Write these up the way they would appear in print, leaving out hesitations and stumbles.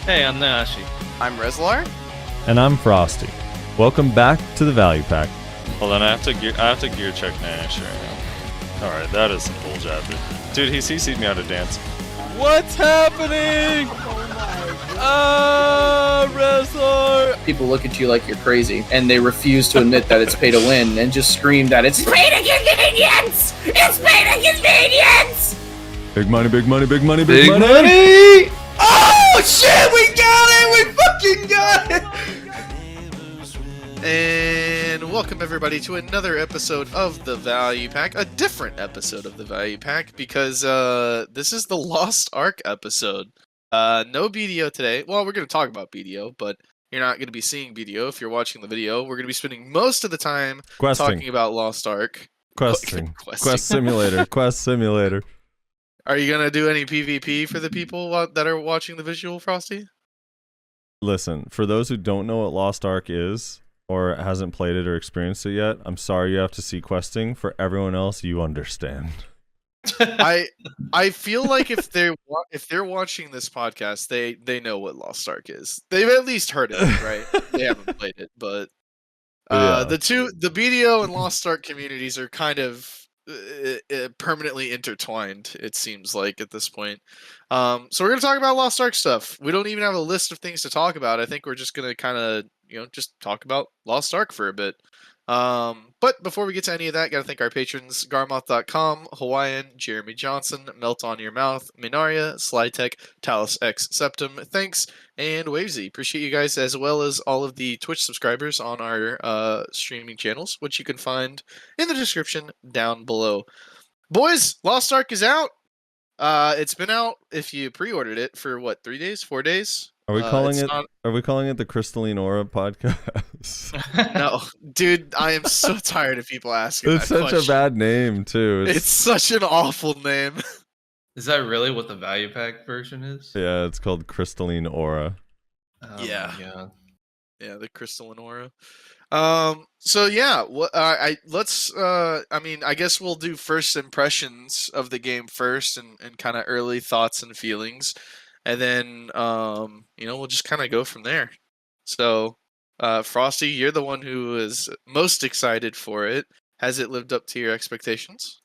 Hey, I'm Nashi. I'm Rezlar. And I'm Frosty. Welcome back to the Value Pack. Hold on, I have to gear check Nash right now. Alright, that is some bullshit. Dude, he CC'd me how to dance. What's happening? Rezlar! People look at you like you're crazy, and they refuse to admit that it's pay to win, and just scream that it's pay to convenience! It's pay to convenience! Big money, big money, big money, Big money! Oh shit, we got it! We fucking got it! And welcome everybody to another episode of the Value Pack, a different episode of the Value Pack because this is the Lost Ark episode. No BDO today. Well, we're going to talk about BDO, but you're not going to be seeing BDO if you're watching the video. We're going to be spending most of the time talking about Lost Ark. Questing. Quest simulator. Quest simulator. Are you going to do any PvP for the people that are watching the visual, Frosty? Listen, for those who don't know what Lost Ark is, or hasn't played it or experienced it yet, I'm sorry you have to see questing. For everyone else, you understand. I feel like if they're watching this podcast, they know what Lost Ark is. They've at least heard it, right? They haven't played it, but the BDO and Lost Ark communities are kind of permanently intertwined. It seems like at this point. So we're gonna talk about Lost Ark stuff. We don't even have a list of things to talk about. I think we're just gonna kind of just talk about Lost Ark for a bit. But before we get to any of that, gotta thank our patrons: Garmoth.com, Hawaiian, Jeremy Johnson, Melt on Your Mouth, Minaria, Slytech, Talus X Septum, thanks, and Wavesy. Appreciate you guys, as well as all of the Twitch subscribers on our streaming channels, which you can find in the description down below. Boys, Lost Ark is out. It's been out if you pre-ordered it for what, 3 days, 4 days? Are we calling it? Are we calling it the Crystalline Aura podcast? No, dude, I am so tired of people asking. It's such a bad name too. It's such an awful name. Is that really what the Value Pack version is? Yeah, it's called Crystalline Aura. Oh, Yeah. Yeah, the Crystalline Aura. So yeah, I guess we'll do first impressions of the game first, and kind of early thoughts and feelings. And then, we'll just kind of go from there. So, Frosty, you're the one who is most excited for it. Has it lived up to your expectations?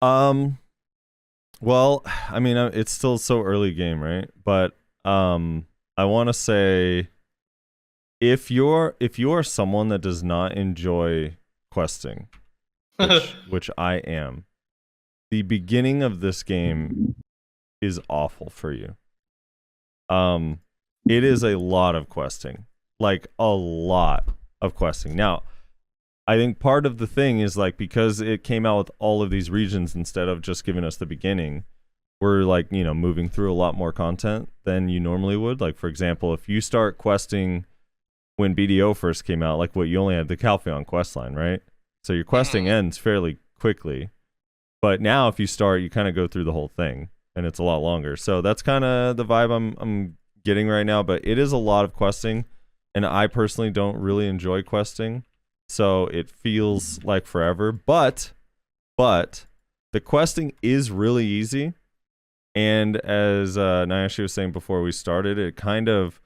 Well, I mean, it's still so early game, right? But, I want to say, if you're someone that does not enjoy questing, which I am, the beginning of this game is awful for you. It is a lot of questing, like a lot of questing. Now, I think part of the thing is like, because it came out with all of these regions instead of just giving us the beginning, we're like, moving through a lot more content than you normally would. Like, for example, if you start questing when BDO first came out, like you only had the Calpheon quest line, right? So your questing ends fairly quickly. But now if you start, you kind of go through the whole thing, and it's a lot longer. So that's kind of the vibe I'm getting right now. But it is a lot of questing, and I personally don't really enjoy questing, so it feels like forever. But the questing is really easy, and as Nayashi was saying before we started, it kind of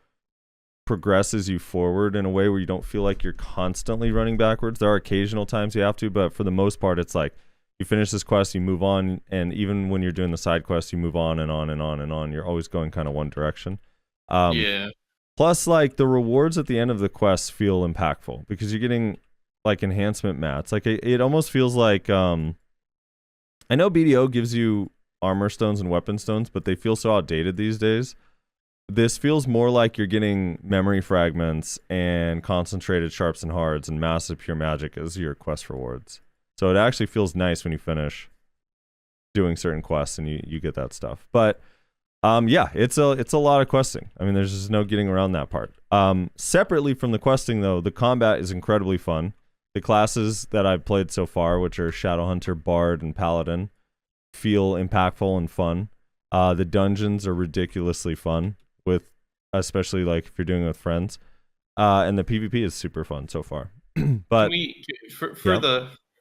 progresses you forward in a way where you don't feel like you're constantly running backwards. There are occasional times you have to, but for the most part, it's like, you finish this quest, you move on, and even when you're doing the side quest, you move on and on and on and on. You're always going kind of one direction. yeah. Plus, like, the rewards at the end of the quest feel impactful because you're getting like enhancement mats. Like it almost feels like I know BDO gives you armor stones and weapon stones, but they feel so outdated these days. This feels more like you're getting memory fragments and concentrated sharps and hards and massive pure magic as your quest rewards. So it actually feels nice when you finish doing certain quests and you get that stuff. But yeah, it's a lot of questing. I mean, there's just no getting around that part. Separately from the questing, though, the combat is incredibly fun. The classes that I've played so far, which are Shadowhunter, Bard, and Paladin, feel impactful and fun. The dungeons are ridiculously fun, especially like if you're doing it with friends. And the PvP is super fun so far. But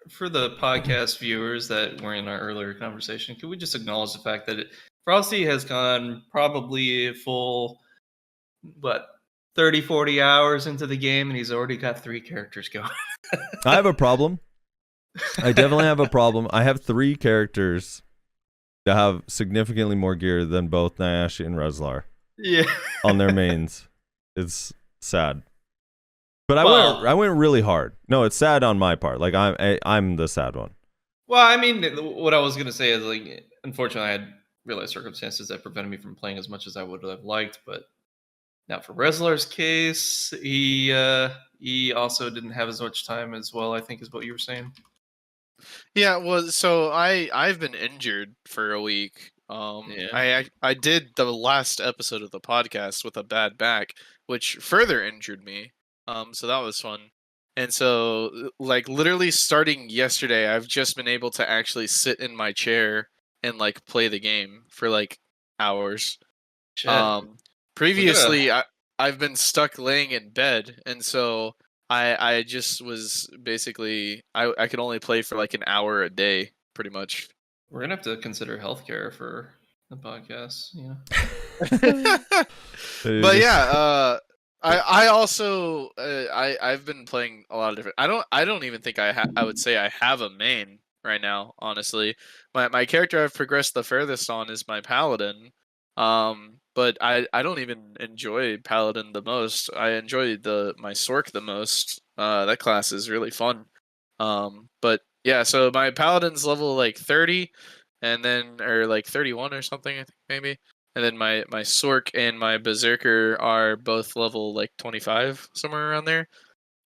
for the podcast viewers that were in our earlier conversation, can we just acknowledge the fact that Frosty has gone probably a full what 30, 40 hours into the game, and he's already got 3 characters going. I have a problem. I definitely have a problem. I have 3 characters that have significantly more gear than both Nayashe and Rezlar Yeah. on their mains. It's sad. But Well- I went really hard. No, it's sad on my part. Like I'm the sad one. Well, I mean, what I was gonna say is like, unfortunately, I had real life circumstances that prevented me from playing as much as I would have liked. But now for Rezlar's case, he also didn't have as much time as well, I think, is what you were saying. Yeah, well, so I've been injured for a week. Yeah. I did the last episode of the podcast with a bad back, which further injured me. So that was fun. And so, like, literally starting yesterday, I've just been able to actually sit in my chair and like play the game for like hours. Shit. Previously, I've been stuck laying in bed, and so I just was basically I could only play for like an hour a day, pretty much. We're gonna have to consider healthcare for the podcast. Yeah. But yeah, I also I've been playing a lot of different. I don't even think I would say I have a main right now. Honestly, my character I've progressed the furthest on is my paladin. But I don't even enjoy paladin the most. I enjoy my sork the most. That class is really fun. But yeah, so my paladin's level like 30, and then or like 31 or something, I think maybe. And then my sork and my berserker are both level like 25, somewhere around there.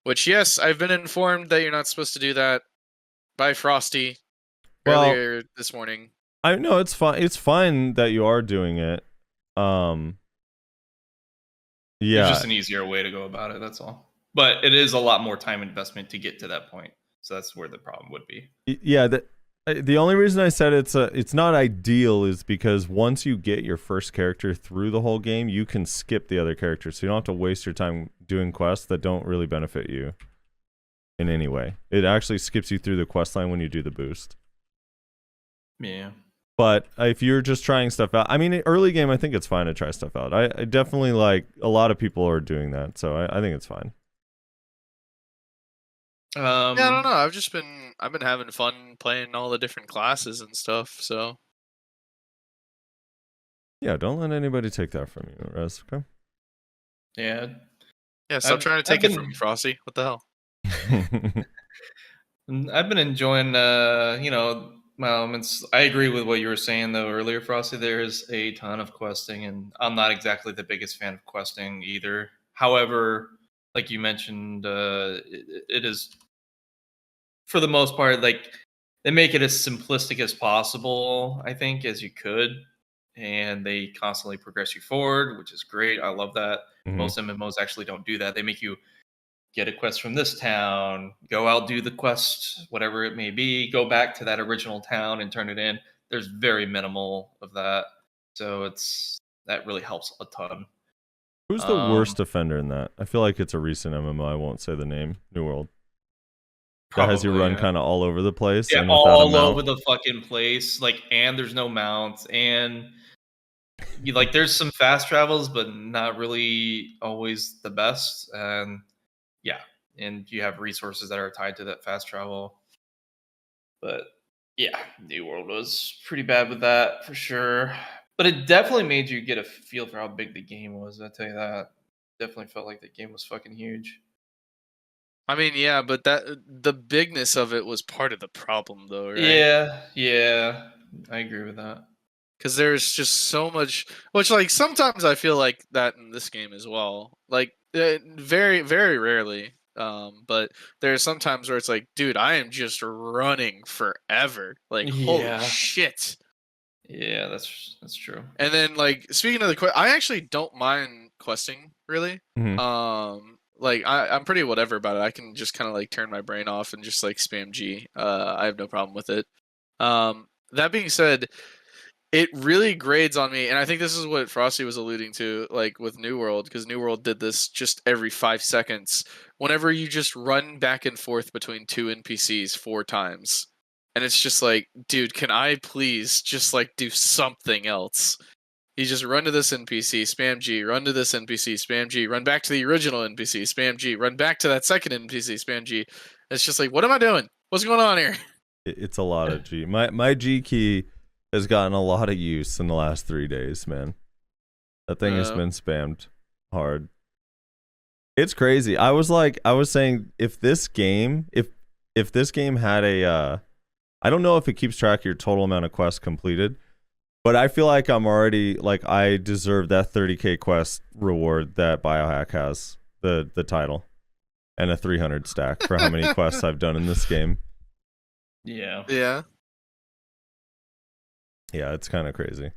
Which, yes, I've been informed that you're not supposed to do that by Frosty earlier this morning. I know it's fine. It's fine that you are doing it. It's Yeah. just an easier way to go about it. That's all. But it is a lot more time investment to get to that point. So that's where the problem would be. Yeah. The only reason I said it's not ideal is because once you get your first character through the whole game, you can skip the other characters, so you don't have to waste your time doing quests that don't really benefit you in any way. It actually skips you through the quest line when you do the boost. Yeah. But if you're just trying stuff out, I mean, early game, I think it's fine to try stuff out. I definitely like a lot of people are doing that, so I think it's fine. Yeah, I don't know. I've been having fun playing all the different classes and stuff. So Yeah, don't let anybody take that from you, Rez. Okay. Yeah. yeah, stop trying to take I've it from me, Frosty. What the hell? I've been enjoying, my elements. I agree with what you were saying though earlier, Frosty. There's a ton of questing, and I'm not exactly the biggest fan of questing either. However, like you mentioned, it is for the most part like they make it as simplistic as possible, I think, as you could, and they constantly progress you forward, which is great. I love that. Mhm. Most MMOs actually don't do that. They make you get a quest from this town, go out, do the quest, whatever it may be, go back to that original town and turn it in. There's very minimal of that. So that really helps a ton. Who's the worst offender in that? I feel like it's a recent MMO. I won't say the name. New World. That has you run kind of all over the place. Yeah, and without a all mount. over the fucking place. Like, and there's no mounts, and there's some fast travels, but not really always the best. And yeah, and you have resources that are tied to that fast travel. But yeah, New World was pretty bad with that for sure. But it definitely made you get a feel for how big the game was. I tell you that. Definitely felt like the game was fucking huge. I mean, yeah, but the bigness of it was part of the problem, though, right? Yeah, I agree with that. Because there's just so much, which like sometimes I feel like that in this game as well. Like very, very rarely. But there's sometimes where it's like, dude, I am just running forever. Like, holy shit. Yeah, that's true. And then like speaking of the quest, I actually don't mind questing really. Mhm. Like I'm pretty whatever about it. I can just kind of like turn my brain off and just like spam G. I have no problem with it. That being said, it really grades on me, and I think this is what Frosty was alluding to, like with New World, because New World did this just every 5 seconds. Whenever you just run back and forth between 2 NPCs 4 times, and it's just like, dude, can I please just like do something else? You just run to this NPC, spam G, run to this NPC, spam G, run back to the original NPC, spam G, run back to that second NPC, spam G. It's just like, what am I doing? What's going on here? It's a lot of G. My G key has gotten a lot of use in the last 3 days, man. That thing has been spammed hard. It's crazy. I was saying, if this game had a, I don't know if it keeps track of your total amount of quests completed, but I feel like I'm already, like, I deserve that 30k quest reward that Biohack has, the title, and a 300 stack for how many quests I've done in this game. Yeah. Yeah. Yeah, it's kind of crazy.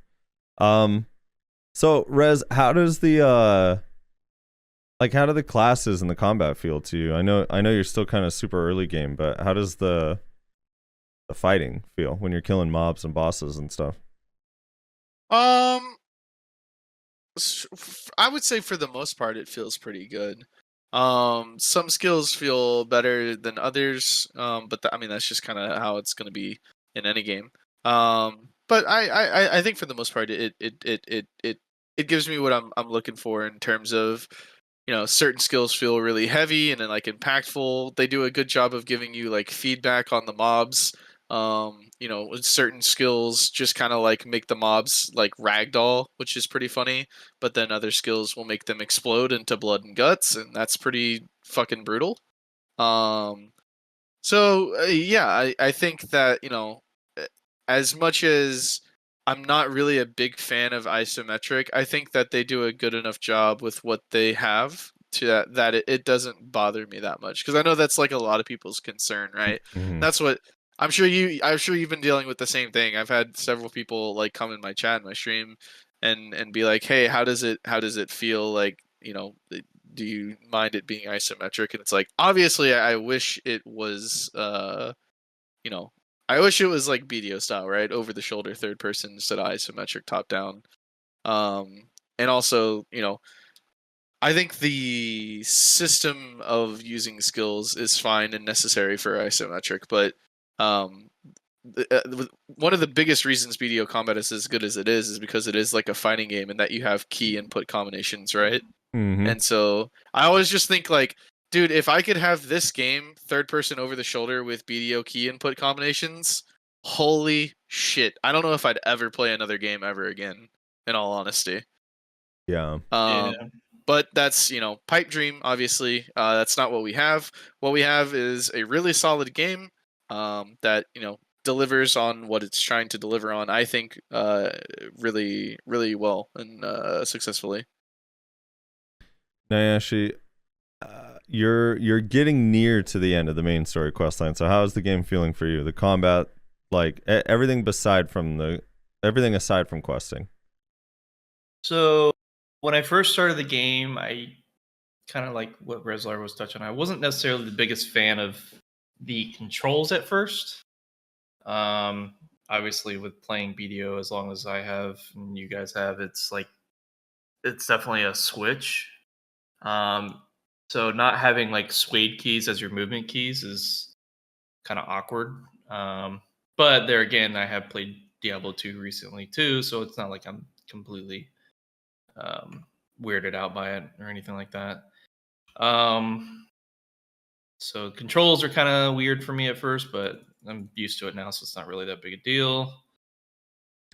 So Rez, how does the how do the classes and the combat feel to you? I know you're still kind of super early game, but how does the fighting feel when you're killing mobs and bosses and stuff? I would say for the most part it feels pretty good. Some skills feel better than others, but I mean that's just kind of how it's going to be in any game. But I think for the most part it gives me what I'm looking for in terms of, you know, certain skills feel really heavy and then like impactful. They do a good job of giving you like feedback on the mobs. You know, with certain skills just kind of like make the mobs like ragdoll, which is pretty funny. But then other skills will make them explode into blood and guts, and that's pretty fucking brutal. Yeah, I think that, you know, as much as I'm not really a big fan of isometric, I think that they do a good enough job with what they have to that it doesn't bother me that much, because I know that's like a lot of people's concern, right? Mm-hmm. That's what I'm sure you've been dealing with the same thing. I've had several people like come in my chat, my stream, and be like, "Hey, how does it feel like, you know, do you mind it being isometric?" And it's like, obviously I wish it was you know, I wish it was like BDO style, right? Over the shoulder third person instead of isometric top down. And also, you know, I think the system of using skills is fine and necessary for isometric, but um, one of the biggest reasons BDO combat is as good as it is because it is like a fighting game and that you have key input combinations, right? Mm-hmm. And so I always just think like, dude, if I could have this game third person over the shoulder with BDO key input combinations, holy shit. I don't know if I'd ever play another game ever again, in all honesty. Yeah. Yeah. But that's, you know, pipe dream, obviously. That's not what we have. What we have is a really solid game that, you know, delivers on what it's trying to deliver on, I think, really, really well and successfully. Nayashi, you're getting near to the end of the main story quest line. So how is the game feeling for you? The combat, like everything aside from questing. So when I first started the game, I kind of like what Rezlar was touching on. I wasn't necessarily the biggest fan of the controls at first. Obviously with playing BDO as long as I have and you guys have, it's definitely a switch. So not having like suede keys as your movement keys is kind of awkward. But there again, I have played Diablo 2 recently too, so it's not like I'm completely weirded out by it or anything like that. So controls are kind of weird for me at first, but I'm used to it now, so it's not really that big a deal.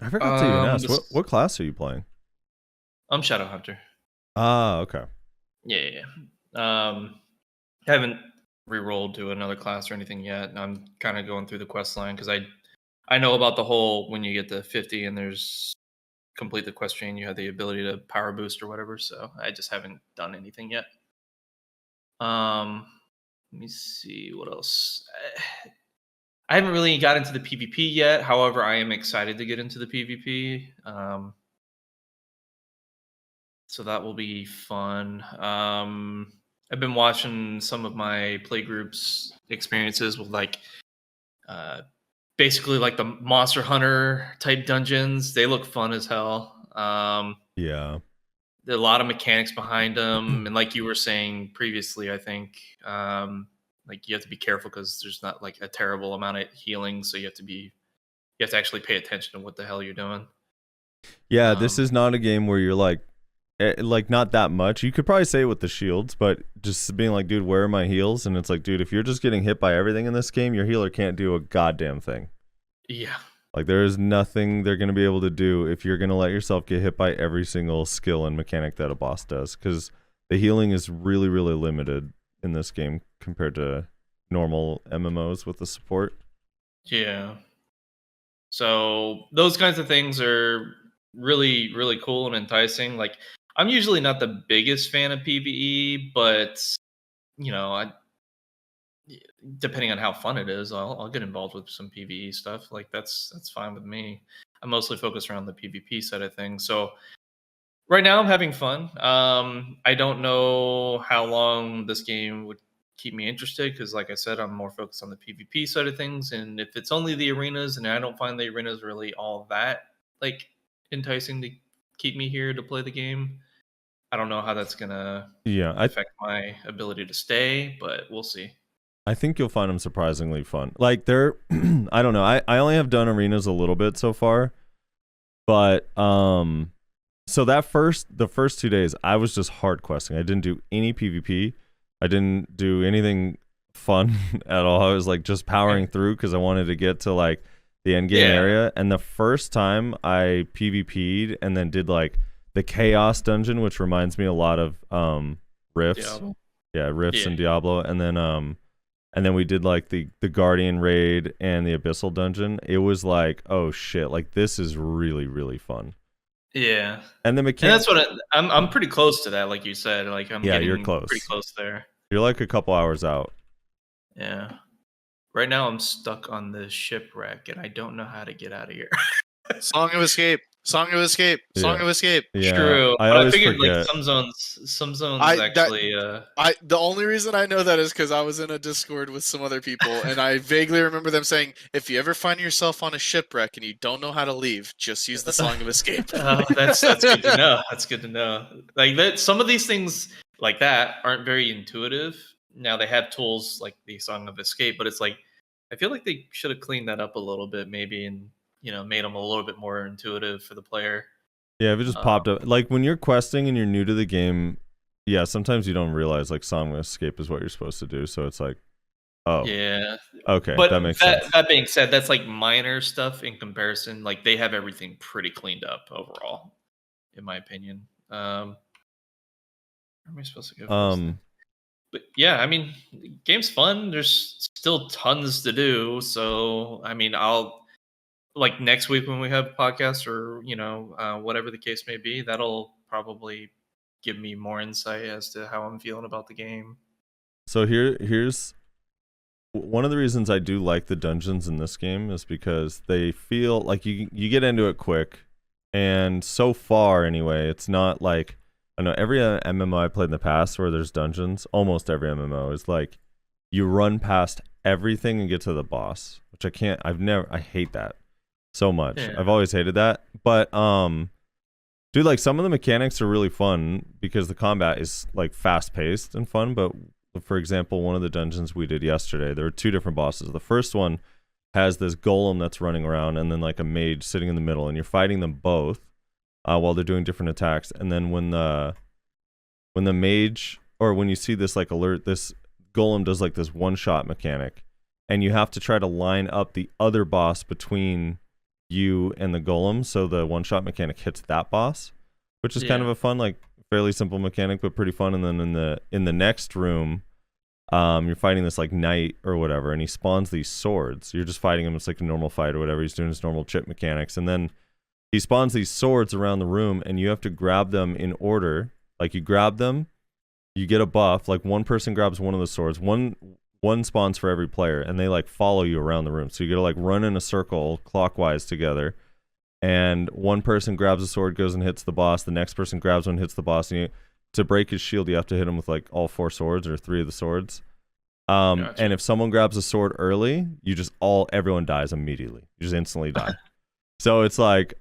I forgot to even ask, what class are you playing? I'm Shadowhunter. Ah, okay. Yeah. I haven't re-rolled to another class or anything yet. I'm kind of going through the quest line because I know about the whole when you get to 50 and there's complete the quest chain, you have the ability to power boost or whatever. So I just haven't done anything yet. Let me see what else. I haven't really got into the PvP yet. However, I am excited to get into the PvP. So that will be fun. I've been watching some of my playgroups experiences with like basically like the Monster Hunter type dungeons. They look fun as hell. Yeah. There are a lot of mechanics behind them, and like you were saying previously, I think like you have to be careful because there's not like a terrible amount of healing, so you have to actually pay attention to what the hell you're doing. Yeah, this is not a game where you're like not that much. You could probably say it with the shields, but just being like, dude, where are my heals? And it's like, dude, if you're just getting hit by everything in this game, your healer can't do a goddamn thing. Yeah. Like, there is nothing they're going to be able to do if you're going to let yourself get hit by every single skill and mechanic that a boss does, because the healing is really, really limited in this game compared to normal MMOs with the support. Yeah. So those kinds of things are really, really cool and enticing. Like, I'm usually not the biggest fan of PvE, but depending on how fun it is, I'll get involved with some PvE stuff. Like, that's fine with me. I'm mostly focused around the PvP side of things. So right now I'm having fun. I don't know how long this game would keep me interested, because like I said, I'm more focused on the PvP side of things. And if it's only the arenas, and I don't find the arenas really all that like enticing to keep me here to play the game, I don't know how that's gonna affect my ability to stay, but we'll see. I think you'll find them surprisingly fun. Like, they're I don't know. I only have done arenas a little bit so far, but so the first 2 days I was just hard questing. I didn't do any PvP. I didn't do anything fun at all. I was like just powering through because I wanted to get to like the end game area. And the first time I PvP'd and then did like the Chaos dungeon, which reminds me a lot of Rifts. Diablo. Yeah, Rifts and Diablo. And then we did like the Guardian raid and the Abyssal dungeon. It was like, oh shit, like this is really, really fun. Yeah. And the mechanic. And that's what I'm pretty close to that, like you said. Like, I'm getting you're close. pretty close there. You're like a couple hours out. Yeah. Right now I'm stuck on the shipwreck and I don't know how to get out of here. Song of Escape. Song of Escape. Song of Escape. Yeah, True. I But always figured forget. like some zones actually The only reason I know that is because I was in a Discord with some other people, and I vaguely remember them saying, "If you ever find yourself on a shipwreck and you don't know how to leave, just use the Song of Escape." that's good to know. That's good to know. Like that, some of these things like that aren't very intuitive. Now they have tools like the Song of Escape, but it's like I feel like they should have cleaned that up a little bit, maybe, and made them a little bit more intuitive for the player. Yeah, if it just popped up. Like when you're questing and you're new to the game, yeah, sometimes you don't realize like Song of Escape is what you're supposed to do. So it's like, oh, yeah, okay, but that makes sense. That being said, that's like minor stuff in comparison. Like they have everything pretty cleaned up overall, in my opinion. Where am I supposed to go first? But yeah, I mean, the game's fun. There's still tons to do. So I mean, I'll like next week when we have podcasts or whatever the case may be, that'll probably give me more insight as to how I'm feeling about the game. So here's one of the reasons I do like the dungeons in this game is because they feel like you get into it quick, and so far anyway, it's not like, I know every MMO I played in the past where there's dungeons, almost every MMO is like you run past everything and get to the boss, which I hate that so much. Yeah. I've always hated that. But dude, like some of the mechanics are really fun because the combat is like fast paced and fun. But for example, one of the dungeons we did yesterday, there were two different bosses. The first one has this golem that's running around and then like a mage sitting in the middle, and you're fighting them both while they're doing different attacks. And then when the mage, or when you see this like alert, this golem does like this one shot mechanic, and you have to try to line up the other boss between you and the golem, so the one shot mechanic hits that boss, which is kind of a fun, like fairly simple mechanic but pretty fun. And then in the next room, you're fighting this like knight or whatever, and he spawns these swords. You're just fighting him, it's like a normal fight or whatever, he's doing his normal chip mechanics, and then he spawns these swords around the room, and you have to grab them in order. Like you grab them, you get a buff, like one person grabs one of the swords, one spawns for every player, and they like follow you around the room. So you gotta like run in a circle clockwise together, and one person grabs a sword, goes and hits the boss, the next person grabs one, hits the boss, and to break his shield you have to hit him with like all four swords or three of the swords. Gotcha. And if someone grabs a sword early, everyone dies immediately. You just instantly die. So it's like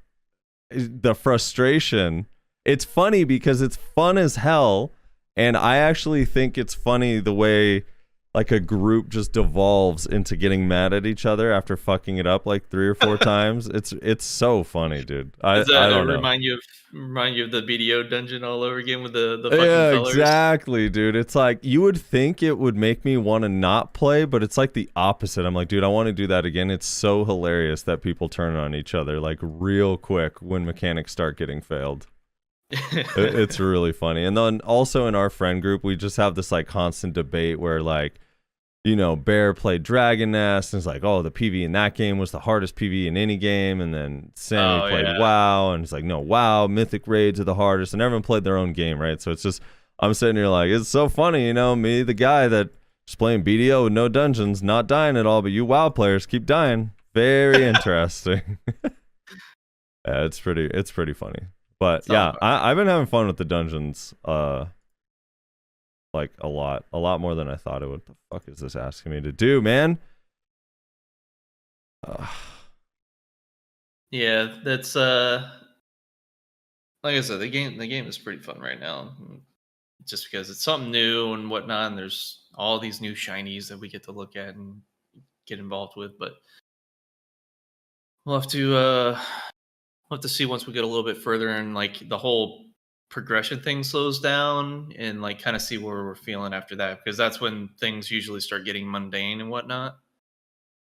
the frustration. It's funny because it's fun as hell, and I actually think it's funny the way like a group just devolves into getting mad at each other after fucking it up like 3 or 4 times. It's so funny, dude. I don't know. Remind you of the BDO dungeon all over again with the fucking Yeah, colors? exactly, dude. It's like you would think it would make me want to not play, but it's like the opposite. I'm like, dude, I want to do that again. It's so hilarious that people turn on each other like real quick when mechanics start getting failed. It's really funny. And then also in our friend group, we just have this like constant debate where like, you know, Bear played Dragon Nest and it's like, oh, the PvE in that game was the hardest PvE in any game. And then Sammy played WoW and it's like, no, WoW, Mythic Raids are the hardest. And everyone played their own game, right? So it's just, I'm sitting here like, it's so funny, you know, me, the guy that just playing BDO with no dungeons, not dying at all, but you WoW players keep dying. Very interesting. Yeah, it's pretty funny. But yeah, I've been having fun with the dungeons. Like a lot more than I thought it would. The fuck is this asking me to do, man? Yeah, that's like I said, the game is pretty fun right now. Just because it's something new and whatnot, and there's all these new shinies that we get to look at and get involved with. But we'll have to see once we get a little bit further and like the whole progression thing slows down and like kind of see where we're feeling after that, because that's when things usually start getting mundane and whatnot.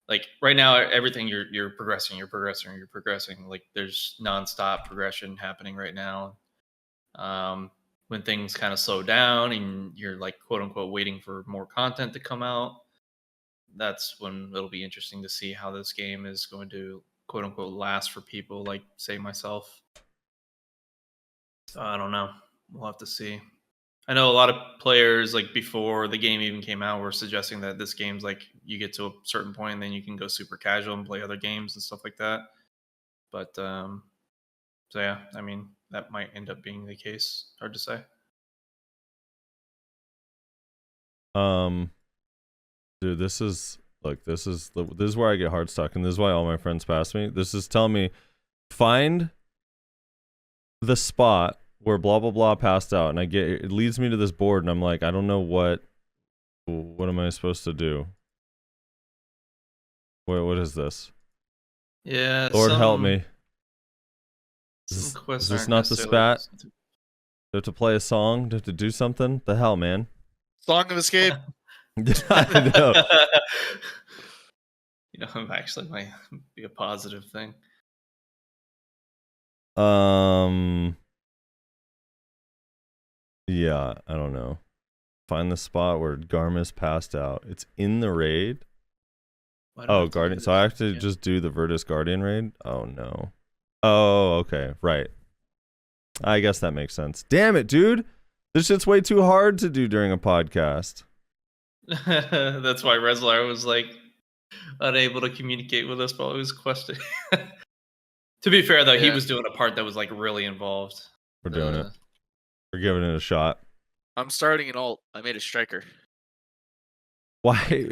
Like right now, everything you're progressing. Like there's nonstop progression happening right now. When things kind of slow down and you're like quote unquote waiting for more content to come out, that's when it'll be interesting to see how this game is going to quote unquote last for people like say myself. So I don't know. We'll have to see. I know a lot of players like before the game even came out were suggesting that this game's like you get to a certain point and then you can go super casual and play other games and stuff like that. But so yeah, I mean that might end up being the case. Hard to say. Dude, this is where I get hard stuck, and this is why all my friends pass me. This is telling me find the spot where blah blah blah passed out, and it leads me to this board, and I'm like, I don't know what am I supposed to do? What is this? Yeah, Lord help me. Is this not the spat? Do I have to play a song? Do I have to do something? The hell, man. Song of Escape. I know. You know, it actually might be a positive thing. Yeah, I don't know. Find the spot where Garmus passed out. It's in the raid. Oh, Guardian. So I have to just do the Virtus Guardian raid? Oh, no. Oh, okay. Right. I guess that makes sense. Damn it, dude. This shit's way too hard to do during a podcast. That's why Rezlar was like unable to communicate with us while he was questing. To be fair, though, he was doing a part that was like really involved. We're doing it. We're giving it a shot. I'm starting an alt. I made a striker. Why?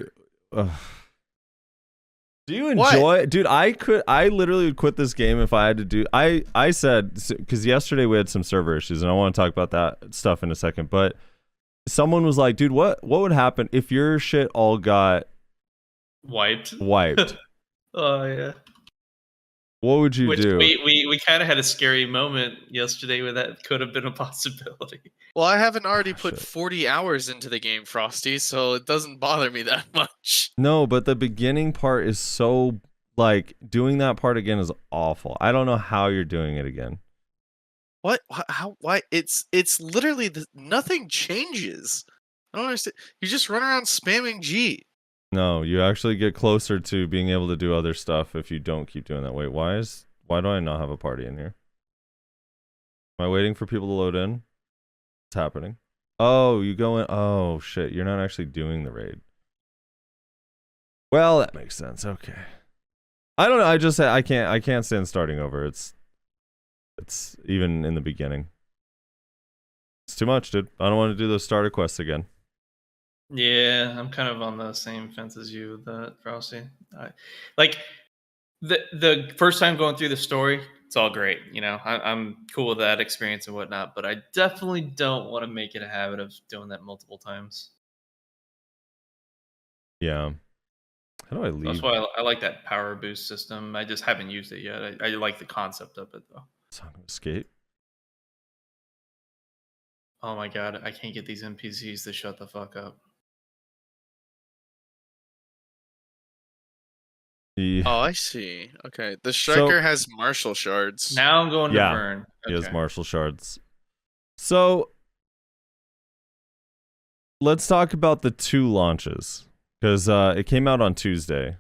Do you enjoy it? Dude, I literally would quit this game if I had to do. I said, because yesterday we had some server issues, and I want to talk about that stuff in a second, but someone was like, dude, what would happen if your shit all got wiped? Oh, yeah. What would you do? We kind of had a scary moment yesterday where that could have been a possibility. Well, I haven't already put 40 hours into the game, Frosty, so it doesn't bother me that much. No, but the beginning part is so, like, doing that part again is awful. I don't know how you're doing it again. What? How? Why? It's literally nothing changes. I don't understand. You just run around spamming G. No, you actually get closer to being able to do other stuff if you don't keep doing that. Wait, why do I not have a party in here? Am I waiting for people to load in? It's happening. Oh, you go in. Oh, shit. You're not actually doing the raid. Well, that makes sense. Okay. I don't know. I just say I can't stand starting over. It's even in the beginning. It's too much, dude. I don't want to do those starter quests again. Yeah, I'm kind of on the same fence as you with that, Frosty. Like the first time going through the story, it's all great. You know, I'm cool with that experience and whatnot, but I definitely don't want to make it a habit of doing that multiple times. Yeah. How do I leave? That's why I like that power boost system. I just haven't used it yet. I like the concept of it though. Song of Escape. Oh my god, I can't get these NPCs to shut the fuck up. Yeah. Oh, I see. Okay, the striker has martial shards. Now I'm going to Yeah, Vern. He has Okay. martial shards. So let's talk about the 2 launches. Because it came out on Tuesday,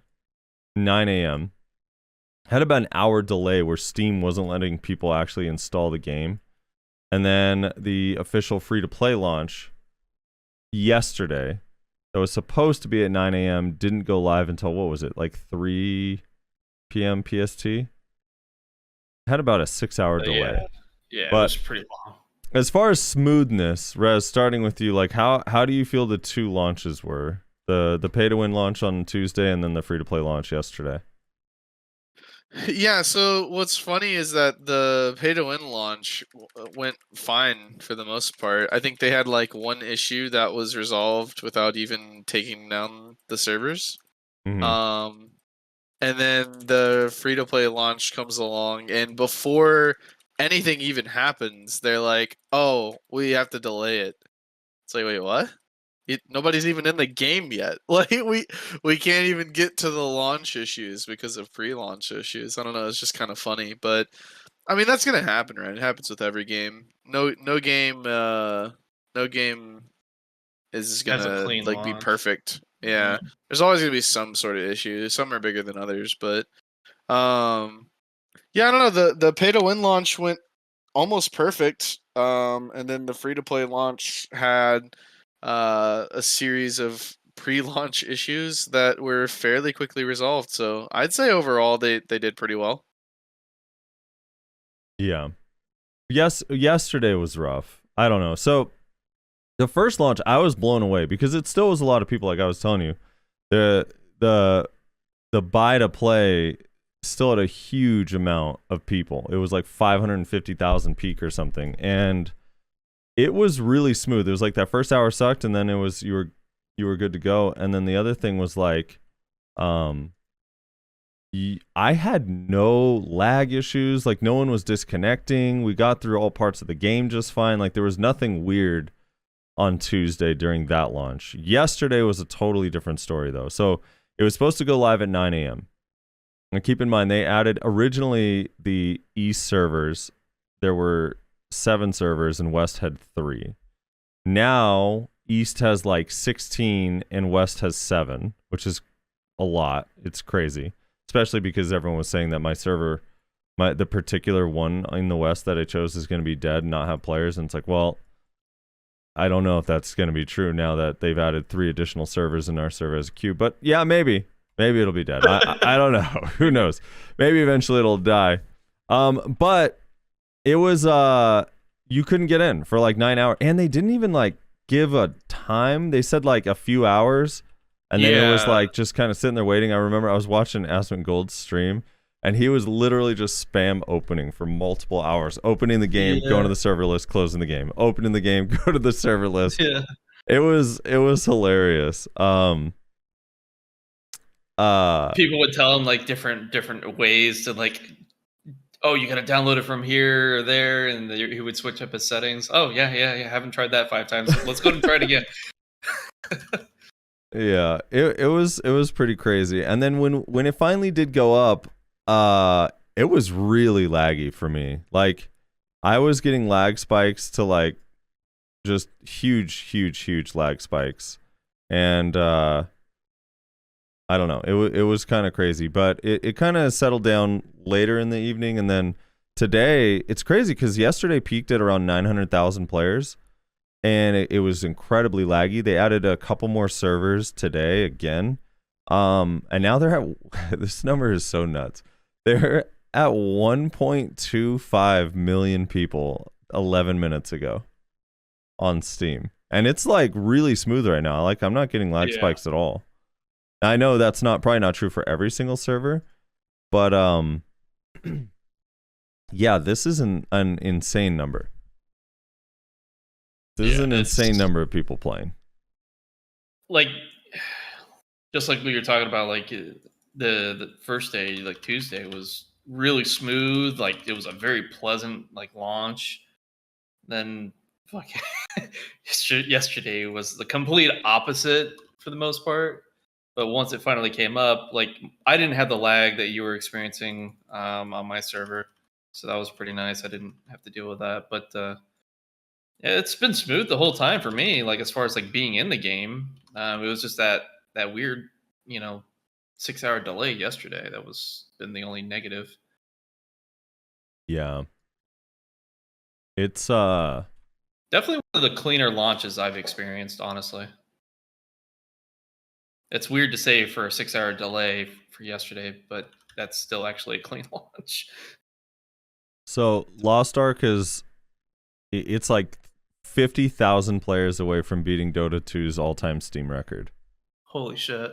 9 a.m. Had about an hour delay where Steam wasn't letting people actually install the game. And then the official free-to-play launch yesterday, that was supposed to be at 9 a.m., didn't go live until, what was it, like 3 p.m. PST? Had about a 6-hour delay. Yeah, But- it was pretty long. As far as smoothness, Rez, starting with you, like how do you feel the 2 launches were? The pay-to-win launch on Tuesday and then the free-to-play launch yesterday. Yeah, so what's funny is that the pay to win launch went fine for the most part. I think they had like one issue that was resolved without even taking down the servers. Mhm. And then the free to play launch comes along, and before anything even happens, they're like, "Oh, we have to delay it." It's like, wait, what? Nobody's even in the game yet. Like we can't even get to the launch issues because of pre-launch issues. I don't know. It's just kind of funny, but I mean that's gonna happen, right? It happens with every game. No game is Has a gonna clean like be launch. perfect. Yeah, there's always gonna be some sort of issue. Some are bigger than others, but yeah, I don't know. The pay to win launch went almost perfect. And then the free to play launch had a series of pre-launch issues that were fairly quickly resolved. So I'd say overall they did pretty well. Yeah. Yes, yesterday was rough. I don't know. So the first launch, I was blown away because it still was a lot of people. Like I was telling you, the buy to play still had a huge amount of people. It was like 550,000 peak or something, and it was really smooth. It was like that first hour sucked, and then it was you were good to go. And then the other thing was like, I had no lag issues. Like no one was disconnecting. We got through all parts of the game just fine. Like there was nothing weird on Tuesday during that launch. Yesterday was a totally different story though. So it was supposed to go live at 9 a.m. And keep in mind, they added originally the East servers. There were 7 servers and West had 3. Now East has like 16 and West has 7, which is a lot. It's crazy, especially because everyone was saying that my server, the particular one in the West that I chose is going to be dead and not have players. And it's like, well, I don't know if that's going to be true now that they've added 3 additional servers in our server as a queue. But yeah, maybe it'll be dead. I don't know. Who knows? Maybe eventually it'll die. But it was you couldn't get in for like 9 hours, and they didn't even like give a time. They said like a few hours, and then it was like just kind of sitting there waiting. I remember I was watching Aspen Gold's stream, and he was literally just spam opening for multiple hours, opening the game, going to the server list, closing the game, opening the game, go to the server list. Yeah. It was hilarious. People would tell him like different ways to like, oh, you gotta download it from here or there, and he would switch up his settings. Oh yeah, haven't tried that 5 times. Let's go and try it again. Yeah, it was pretty crazy. And then when it finally did go up, it was really laggy for me. Like I was getting lag spikes to like just huge lag spikes, and I don't know. It was kind of crazy, but it kind of settled down later in the evening, and then today it's crazy because yesterday peaked at around 900,000 players, and it was incredibly laggy. They added a couple more servers today again, and now they're at this number is so nuts. They're at 1.25 million people 11 minutes ago on Steam, and it's like really smooth right now. Like I'm not getting lag spikes at all. I know that's probably not true for every single server, but yeah, this is an insane number. This is an insane number of people playing. Like just like we were talking about, like the first day, like Tuesday, was really smooth. Like it was a very pleasant like launch. Then fuck, yesterday was the complete opposite for the most part. But once it finally came up, like I didn't have the lag that you were experiencing on my server, so that was pretty nice. I didn't have to deal with that. But yeah, it's been smooth the whole time for me. Like as far as like being in the game, it was just that weird, 6-hour delay yesterday. That was been the only negative. Yeah. It's Definitely one of the cleaner launches I've experienced, honestly. It's weird to say for a 6-hour delay for yesterday, but that's still actually a clean launch. so Lost Ark is it's like 50,000 players away from beating Dota 2's all-time Steam record. Holy shit.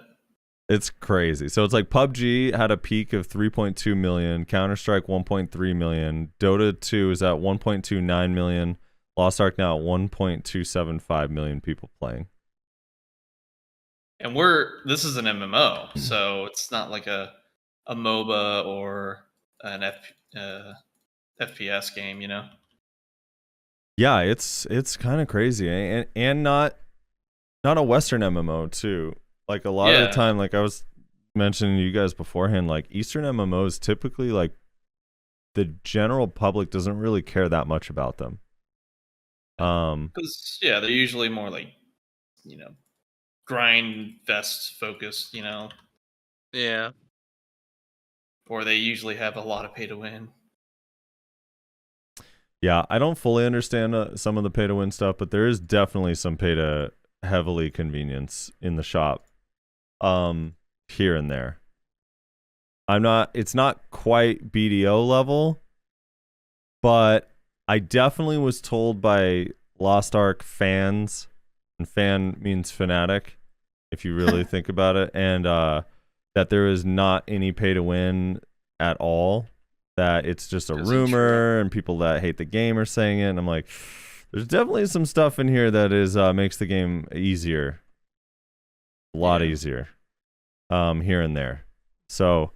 It's crazy. So it's like PUBG had a peak of 3.2 million, Counter-Strike 1.3 million, Dota 2 is at 1.29 million, Lost Ark now at 1.275 million people playing. And this is an MMO, so it's not like a MOBA or an FPS game, Yeah, it's kind of crazy, and not a Western MMO too. Like a lot of the time, like I was mentioning to you guys beforehand, like Eastern MMOs typically, like the general public doesn't really care that much about them. Because they're usually more like, grind fest focused, Yeah. or they usually have a lot of pay to win. Yeah, I don't fully understand some of the pay to win stuff, but there is definitely some pay to heavily convenience in the shop, here and there. It's not quite BDO level, but I definitely was told by Lost Ark fans, and fan means fanatic, if you really think about it, and that there is not any pay to win at all. That it's just a rumor, and people that hate the game are saying it. And I'm like, there's definitely some stuff in here that is makes the game easier, a lot easier, here and there. So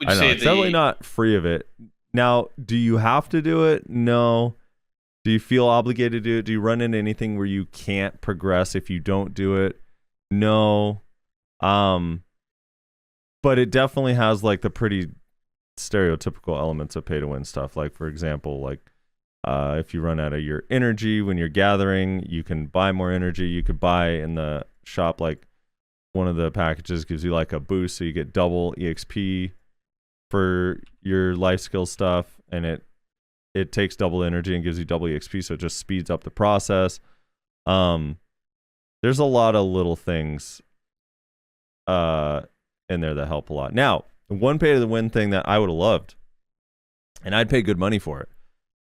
I know it's definitely not free of it. Now, do you have to do it? No. Do you feel obligated to do it? Do you run into anything where you can't progress if you don't do it? No. But it definitely has like the pretty stereotypical elements of pay to win stuff. Like for example, like if you run out of your energy when you're gathering, you can buy more energy. You could buy in the shop, like one of the packages gives you like a boost, so you get double EXP for your life skill stuff, and it takes double energy and gives you double EXP, so it just speeds up the process. There's a lot of little things in there that help a lot. Now, one pay to the win thing that I would have loved, and I'd pay good money for it,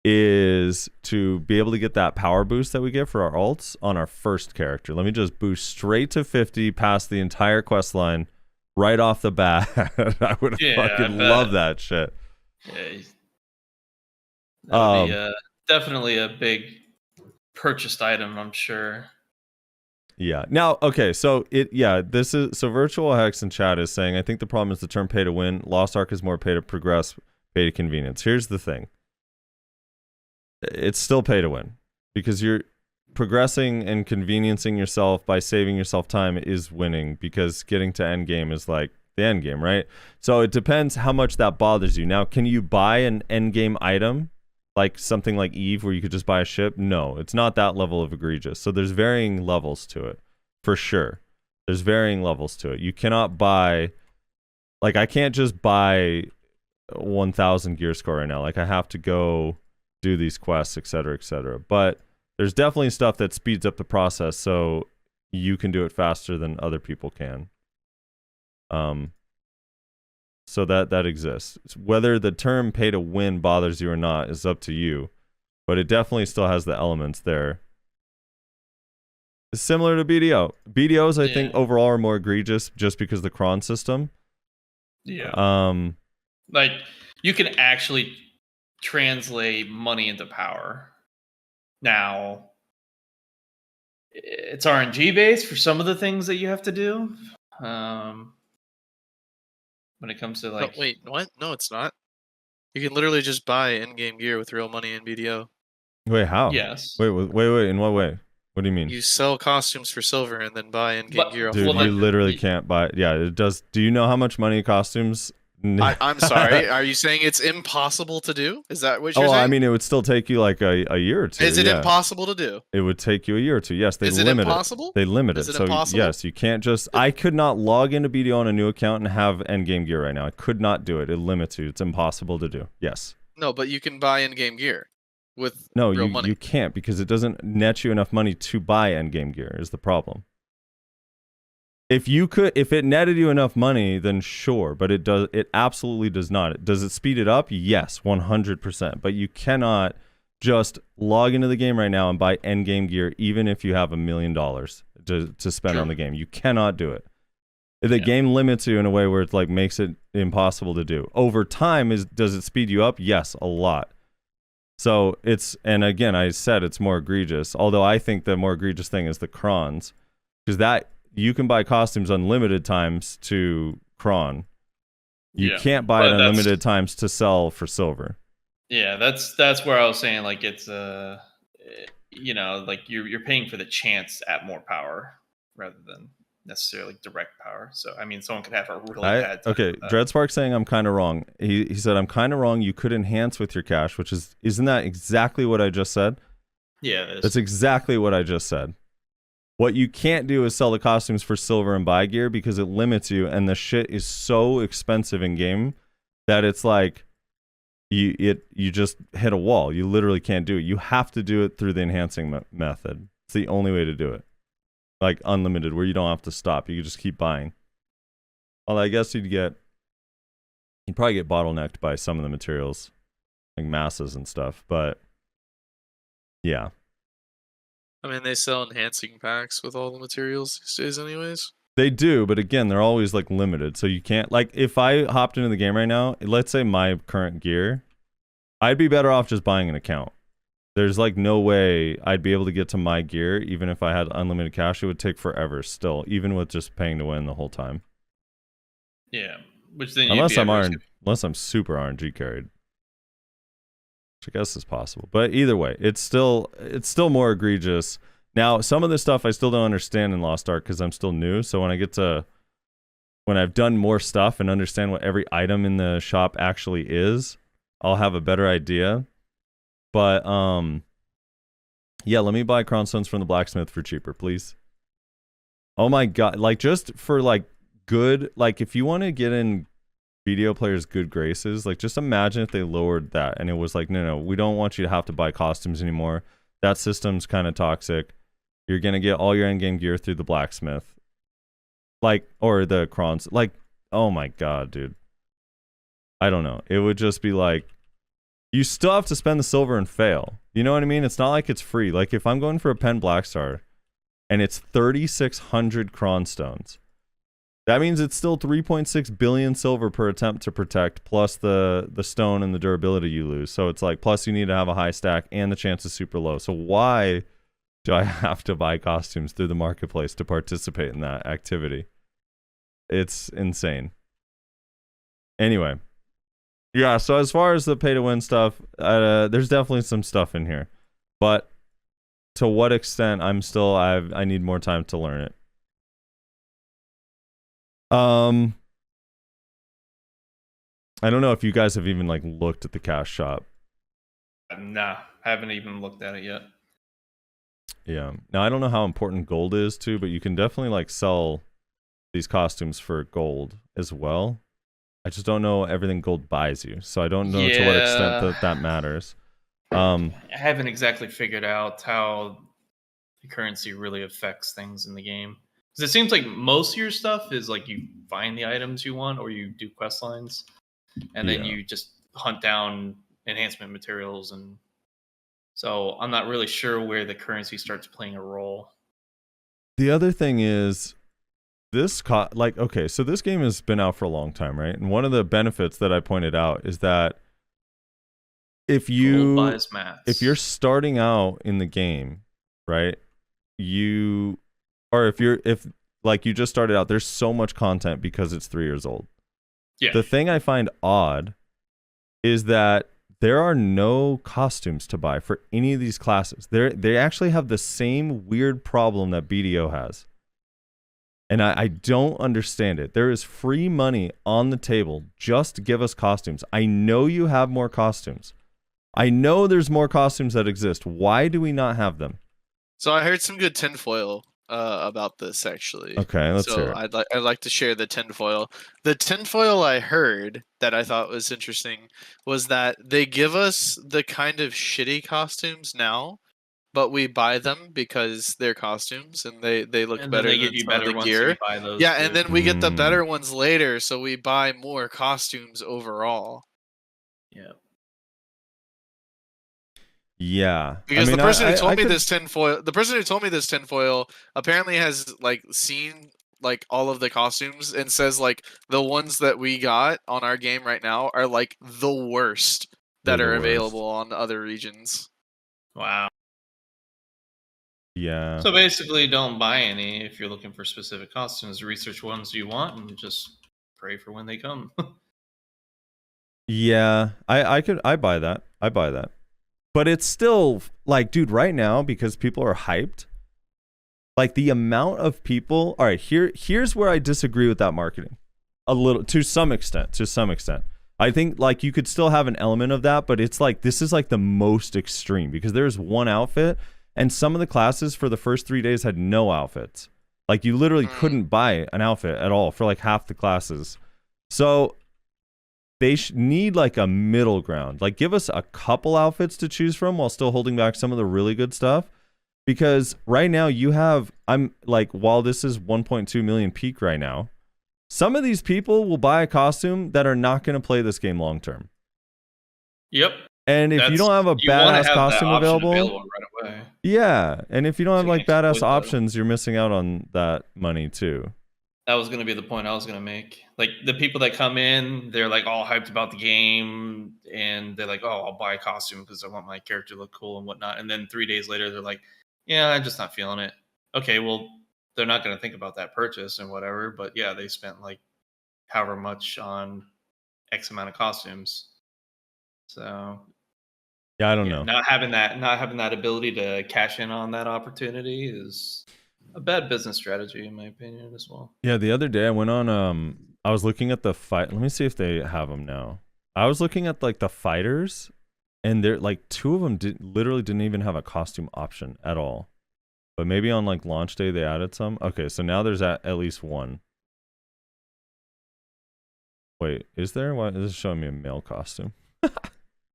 is to be able to get that power boost that we get for our alts on our first character. Let me just boost straight to 50 past the entire quest line right off the bat. I would fucking love that shit. Yeah, that would be definitely a big purchased item, I'm sure. Yeah. Now, okay, so Virtual Hex in chat is saying, I think the problem is the term pay to win. Lost Ark is more pay to progress, pay to convenience. Here's the thing. It's still pay to win, because you're progressing and conveniencing yourself by saving yourself time is winning, because getting to end game is like the end game, right? So it depends how much that bothers you. Now, can you buy an end game item? Like something like Eve where you could just buy a ship? No, it's not that level of egregious. So there's varying levels to it, for sure. There's varying levels to it. You cannot buy, like I can't just buy 1,000 gear score right now. Like I have to go do these quests, etc., etc. But there's definitely stuff that speeds up the process so you can do it faster than other people can. So that exists. Whether the term pay to win bothers you or not is up to you, but it definitely still has the elements there. It's similar to BDO. BDOs, I think, overall are more egregious just because of the cron system. Yeah. Like you can actually translate money into power. Now, it's RNG based for some of the things that you have to do. When it comes to No, like, wait, what? No, it's not. You can literally just buy in-game gear with real money in BDO. Wait, how? yes, Wait. In what way? What do you mean? You sell costumes for silver and then buy in-game But- gear off Dude, the well, you like- literally can't buy. Yeah, it does. Do you know how much money costumes? I'm sorry. Are you saying it's impossible to do? Is that what you're Oh, saying? I mean, it would still take you like a year or two. Is it yeah. impossible to do? It would take you a year or two. Yes, they Is it limit impossible? it. They limit Is it. it So impossible? yes, you can't just. I could not log into BDO on a new account and have endgame gear right now. I could not do it. It limits you. It's impossible to do. Yes. No, but you can buy in-game gear with No, real you money. you can't because it doesn't net you enough money to buy endgame gear. Is the problem. If it netted you enough money, then sure, but it does. It absolutely does not. Does it speed it up? Yes, 100%. But you cannot just log into the game right now and buy endgame gear, even if you have $1 million to spend True. on the game. You cannot do it. The game limits you in a way where it like makes it impossible to do. Over time, does it speed you up? Yes, a lot. So and again, I said it's more egregious. Although I think the more egregious thing is the crons, because that. You can buy costumes unlimited times to Kron. You can't buy it unlimited times to sell for silver. Yeah, that's where I was saying like it's like you're paying for the chance at more power rather than necessarily direct power. So I mean, someone could have a really bad time. Okay, Dreadspark saying I'm kind of wrong. He said I'm kind of wrong. You could enhance with your cash, which isn't that exactly what I just said? Yeah, it is. That's exactly what I just said. What you can't do is sell the costumes for silver and buy gear because it limits you, and the shit is so expensive in game that it's like you just hit a wall. You literally can't do it. You have to do it through the enhancing method. It's the only way to do it. Like unlimited, where you don't have to stop. You can just keep buying. Although I guess you'd probably get bottlenecked by some of the materials, like masses and stuff. But yeah. I mean, they sell enhancing packs with all the materials these days anyways. They do, but again, they're always like limited. So you can't, like, if I hopped into the game right now, let's say my current gear, I'd be better off just buying an account. There's like no way I'd be able to get to my gear even if I had unlimited cash. It would take forever still, even with just paying to win the whole time. Yeah, which then unless I'm super RNG carried, which I guess is possible. But either way, it's still more egregious. Now, some of this stuff I still don't understand in Lost Ark because I'm still new. So when I've done more stuff and understand what every item in the shop actually is, I'll have a better idea. But yeah, let me buy cronstones from the blacksmith for cheaper, please. Oh my god, like just for like good, like if you want to get in BDO players' good graces, like just imagine if they lowered that and it was like, no, we don't want you to have to buy costumes anymore. That system's kind of toxic. You're gonna get all your endgame gear through the blacksmith, like, or the crons. Like, oh my god, dude. I don't know. It would just be like, you still have to spend the silver and fail. You know what I mean? It's not like it's free. Like if I'm going for a Pen Black Star and it's 3,600 cronstones, that means it's still 3.6 billion silver per attempt to protect, plus the stone and the durability you lose. So it's like, plus you need to have a high stack and the chance is super low. So why do I have to buy costumes through the marketplace to participate in that activity? It's insane. Anyway. Yeah, so as far as the pay to win stuff, there's definitely some stuff in here. But to what extent I need more time to learn it. I don't know if you guys have even like looked at the cash shop. Nah, haven't even looked at it yet. Yeah. Now I don't know how important gold is too, but you can definitely like sell these costumes for gold as well. I just don't know everything gold buys you, so I don't know to what extent that matters. I haven't exactly figured out how the currency really affects things in the game. Because it seems like most of your stuff is like you find the items you want or you do quest lines, and then you just hunt down enhancement materials. And so I'm not really sure where the currency starts playing a role. The other thing is, okay, so this game has been out for a long time, right? And one of the benefits that I pointed out is that if you're starting out in the game, right, if like you just started out, there's so much content because it's 3 years old. Yeah. The thing I find odd is that there are no costumes to buy for any of these classes. They actually have the same weird problem that BDO has. And I don't understand it. There is free money on the table. Just give us costumes. I know you have more costumes. I know there's more costumes that exist. Why do we not have them? So I heard some good tinfoil about this actually. Okay, let's hear So it. I'd like to share the tinfoil. The tinfoil I heard that I thought was interesting was that they give us the kind of shitty costumes now, but we buy them because they're costumes and they look And then better they give than you some of better the ones, so gear. you buy those. Yeah, too. and then we get the Mm. better ones later, so we buy more costumes overall. Yeah. Yeah. Because I mean, the person I who told me could- this tinfoil apparently has like seen like all of the costumes and says like the ones that we got on our game right now are like the worst that They're are the worst. available on other regions. Wow. Yeah. So basically, don't buy any if you're looking for specific costumes. Research ones you want and just pray for when they come. Yeah. I buy that. I buy that. But it's still like, dude, right now, because people are hyped, like the amount of people. All right, here's where I disagree with that marketing. A little, to some extent. I think like you could still have an element of that, but it's like this is like the most extreme because there's one outfit and some of the classes for the first 3 days had no outfits. Like you literally couldn't buy an outfit at all for like half the classes. So they need like a middle ground. Like give us a couple outfits to choose from while still holding back some of the really good stuff. Because right now you have, I'm like, while this is 1.2 million peak right now, some of these people will buy a costume that are not going to play this game long term. Yep. And if you don't have a You wanna badass have that costume option available, right away. yeah. And if you don't have So you like can badass exploit that. options, you're missing out on that money too. That was going to be the point I was going to make. Like the people that come in, they're like all hyped about the game and they're like, oh, I'll buy a costume because I want my character to look cool and whatnot. And then 3 days later, they're like, yeah, I'm just not feeling it. Okay, well, they're not going to think about that purchase and whatever. But yeah, they spent like however much on X amount of costumes. So Yeah, I don't know. not having that ability to cash in on that opportunity is a bad business strategy in my opinion as well. Yeah, the other day I went on I was looking at the fight. Let me see if they have them now. I was looking at like the fighters and they're like two of them literally didn't even have a costume option at all. But maybe on like launch day they added some. Okay, so now there's at least one. Wait, is there? Why is this showing me a male costume?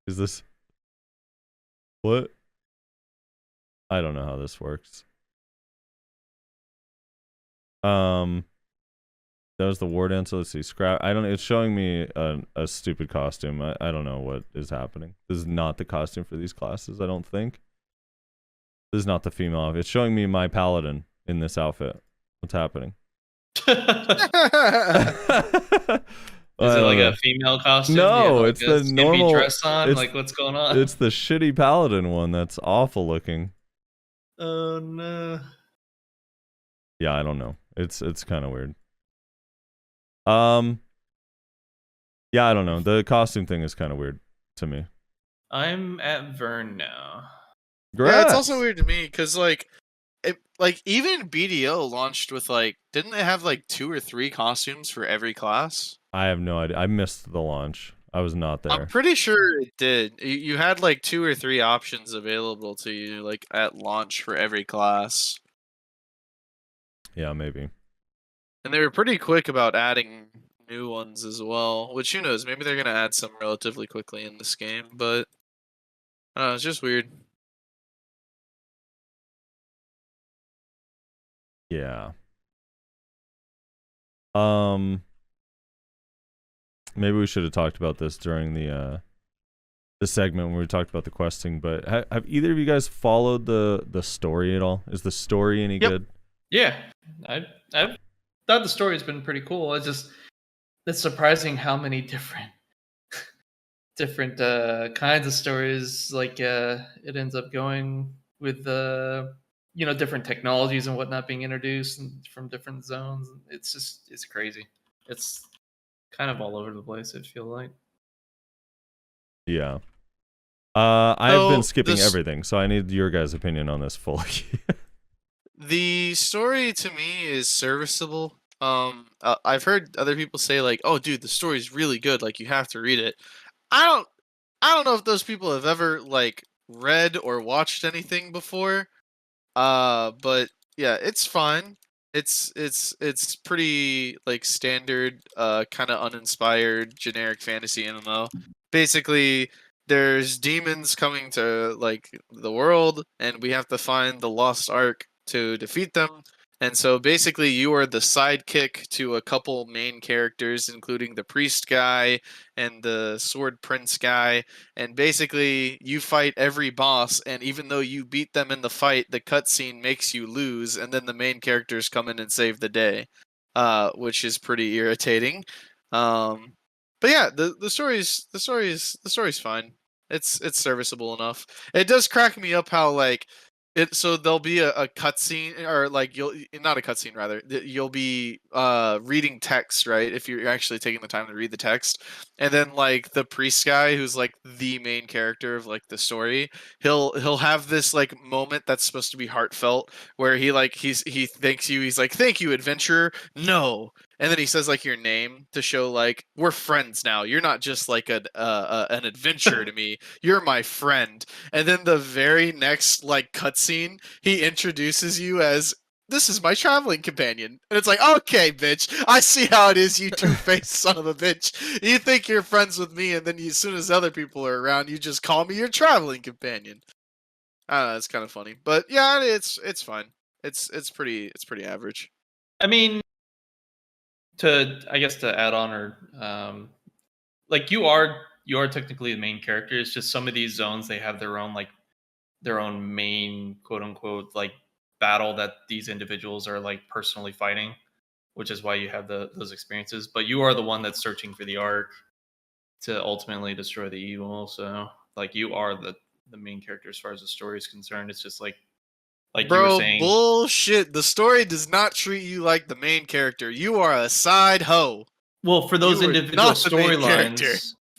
Is this what? I don't know how this works. That was the war dance. So let's see. Scrap. I don't know. It's showing me a stupid costume. I don't know what is happening. This is not the costume for these classes, I don't think. This is not the female outfit. It's showing me my paladin in this outfit. What's happening? Is it like a female costume? No, like it's a the skimpy normal dress on. it's- Like what's going on? It's the shitty paladin one that's awful looking. Oh no. Yeah, I don't know. It's kind of weird. Yeah, I don't know. The costume thing is kind of weird to me. I'm at Vern now. Yeah, it's also weird to me because like even BDO launched with like didn't they have like 2 or 3 costumes for every class? I have no idea. I missed the launch. I was not there. I'm pretty sure it did. You had like 2 or 3 options available to you like at launch for every class. Yeah, maybe. And they were pretty quick about adding new ones as well, which who knows, maybe they're going to add some relatively quickly in this game, but I don't know, it's just weird. Yeah. Maybe we should have talked about this during the segment when we talked about the questing, but have either of you guys followed the story at all? Is the story any good? Yeah, I've thought the story has been pretty cool. It's surprising how many different kinds of stories like it ends up going with different technologies and whatnot being introduced from different zones. It's crazy. It's kind of all over the place, I feel like. Yeah. I've been So, skipping this- everything, so I need your guys' opinion on this fully. The story to me is serviceable. I've heard other people say like, "Oh, dude, the story's really good. Like, you have to read it." I don't, I don't know if those people have ever like read or watched anything before. But yeah, it's fine. It's pretty like standard, kind of uninspired, generic fantasy MMO. Basically, there's demons coming to like the world, and we have to find the lost ark to defeat them. And so basically, you are the sidekick to a couple main characters, including the priest guy and the sword prince guy. And basically, you fight every boss, and even though you beat them in the fight, the cutscene makes you lose, and then the main characters come in and save the day, which is pretty irritating. But yeah, the story's fine. It's serviceable enough. It does crack me up how like so there'll be a cutscene, or like you'll not a cutscene rather, you'll be reading text, right, if you're actually taking the time to read the text, and then like the priest guy, who's like the main character of like the story, he'll have this like moment that's supposed to be heartfelt, where he thanks you, he's like, "Thank you, adventurer." No. And then he says like your name to show like, we're friends now. You're not just like an adventurer to me. You're my friend. And then the very next like cutscene, he introduces you as, "This is my traveling companion." And it's like, okay, bitch, I see how it is, you two-faced son of a bitch. You think you're friends with me, and then as soon as other people are around, you just call me your traveling companion. I don't know, it's kind of funny, but yeah, it's fine. It's pretty average. I mean, I guess to add on, or like you are technically the main character. It's just some of these zones, they have their own main quote unquote like battle that these individuals are like personally fighting, which is why you have those experiences. But you are the one that's searching for the arc to ultimately destroy the evil. So like you are the main character as far as the story is concerned. It's just like you were Bro, saying. bullshit. The story does not treat you like the main character. You are a side hoe. Well, for those You are individual not the main character.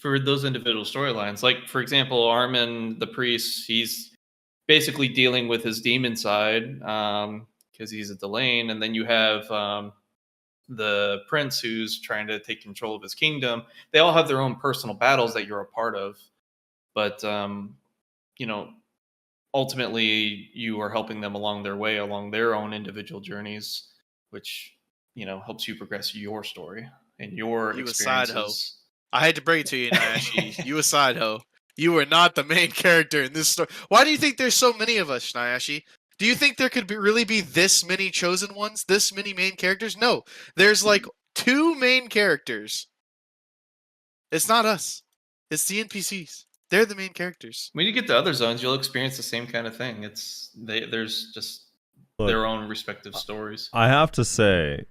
storylines, like for example, Armin the priest, he's basically dealing with his demon side because he's a Delane, and then you have the prince who's trying to take control of his kingdom. They all have their own personal battles that you're a part of, but you know, ultimately you are helping them along their way, along their own individual journeys, which helps you progress your story and your You a side experiences. hoe. I hate to break it to you, Nayashi. You a side hoe. You are not the main character in this story. Why do you think there's so many of us, Nayashi? Do you think there could really be this many chosen ones? This many main characters? No. There's like 2 main characters. It's not us. It's the NPCs. They're the main characters. When you get to other zones, you'll experience the same kind of thing. There's just Look, their own respective stories. I have to say,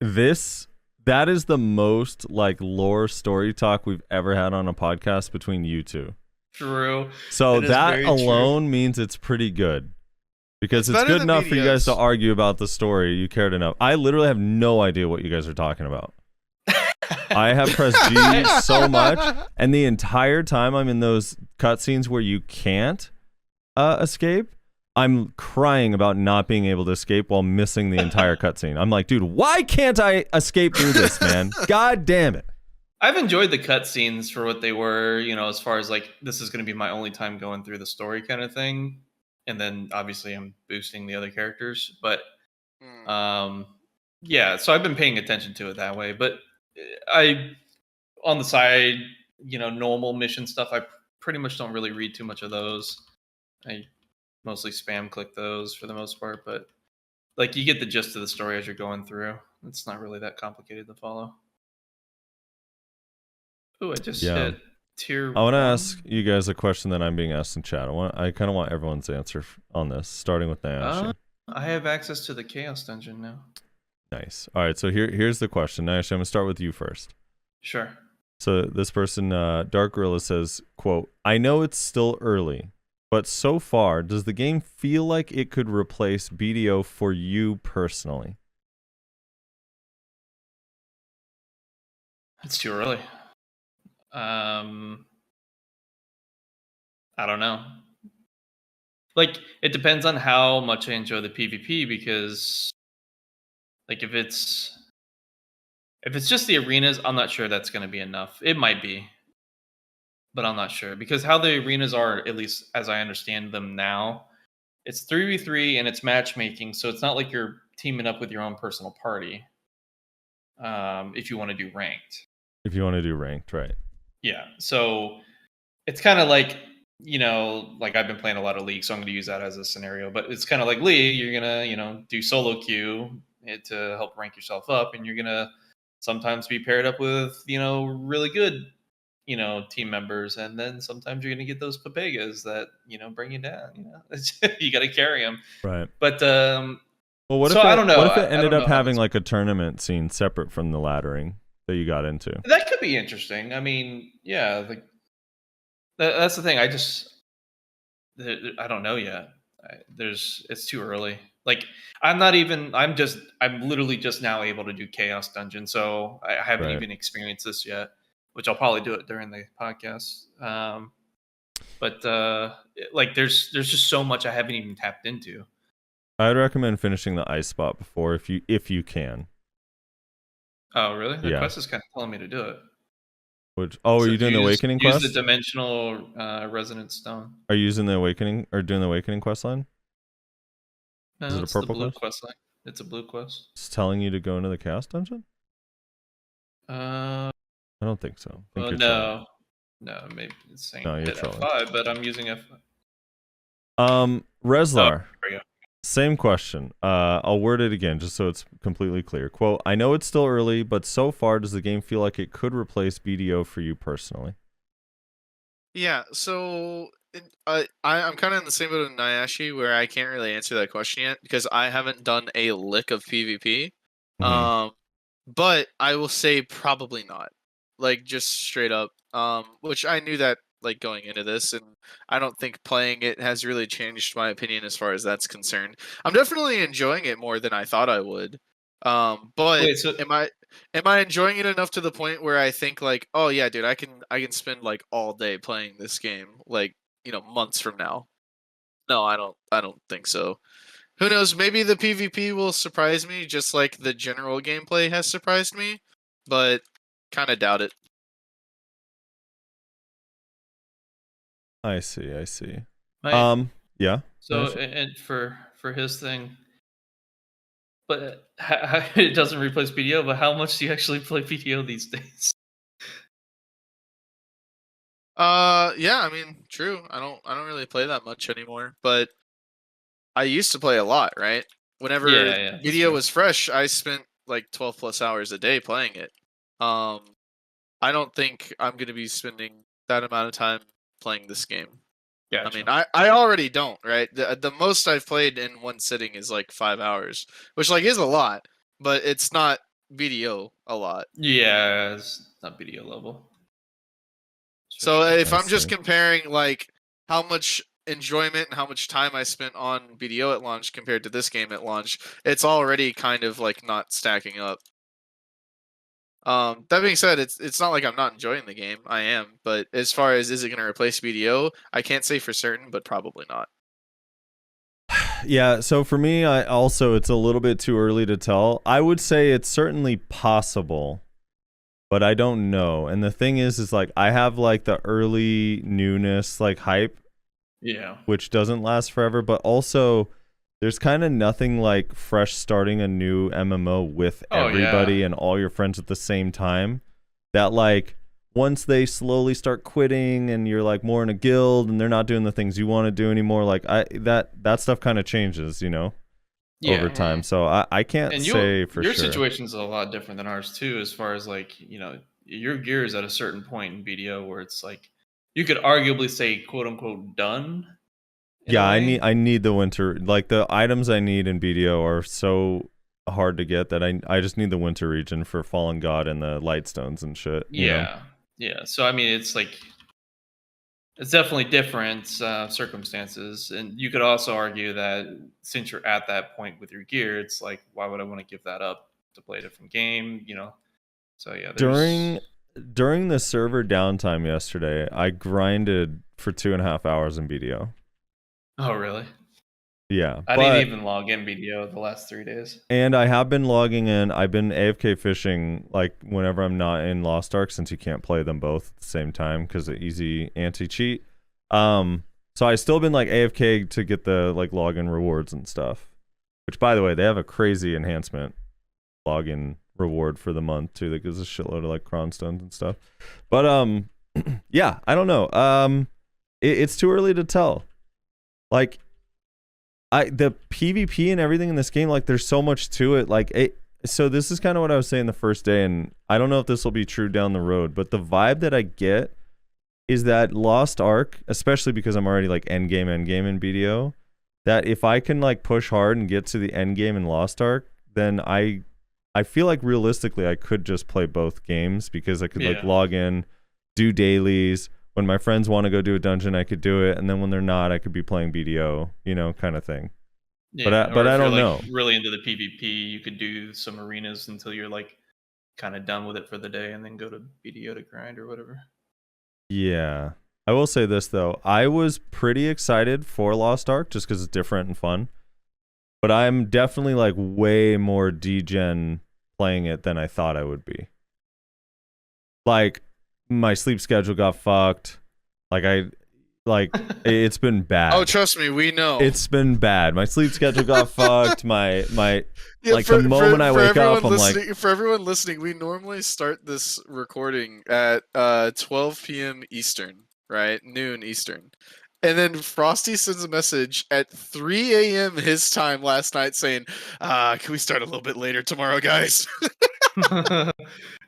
that is the most like lore story talk we've ever had on a podcast between you two. True. So It is that very true. alone means it's pretty good. Because It's it's better good than enough for you guys to BDOs. argue about the story. You cared enough. I literally have no idea what you guys are talking about. I have pressed G so much, and the entire time I'm in those cutscenes where you can't escape, I'm crying about not being able to escape while missing the entire cutscene. I'm like, dude, why can't I escape through this, man? God damn it. I've enjoyed the cutscenes for what they were, as far as like, this is going to be my only time going through the story kind of thing. And then obviously I'm boosting the other characters. But yeah, so I've been paying attention to it that way. But on the side, normal mission stuff, I pretty much don't really read too much of those. I mostly spam click those for the most part, but like you get the gist of the story as you're going through. It's not really that complicated to follow. Oh, I just hit tier. I want to 1. ask you guys a question that I'm being asked in chat. I kind of want everyone's answer on this, starting with Nayashi. I have access to the Chaos Dungeon now. Nice. All right, so here's the question. Nayashi, I'm going to start with you first. Sure. So this person, Dark Gorilla, says, quote, "I know it's still early, but so far, does the game feel like it could replace BDO for you personally? It's too early. I don't know. Like, it depends on how much I enjoy the PvP, because like if it's just the arenas, I'm not sure that's going to be enough. It might be, but I'm not sure, because how the arenas are, at least as I understand them now, it's 3v3 and it's matchmaking, so it's not like you're teaming up with your own personal party. If you want to do ranked. If you want to do ranked, right? Yeah. So it's kind of like, like I've been playing a lot of League, so I'm going to use that as a scenario. But it's kind of like League. You're going to, do solo queue to help rank yourself up, and you're going to sometimes be paired up with, really good, team members, and then sometimes you're going to get those papegas that, bring you down. You got to carry them. Right. But well, what so if I don't know. What if it ended up up having like a tournament scene separate from the laddering that you got into? That could be interesting. I mean, yeah, that's the thing. I don't know yet. It's too early. Like, I'm literally just now able to do Chaos Dungeon, so I haven't Right. even experienced this yet, which I'll probably do it during the podcast. But like, there's just so much I haven't even tapped into. I'd recommend finishing the ice spot before, if you can. Oh, really? The Yeah. quest is kind of telling me to do it. Are you doing the Awakening quest? Use the Dimensional Resonance Stone. Are you using the Awakening or doing the Awakening quest line? No, Is it a it's purple the blue quest? quest line. It's a blue quest. It's telling you to go into the Chaos Dungeon? Uh, I don't think so. I think you're no, maybe it's saying No, you're hit trolling. F5, but I'm using F5. Rezlar. There we go. Same question. I'll word it again just so it's completely clear. Quote, I know it's still early, but so far does the game feel like it could replace BDO for you personally? Yeah, so I'm kind of in the same boat with Nyashi, where I can't really answer that question yet because I haven't done a lick of PvP. Mhm. But I will say probably not. Like, just straight up. Which I knew that, like, going into this, and I don't think playing it has really changed my opinion as far as that's concerned. I'm definitely enjoying it more than I thought I would. But Wait, so am I enjoying it enough to the point where I think, like, oh yeah, dude, I can spend like all day playing this game, like, months from now? No, I don't think so. Who knows? Maybe the PvP will surprise me, just like the general gameplay has surprised me, but kind of doubt it. I see. my, Yeah. so Nyashi? and for his thing, but it doesn't replace BDO. But how much do you actually play BDO these days? Yeah, I mean, true. I don't really play that much anymore, but I used to play a lot, right? Whenever Yeah, that's video true. was fresh, I spent like 12 plus hours a day playing it. I don't think I'm going to be spending that amount of time playing this game. Gotcha. I mean, I already don't, right? The most I've played in one sitting is like 5 hours, which like is a lot, but it's not BDO a lot. Yeah, it's not BDO level. So if I I'm just see. comparing like how much enjoyment and how much time I spent on BDO at launch compared to this game at launch, it's already kind of like not stacking up. That being said, it's not like I'm not enjoying the game. I am, but as far as is it going to replace BDO, I can't say for certain, but probably not. Yeah, so for me, it's a little bit too early to tell. I would say it's certainly possible, but I don't know. And the thing is like I have like the early newness, like hype, Yeah. which doesn't last forever, but also there's kind of nothing like fresh starting a new MMO with everybody and all your friends at the same time. That like once they slowly start quitting and you're like more in a guild and they're not doing the things you want to do anymore, like that stuff kind of changes, over time. So I can't say for your sure. Your situation's a lot different than ours too, as far as like, your gear is at a certain point in BDO where it's like you could arguably say quote unquote done. Yeah, I need the winter, like the items I need in BDO are so hard to get that I just need the winter region for Fallen God and the light stones and shit. Yeah. Yeah. So I mean it's like It's definitely different circumstances, and you could also argue that since you're at that point with your gear, it's like, why would I want to give that up to play a different game? So yeah, During the server downtime yesterday, I grinded for 2.5 hours in BDO. Oh really? Yeah, I didn't even log in BDO the last 3 days. And I have been logging in. I've been AFK fishing like whenever I'm not in Lost Ark, since you can't play them both at the same time because of easy anti-cheat. So I still been like AFK to get the like login rewards and stuff. Which, by the way, they have a crazy enhancement login reward for the month too that gives a shitload of like cron stones and stuff. But yeah, I don't know. It's too early to tell. Like, the PvP and everything in this game, like there's so much to it. Like so this is kind of what I was saying the first day, and I don't know if this will be true down the road, but the vibe that I get is that Lost Ark, especially because I'm already like end game in BDO, that if I can like push hard and get to the end game in Lost Ark, then I feel like realistically I could just play both games, because I could like log in, do dailies. When my friends want to go do a dungeon, I could do it, and then when they're not, I could be playing BDO, kind of thing. Yeah, but I don't like know. Really into the PvP, you could do some arenas until you're like kind of done with it for the day, and then go to BDO to grind or whatever. Yeah, I will say this though, I was pretty excited for Lost Ark just because it's different and fun. But I'm definitely like way more degen playing it than I thought I would be. Like, my sleep schedule got fucked. It's been bad. Oh, trust me, we know. It's been bad. My sleep schedule got fucked. My the moment I wake up, I'm like, for everyone listening, we normally start this recording at 12 p.m. Eastern, right? Noon Eastern. And then Frosty sends a message at 3 a.m. his time last night saying, can we start a little bit later tomorrow, guys?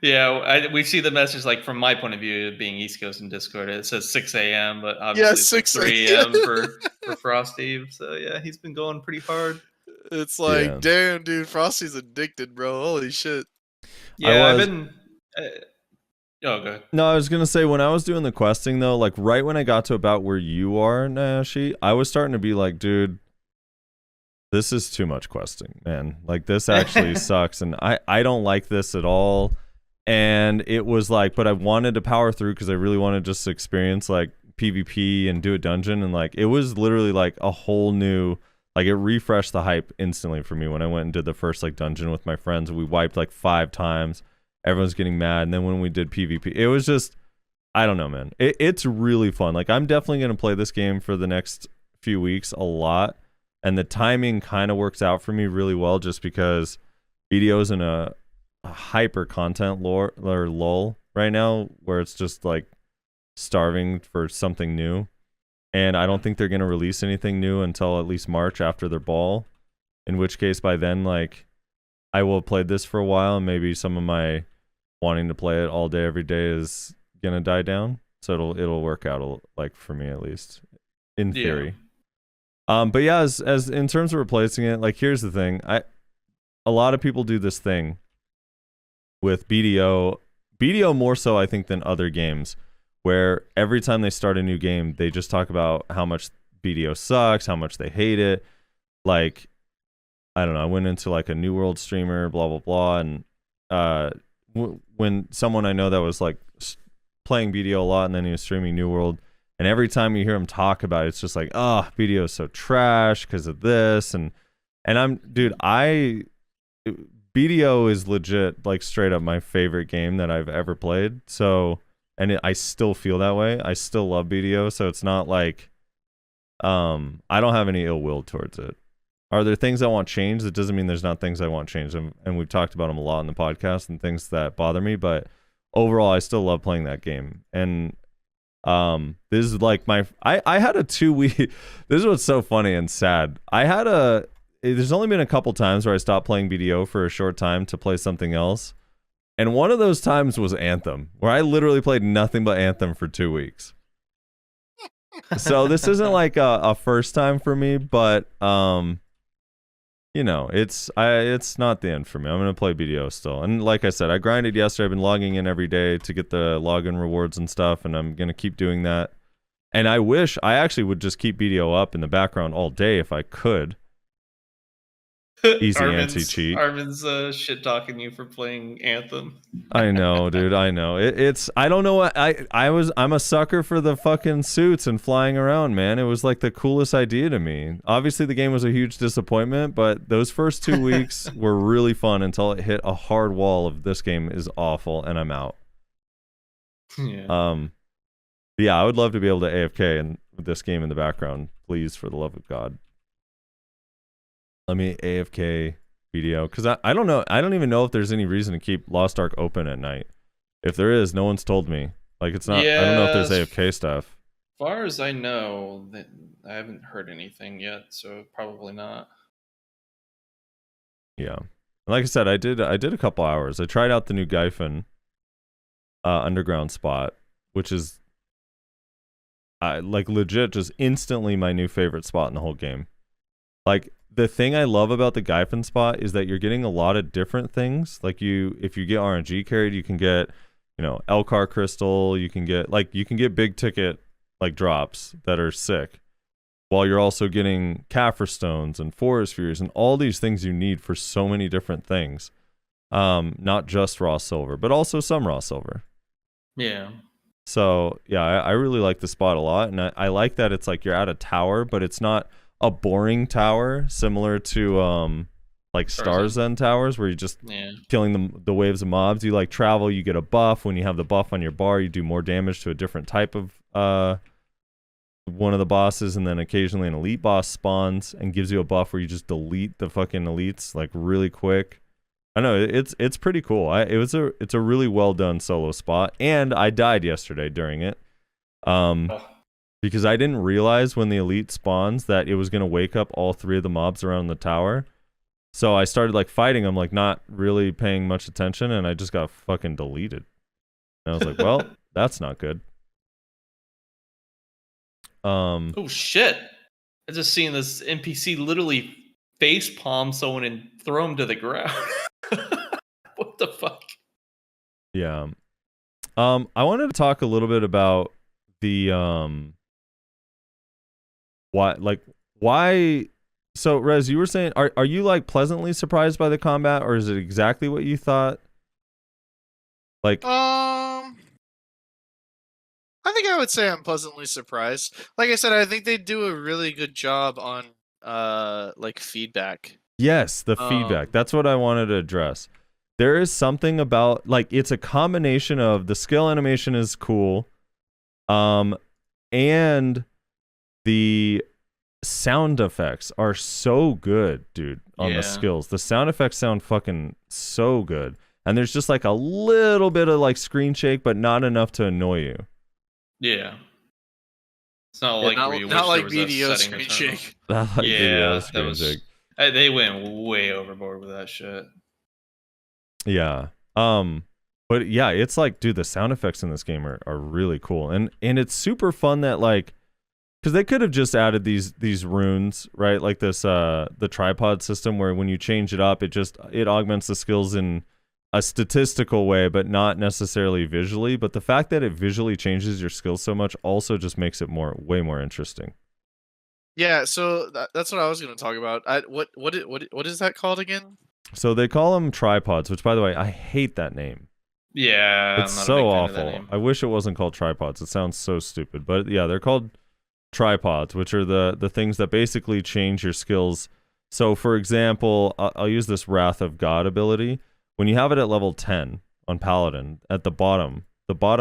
Yeah, we see the message, like from my point of view, being East Coast in Discord, it says 6 a.m., but obviously it's like 3 a.m. for Frosty. So yeah, he's been going pretty hard. It's like, damn, dude, Frosty's addicted, bro. Holy shit. Yeah, I've been... Oh, go ahead. No, I was gonna say, when I was doing the questing though, like right when I got to about where you are, Nashi, I was starting to be like, dude, this is too much questing, man. Like, this actually sucks, and I don't like this at all. And it was like, but I wanted to power through because I really wanted just to experience like PvP and do a dungeon, and like it was literally like a whole new, like, it refreshed the hype instantly for me when I went and did the first like dungeon with my friends. We wiped like 5 times. Everyone's getting mad, and then when we did PvP, it was just, I don't know, man. It's really fun. Like, I'm definitely gonna play this game for the next few weeks a lot, and the timing kind of works out for me really well, just because BDO's in a hyper content lull right now, where it's just like starving for something new, and I don't think they're gonna release anything new until at least March after their ball. In which case, by then, like, I will have played this for a while, and maybe some of my wanting to play it all day every day is gonna die down, so it'll work out like for me, at least in theory. But yeah, as in terms of replacing it, like, here's the thing, a lot of people do this thing with BDO more so I think than other games, where every time they start a new game they just talk about how much BDO sucks, how much they hate it. Like, I don't know, I went into like a New World streamer, blah blah blah, and when someone I know that was like playing BDO a lot, and then he was streaming New World, and every time you hear him talk about it, it's just like, oh, BDO is so trash because of this, and BDO is legit, like, straight up my favorite game that I've ever played. So, and I still feel that way. I still love BDO, so it's not like I don't have any ill will towards it. Are there things I want changed? It doesn't mean there's not things I want changed, and we've talked about them a lot in the podcast and things that bother me, but overall I still love playing that game. And this is like I had a 2-week this is what's so funny and sad. There's only been a couple times where I stopped playing BDO for a short time to play something else, and one of those times was Anthem, where I literally played nothing but Anthem for 2 weeks. So this isn't like a first time for me, but it's not the end for me. I'm gonna play BDO still, and like I said, I grinded yesterday. I've been logging in every day to get the login rewards and stuff, and I'm gonna keep doing that. And I wish I actually would just keep BDO up in the background all day if I could. Easy anti-cheat. Armin's shit talking you for playing Anthem. I know, dude. I know. It's. I don't know what I'm a sucker for the fucking suits and flying around, man. It was like the coolest idea to me. Obviously, the game was a huge disappointment, but those first 2 weeks were really fun until it hit a hard wall of this game is awful and I'm out. Yeah. Yeah, I would love to be able to AFK and with this game in the background, please, for the love of God. Let me AFK BDO, because I don't know. I don't even know if there's any reason to keep Lost Ark open at night. If there is, no one's told me. Like, it's not. I don't know if there's AFK stuff. As far as I know, I haven't heard anything yet, so probably not. Yeah, like I said, I did a couple hours. I tried out the new Gyphon underground spot, which is like legit just instantly my new favorite spot in the whole game. Like, the thing I love about the Gyphon spot is that you're getting a lot of different things. Like, if you get RNG carried, you can get, Elcar crystal. You can get big ticket like drops that are sick, while you're also getting Kaffir stones and forest furies and all these things you need for so many different things. Not just raw silver, but also some raw silver. Yeah. So yeah, I really like the spot a lot, and I like that it's like you're at a tower, but it's not a boring tower similar to like Starzen towers where you're just killing the waves of mobs. You like travel, you get a buff. When you have the buff on your bar, you do more damage to a different type of one of the bosses, and then occasionally an elite boss spawns and gives you a buff where you just delete the fucking elites like really quick. I know it's pretty cool. It's a really well done solo spot, and I died yesterday during it. Because I didn't realize when the elite spawns that it was going to wake up all 3 of the mobs around the tower. So I started like fighting them, like not really paying much attention, and I just got fucking deleted. And I was like, well, that's not good. Oh shit. I just seen this NPC literally face palm someone and throw him to the ground. What the fuck? Yeah. I wanted to talk a little bit about the why so Rez, you were saying are you like pleasantly surprised by the combat, or is it exactly what you thought? Like I think I would say I'm pleasantly surprised. Like I said, I think they do a really good job on like feedback. Yes, the feedback. That's what I wanted to address. There is something about, like, it's a combination of the skill animation is cool, and the sound effects are so good, dude, on the skills. The sound effects sound fucking so good. And there's just like a little bit of like screen shake, but not enough to annoy you. Yeah. It's not like where you not like wish there was BDO a setting screen shake. Not like Yeah, BDO screen shake. They went way overboard with that shit. Yeah. But yeah, it's like, dude, the sound effects in this game are really cool. And it's super fun that, like, because they could have just added these runes, right? Like this the tripod system where when you change it up, it augments the skills in a statistical way, but not necessarily visually. But the fact that it visually changes your skills so much also just makes it way more interesting. Yeah, so that's what I was going to talk about. What is that called again? So they call them tripods, which, by the way, I hate that name. Yeah, it's so awful. I wish it wasn't called tripods. It sounds so stupid. But yeah, they're called tripods, which are the things that basically change your skills. So, for example, I'll use this Wrath of God ability. When you have it at level 10 on Paladin, at the bottom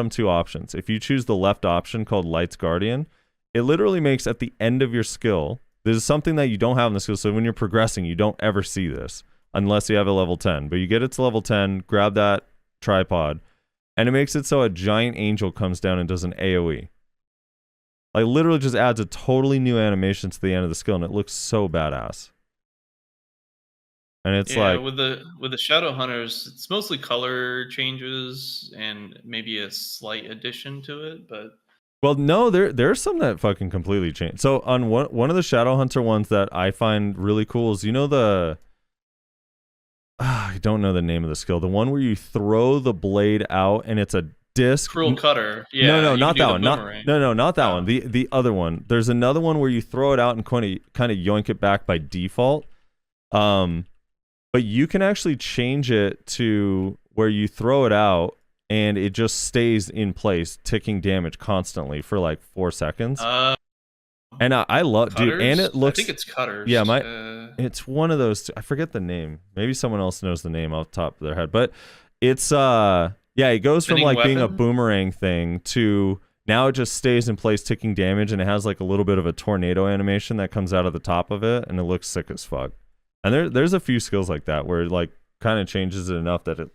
2 options, if you choose the left option called Light's Guardian, it literally makes at the end of your skill, this is something that you don't have in the skill, so when you're progressing, you don't ever see this unless you have a level 10. But you get it to level 10, grab that tripod, and it makes it so a giant angel comes down and does an AoE. Like, literally just adds a totally new animation to the end of the skill, and it looks so badass. And it's like with the Shadow Hunters, it's mostly color changes and maybe a slight addition to it, but well, no, there's some that fucking completely change. So on one of the Shadow Hunter ones that I find really cool is, I don't know the name of the skill. The one where you throw the blade out and it's a disc. Cruel Cutter. Yeah. No, you not can do that the one. boomerang. Not that Oh. one. The other one. There's another one where you throw it out and kind of yoink it back by default. But you can actually change it to where you throw it out and it just stays in place, ticking damage constantly for like 4 seconds. And I love, Cutters? dude. And it looks. I think it's Cutters. Yeah, it's one of those. I forget the name. Maybe someone else knows the name off the top of their head. But it's it goes from Spinning like being a weapon? boomerang thing to now it just stays in place, ticking damage, and it has like a little bit of a tornado animation that comes out of the top of it, and it looks sick as fuck. And there's a few skills like that where it like kind of changes it enough that it.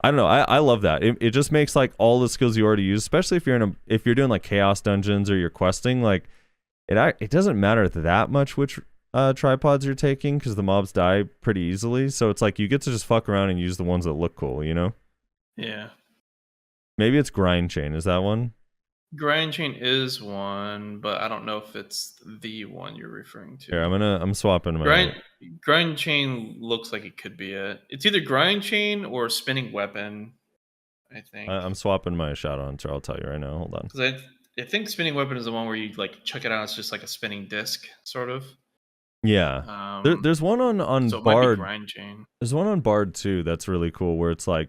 I don't know. I love that. It just makes like all the skills you already use, especially if you're doing like chaos dungeons or you're questing, like it doesn't matter that much which tripods you're taking because the mobs die pretty easily. So it's like you get to just fuck around and use the ones that look cool, you know? Yeah. Maybe it's grind chain. Is that one? Grind Chain is one, but I don't know if it's the one you're referring to. Here, I'm swapping my Grind Chain looks like it could be it. It's either Grind Chain or Spinning Weapon, I think. I'm swapping my Shadow Hunter. I'll tell you right now. Hold on. Because I think Spinning Weapon is the one where you like chuck it out. It's just like a spinning disc, sort of. Yeah. There's one on so it Bard. might be Grind Chain. There's one on Bard too that's really cool where it's like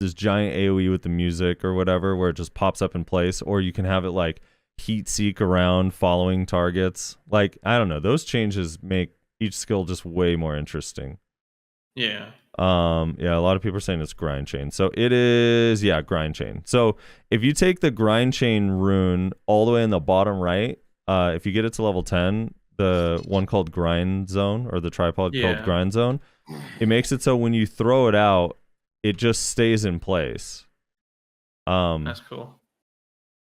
this giant AoE with the music or whatever where it just pops up in place, or you can have it like heat seek around following targets. Like, I don't know, those changes make each skill just way more interesting. Yeah. A lot of people are saying it's grind chain. So it is, grind chain. So if you take the grind chain rune all the way in the bottom right, if you get it to level 10, the one called grind zone or the tripod called grind zone, it makes it so when you throw it out, it just stays in place. That's cool.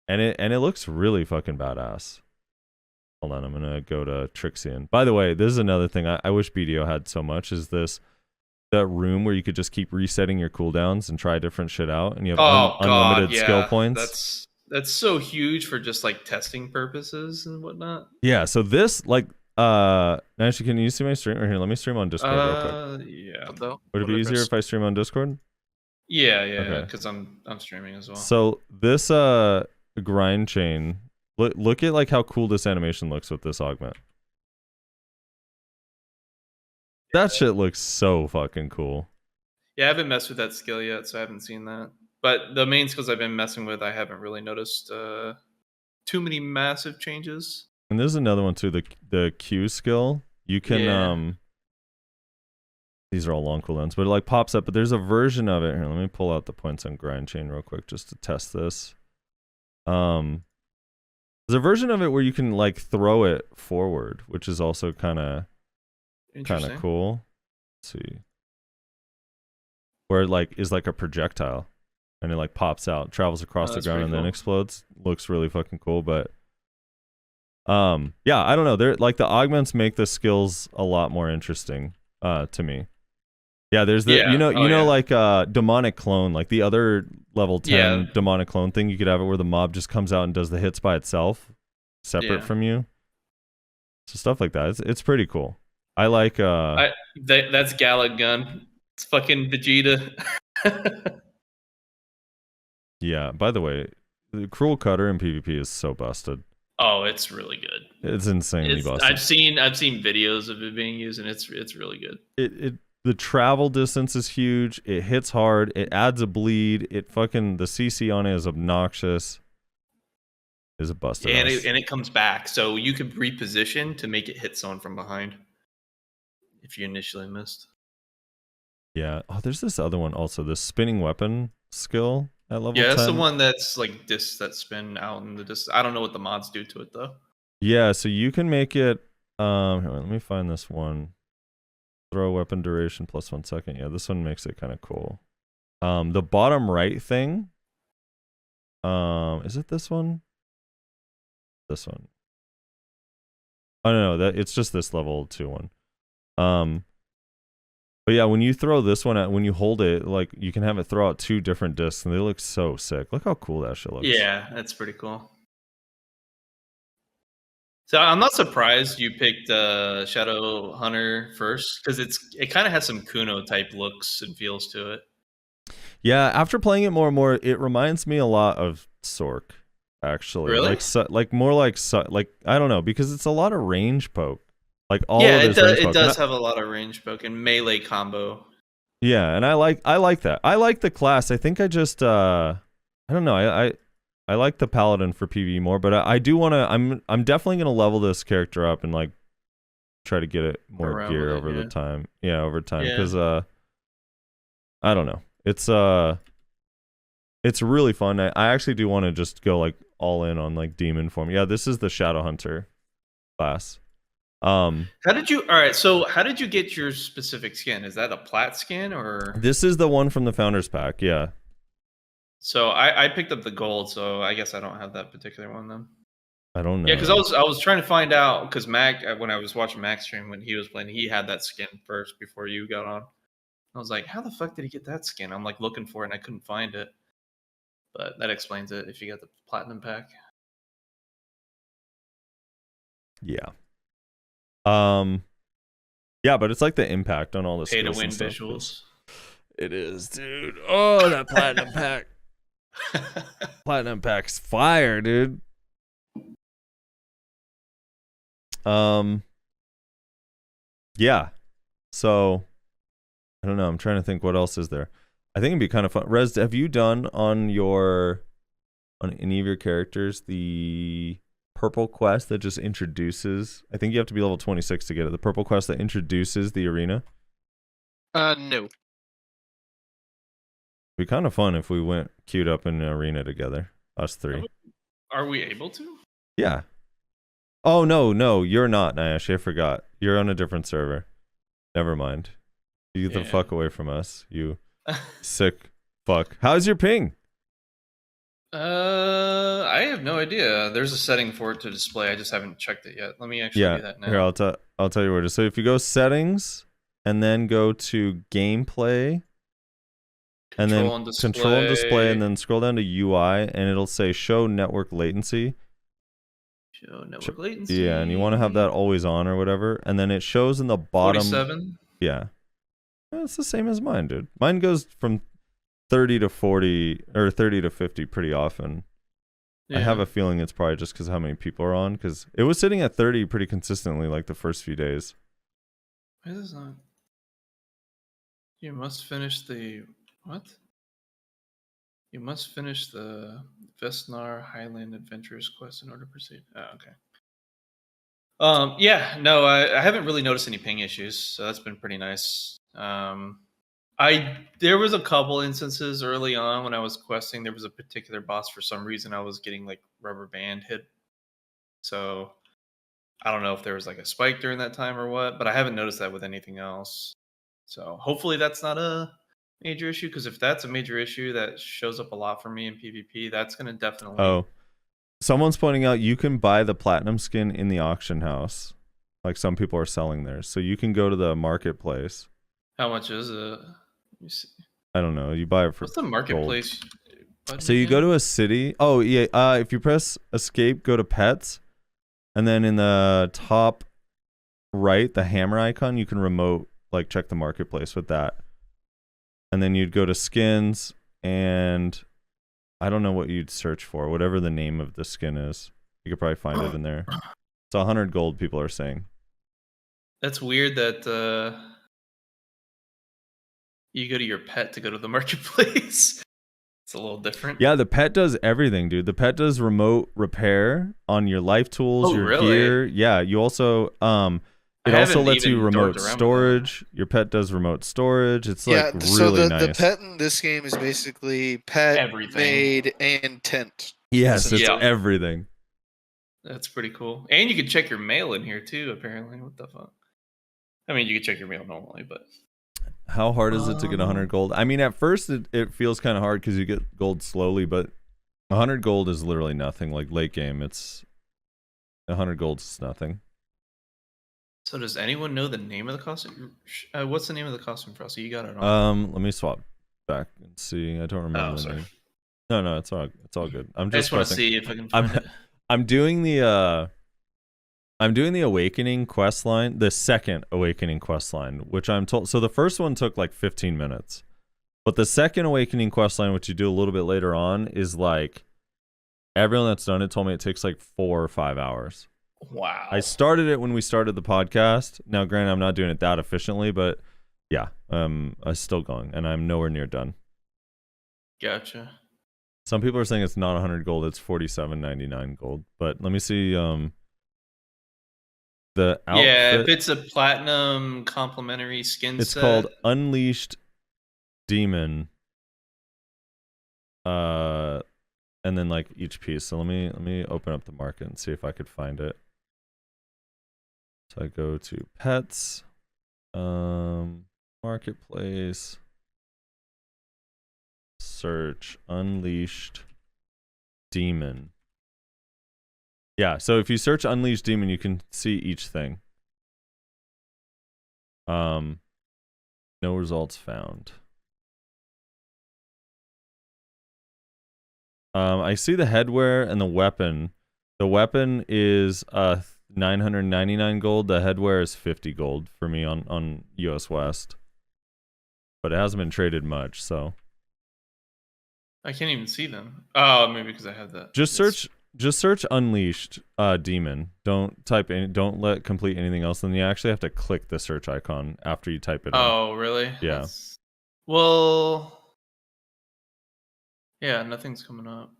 And it looks really fucking badass. Hold on, I'm gonna go to Trixian. By the way, this is another thing I wish BDO had so much is that room where you could just keep resetting your cooldowns and try different shit out, and you have unlimited skill points. That's so huge for just like testing purposes and whatnot. Yeah, so this like Actually, can you see my stream? Or here, let me stream on Discord real quick. Yeah. Would it be easier if I stream on Discord? Yeah, because I'm streaming as well. So this grind chain, look at like how cool this animation looks with this augment. That shit looks so fucking cool. Yeah, I haven't messed with that skill yet, so I haven't seen that. But the main skills I've been messing with, I haven't really noticed too many massive changes. And there's another one too, the Q skill. You can these are all long cooldowns, but it like pops up. But there's a version of it here. Let me pull out the points on grind chain real quick just to test this. There's a version of it where you can like throw it forward, which is also kind of cool. Let's see, where it like is like a projectile, and it like pops out, travels across the ground, and then explodes. Looks really fucking cool, but. I don't know. They're like the augments make the skills a lot more interesting to me. Yeah, there's the like demonic clone, like the other level 10 demonic clone thing. You could have it where the mob just comes out and does the hits by itself, separate from you. So stuff like that. It's pretty cool. I like that's Gala Gun. It's fucking Vegeta. Yeah, by the way, the Cruel Cutter in PvP is so busted. Oh, it's really good. It's insanely busted. I've seen videos of it being used, and it's really good. The travel distance is huge. It hits hard. It adds a bleed. The CC on it is obnoxious. Is a busted. And it comes back, so you could reposition to make it hit someone from behind if you initially missed. Yeah. Oh, there's this other one also. This spinning weapon skill. At level 10. That's the one that's like discs that spin out in the disc. I don't know what the mods do to it though. Yeah, so you can make it. Here, let me find this one. Throw weapon duration plus 1 second. Yeah, this one makes it kind of cool. The bottom right thing. Is it this one? This one. Oh no, it's just this level 2 one. But yeah, when you throw this one out, when you hold it, like you can have it throw out 2 different discs, and they look so sick. Look how cool that shit looks. Yeah, that's pretty cool. So I'm not surprised you picked Shadow Hunter first, because it kind of has some Kuno type looks and feels to it. Yeah, after playing it more and more, it reminds me a lot of Sork, actually. Really? Like more like I don't know, because it's a lot of range poke. Like all Yeah, of it his does. range It poke. does have a lot of range poke and melee combo. Yeah, and I like that. I like the class. I think I just I don't know. I like the paladin for PvE more, but I do want to. I'm definitely gonna level this character up and like try to get it more Around gear with it, over yeah. the time. Yeah, over time, Yeah. because I don't know. It's really fun. I actually do want to just go like all in on like demon form. Yeah, this is the Shadow Hunter class. How did you? All right. So how did you get your specific skin? Is that a plat skin or? This is the one from the Founders Pack. Yeah. So I picked up the gold, so I guess I don't have that particular one then. I don't know. Yeah, because I was trying to find out because Mac when I was watching Mac's stream when he was playing, he had that skin first before you got on. I was like, how the fuck did he get that skin? I'm like looking for it and I couldn't find it. But that explains it if you got the platinum pack. Yeah. Yeah, but it's like the impact on all the Pay to skills win and stuff. visuals. It is, dude. Oh, that platinum pack. Platinum pack's fire, dude. Yeah. So I don't know. I'm trying to think what else is there. I think it'd be kind of fun. Rez, have you done on any of your characters the purple quest that just introduces? I think you have to be level 26 to get it. The purple quest that introduces the arena. No. It'd be kind of fun if we went queued up in an arena together, us three. Are we able to? Yeah. Oh no, you're not, Nyash. I forgot. You're on a different server. Never mind. You get the fuck away from us, you sick fuck. How's your ping? I have no idea. There's a setting for it to display. I just haven't checked it yet. Let me actually do that now. Here, I'll tell you where to. So if you go settings and then go to gameplay and then control and display and then scroll down to UI and it'll say show network latency. Show network latency. Yeah, and you want to have that always on or whatever, and then it shows in the bottom. 47. Yeah, it's the same as mine, dude. Mine goes from 30 to 40 or 30 to 50 pretty often. Yeah. I have a feeling it's probably just because how many people are on, because it was sitting at 30 pretty consistently like the first few days. Why is this not? You must finish the what? You must finish the Vesnar Highland Adventurers quest in order to proceed. Oh, okay. Yeah, no, I haven't really noticed any ping issues, so that's been pretty nice. There was a couple instances early on when I was questing. There was a particular boss for some reason I was getting like rubber band hit. So I don't know if there was like a spike during that time or what, but I haven't noticed that with anything else. So hopefully that's not a major issue, because if that's a major issue that shows up a lot for me in PvP, that's going to definitely. Oh, someone's pointing out you can buy the platinum skin in the auction house. Like some people are selling theirs. So you can go to the marketplace. How much is it? Let me see. I don't know. You buy it for What's the marketplace? So you go to a city. Oh, yeah. If you press escape, go to pets. And then in the top right, the hammer icon, you can remote, like check the marketplace with that. And then you'd go to skins, and I don't know what you'd search for. Whatever the name of the skin is, you could probably find it in there. It's 100 gold, people are saying. That's weird that you go to your pet to go to the marketplace. It's a little different. Yeah, the pet does everything, dude. The pet does remote repair on your life tools, your really? gear. Yeah, you also it also lets you remote storage. Your pet does remote storage. It's like really nice. The pet in this game is basically pet, everything. maid, and tent. Yes, it's Yeah. everything. That's pretty cool. And you can check your mail in here too, apparently. What the fuck? I mean, you can check your mail normally, but How hard is it to get 100 gold? I mean, at first it feels kind of hard because you get gold slowly, but 100 gold is literally nothing. Like late game, it's 100 gold is nothing. So does anyone know the name of the costume? What's the name of the costume, Frosty? You got it on. Let me swap back and see. I don't remember the sorry. name. No, it's all good. I just want to see if I can find it. I'm doing the Awakening quest line, the second Awakening quest line, which I'm told. So the first one took like 15 minutes, But the second Awakening questline, which you do a little bit later on, is like everyone that's done it told me it takes like 4 or 5 hours. Wow. I started it when we started the podcast. Now, granted, I'm not doing it that efficiently, but yeah, I'm still going, and I'm nowhere near done. Gotcha. Some people are saying it's not 100 gold; it's 47.99 gold. But let me see. The outfit. Yeah, if it's a platinum complimentary skin It's set. called Unleashed Demon. And then like each piece. So let me open up the market and see if I could find it. So I go to pets, marketplace, search Unleashed Demon. Yeah, so if you search Unleashed Demon, you can see each thing. No results found. I see the headwear and the weapon. The weapon is 999 gold. The headwear is 50 gold for me on US West. But it hasn't been traded much, so I can't even see them. Oh, maybe because I have that. just search Unleashed Demon. Don't type in, don't let complete anything else. Then you actually have to click the search icon after you type it in. Oh, really? Yeah. Well, yeah, nothing's coming up.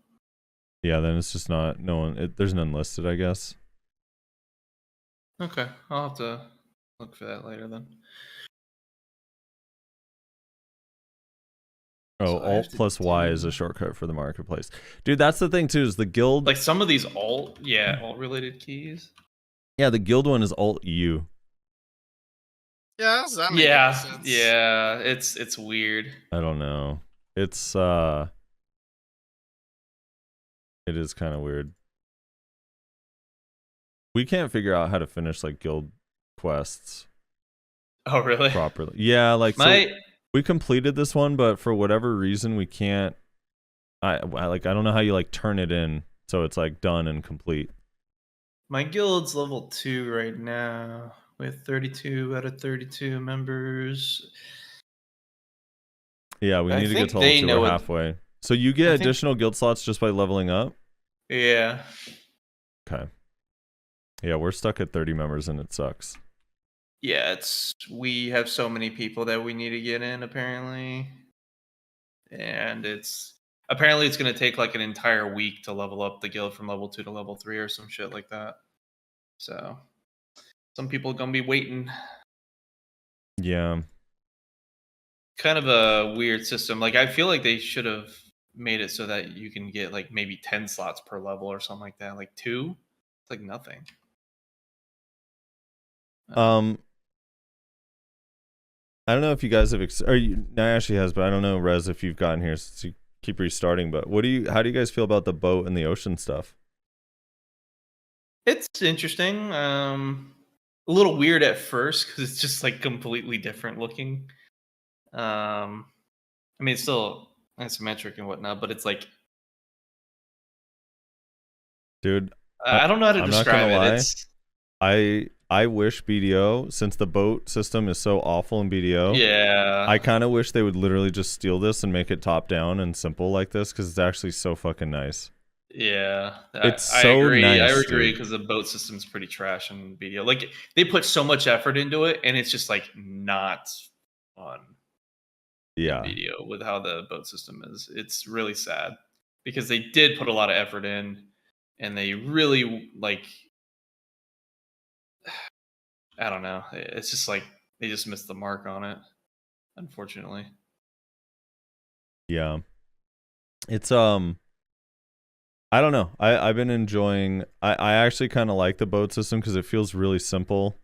Yeah, then it's just not there's none listed, I guess. Okay, I'll have to look for that later then. Oh, So I have Alt to plus Y is a shortcut for the marketplace. Dude, that's the thing too, is the guild. Like some of these alt related keys. Yeah, the guild one is Alt U. Yeah, does that make any sense? Yeah, it's weird. I don't know. It is kind of weird. We can't figure out how to finish like guild quests Oh, really? properly. Yeah, like so we completed this one, but for whatever reason we can't. I don't know how you like turn it in so it's like done and complete. My guild's level 2 right now with 32 out of 32 members. Yeah, we I need to get think to level they 2. know We're what- halfway. So you get additional guild slots just by leveling up? Yeah. Okay. Yeah, we're stuck at 30 members and it sucks. Yeah, we have so many people that we need to get in apparently. And it's going to take like an entire week to level up the guild from level 2 to level 3 or some shit like that. So some people are going to be waiting. Yeah. Kind of a weird system. Like I feel like they should have made it so that you can get like maybe 10 slots per level or something like that. Like 2? It's like nothing. I don't know if you guys have Ashley has, but I don't know, Rez, if you've gotten here since you keep restarting, but how do you guys feel about the boat and the ocean stuff? It's interesting. A little weird at first because it's just like completely different looking. I mean, it's still isometric and whatnot, but it's like, dude, I don't know how to I'm describe not gonna it. lie. I wish BDO, since the boat system is so awful in BDO, Yeah, I kind of wish they would literally just steal this and make it top down and simple like this because it's actually so fucking nice. yeah, It's I so agree. nice, I agree dude. because the boat system's pretty trash in BDO. Like they put so much effort into it, and it's just like not fun. Yeah. BDO with how the boat system is. It's really sad because they did put a lot of effort in, and they really like. I don't know. It's just like they just missed the mark on it, unfortunately. Yeah. It's I don't know. I've been enjoying I actually kind of like the boat system because it feels really simple.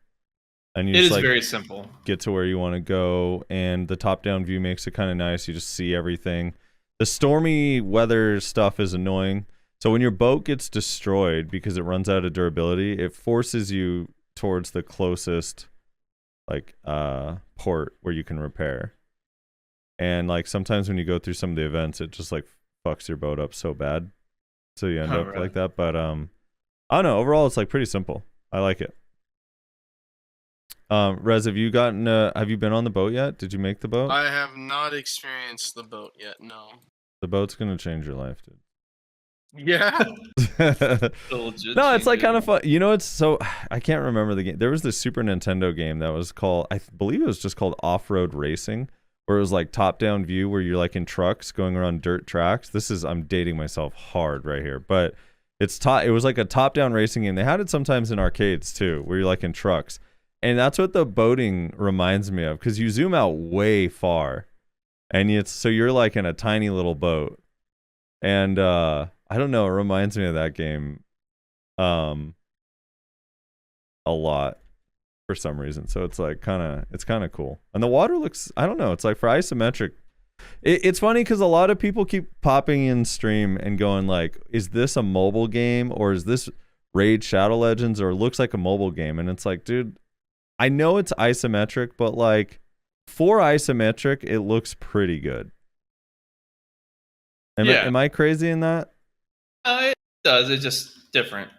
And you It just is like very simple. get to where you want to go, and the top down view makes it kind of nice. You just see everything. The stormy weather stuff is annoying. So when your boat gets destroyed because it runs out of durability, it forces you towards the closest like port where you can repair. And like sometimes when you go through some of the events, it just like fucks your boat up so bad. So you end up Really? like that. But I don't know, overall it's like pretty simple. I like it. Rez, have you been on the boat yet? Did you make the boat? I have not experienced the boat yet. No. The boat's gonna change your life, dude. Yeah. No, it's like kind of fun. You know, it's so I can't remember the game. There was this Super Nintendo game that was called, I believe it was just called Off-Road Racing, where it was like top-down view where you're like in trucks going around dirt tracks. I'm dating myself hard right here, but it was like a top-down racing game. They had it sometimes in arcades too, where you're like in trucks. And that's what the boating reminds me of, because you zoom out way far, and you're like in a tiny little boat. And I don't know, it reminds me of that game a lot for some reason. So it's like kind of cool. And the water looks, I don't know, it's like for isometric. It's funny because a lot of people keep popping in stream and going like, is this a mobile game or is this Raid Shadow Legends, or it looks like a mobile game? And it's like, dude, I know it's isometric, but like for isometric, it looks pretty good. Am I crazy in that? It does. It's just different.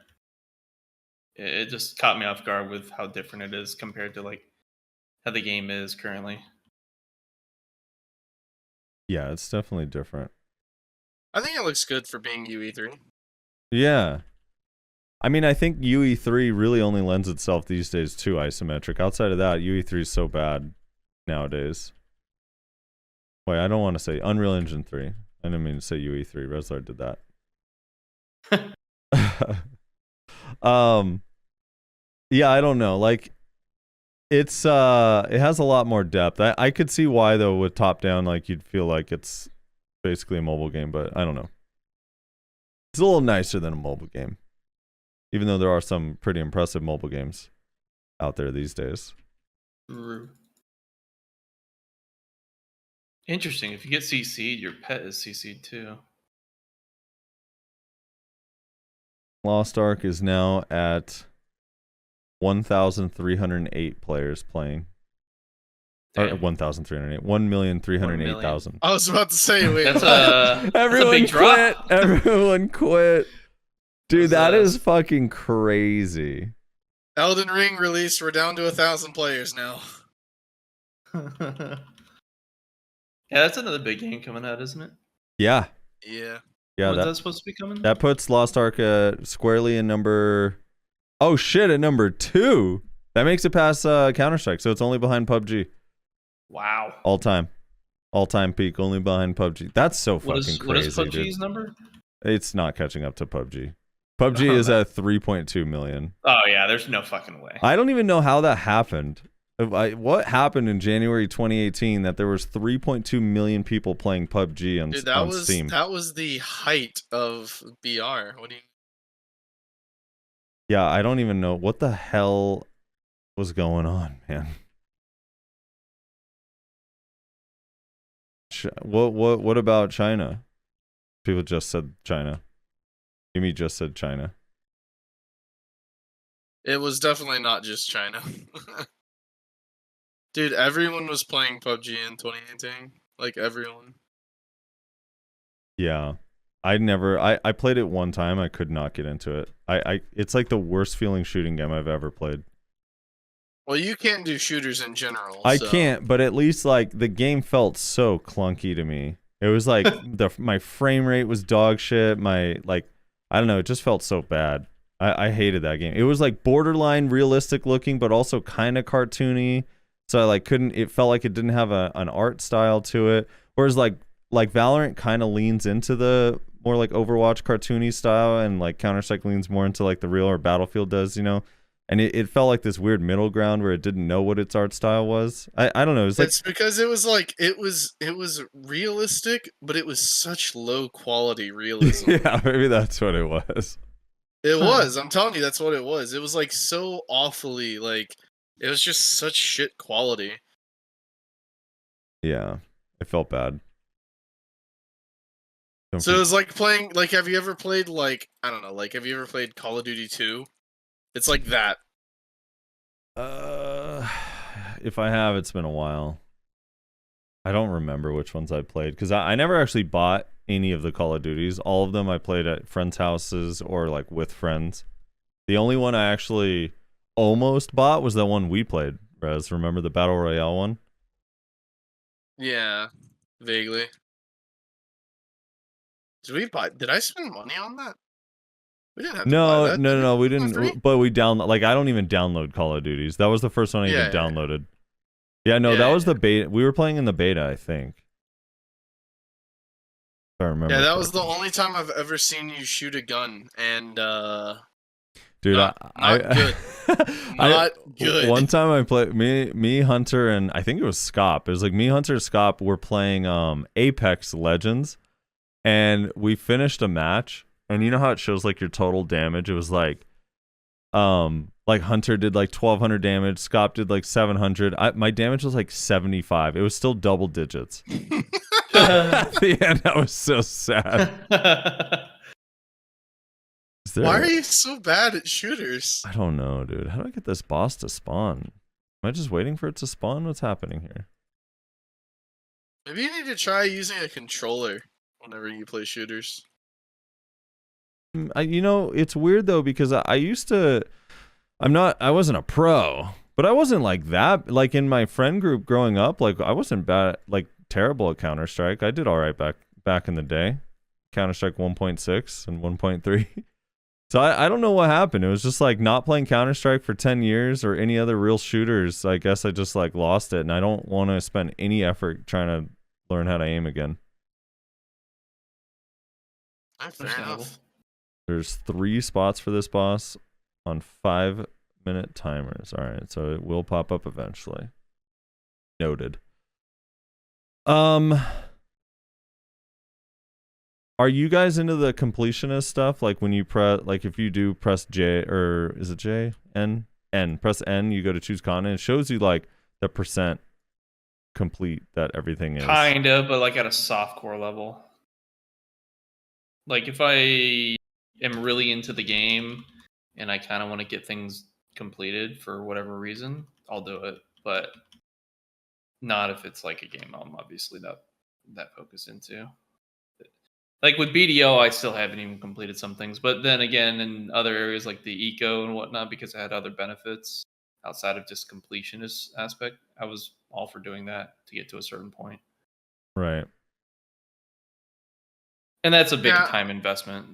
It just caught me off guard with how different it is compared to like how the game is currently. Yeah, it's definitely different. I think it looks good for being UE3. Yeah. I mean, I think UE3 really only lends itself these days to isometric. Outside of that, UE3 is so bad nowadays. Wait, I don't want to say Unreal Engine 3. I didn't mean to say UE3. Rezlar did that. Yeah, I don't know. Like, it has a lot more depth. I could see why though with top down, like you'd feel like it's basically a mobile game, but I don't know. It's a little nicer than a mobile game, even though there are some pretty impressive mobile games out there these days. Interesting. If you get CC'd, your pet is CC'd too. Lost Ark is now at 1,308 players playing. Or 1,308. 1,308,000. I was about to say, wait. That's Everyone a big quit. drop. Everyone quit. Dude, that is fucking crazy. Elden Ring release. We're down to 1,000 players now. Yeah, that's another big game coming out, isn't it? Yeah. Yeah. Yeah, When's that supposed to be coming? That puts Lost Ark squarely in number... Oh, shit, at number 2. That makes it past Counter-Strike, so it's only behind PUBG. Wow. All-time peak, only behind PUBG. That's so fucking crazy, What is PUBG's dude. number? It's not catching up to PUBG. PUBG is at 3.2 million. Oh, yeah, there's no fucking way. I don't even know how that happened. What happened in January 2018 that there was 3.2 million people playing PUBG on Steam? That was the height of BR. What do you? Yeah, I don't even know what the hell was going on, man. What about China? People just said China. Jimmy just said China. It was definitely not just China. Dude, everyone was playing PUBG in 2018. Like, everyone. Yeah. I played it one time. I could not get into it. It's like the worst feeling shooting game I've ever played. Well, you can't do shooters in general. I can't, but at least like the game felt so clunky to me. It was like my frame rate was dog shit. I don't know, it just felt so bad. I hated that game. It was like borderline realistic looking, but also kind of cartoony. So I like couldn't. It felt like it didn't have an art style to it. Whereas like Valorant kind of leans into the more like Overwatch cartoony style, and like Counter-Strike leans more into like the real, or Battlefield does, you know. And it felt like this weird middle ground where it didn't know what its art style was. I don't know. It's because it was like it was realistic, but it was such low quality realism. Yeah, maybe that's what it was. It was. I'm telling you, that's what it was. It was like so awfully like. It was just such shit quality. Yeah, it felt bad. So it was like playing, like, have you ever played, like, I don't know, like, have you ever played Call of Duty 2? It's like that. If I have, it's been a while. I don't remember which ones I played, because I never actually bought any of the Call of Duties. All of them I played at friends' houses or, like, with friends. The only one I actually almost bought was the one we played, Rez. Remember the Battle Royale one? Yeah, vaguely. Did I spend money on that? We didn't have to buy No, that. no, did no, no. We Wasn't it free? didn't. But we download. Like I don't even download Call of Duties. That was the first one I even Yeah. downloaded. Yeah, no, Yeah, that was the yeah. beta. We were playing in the beta, I think. If I remember. Yeah, that was the correctly. only time I've ever seen you shoot a gun, and Dude, not good. Not good. One time I played me, Hunter, and I think it was Scop. It was like me, Hunter, Scop were playing Apex Legends, and we finished a match. And you know how it shows like your total damage? It was like Hunter did like 1,200 damage, Scop did like 700. My damage was like 75. It was still double digits. At the end, I was so sad. Why are you so bad at shooters? I don't know, dude. How do I get this boss to spawn? Am I just waiting for it to spawn? What's happening here? Maybe you need to try using a controller whenever you play shooters. It's weird though because I used to. I wasn't a pro, but I wasn't like that. Like in my friend group growing up, like I wasn't bad, like terrible at Counter-Strike. I did all right back in the day. Counter-Strike 1.6 and 1.3. So I don't know what happened. It was just like not playing Counter-Strike for 10 years or any other real shooters. I guess I just like lost it, and I don't want to spend any effort trying to learn how to aim again. Fair enough. There's 3 spots for this boss on 5-minute timers. All right, so it will pop up eventually. Noted. Are you guys into the completionist stuff? Like when you press, like if you do press J, or is it J? N? N. Press N, you go to choose continent. It shows you like the percent complete that everything is. Kinda, but like at a softcore level. Like if I am really into the game and I kind of want to get things completed for whatever reason, I'll do it. But not if it's like a game I'm obviously that focused into. Like with BDO, I still haven't even completed some things. But then again, in other areas like the eco and whatnot, because I had other benefits outside of just completionist aspect, I was all for doing that to get to a certain point. Right. And that's a big Yeah. time investment.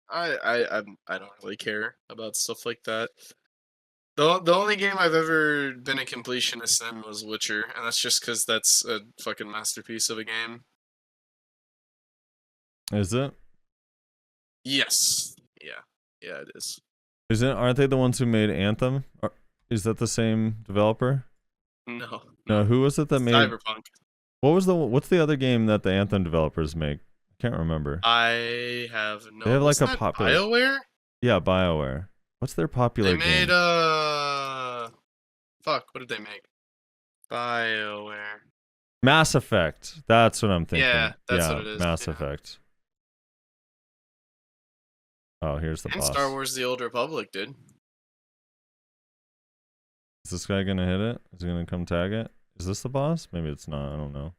I don't really care about stuff like that. The only game I've ever been a completionist in was Witcher, and that's just because that's a fucking masterpiece of a game. Is it? Yes. Yeah, it is. Aren't they the ones who made Anthem? Is that the same developer? No. No, who was it that made Cyberpunk. What's the other game that the Anthem developers make? I can't remember. I have no. They have like Wasn't a that popular BioWare? Yeah, BioWare. What's their popular They made game? fuck, what did they make? BioWare. Mass Effect. That's what I'm thinking. Yeah, that's what it is. Mass yeah. Effect. Oh, here's the And boss. Star Wars: The Old Republic, dude. Is this guy gonna hit it? Is he gonna come tag it? Is this the boss? Maybe it's not. I don't know.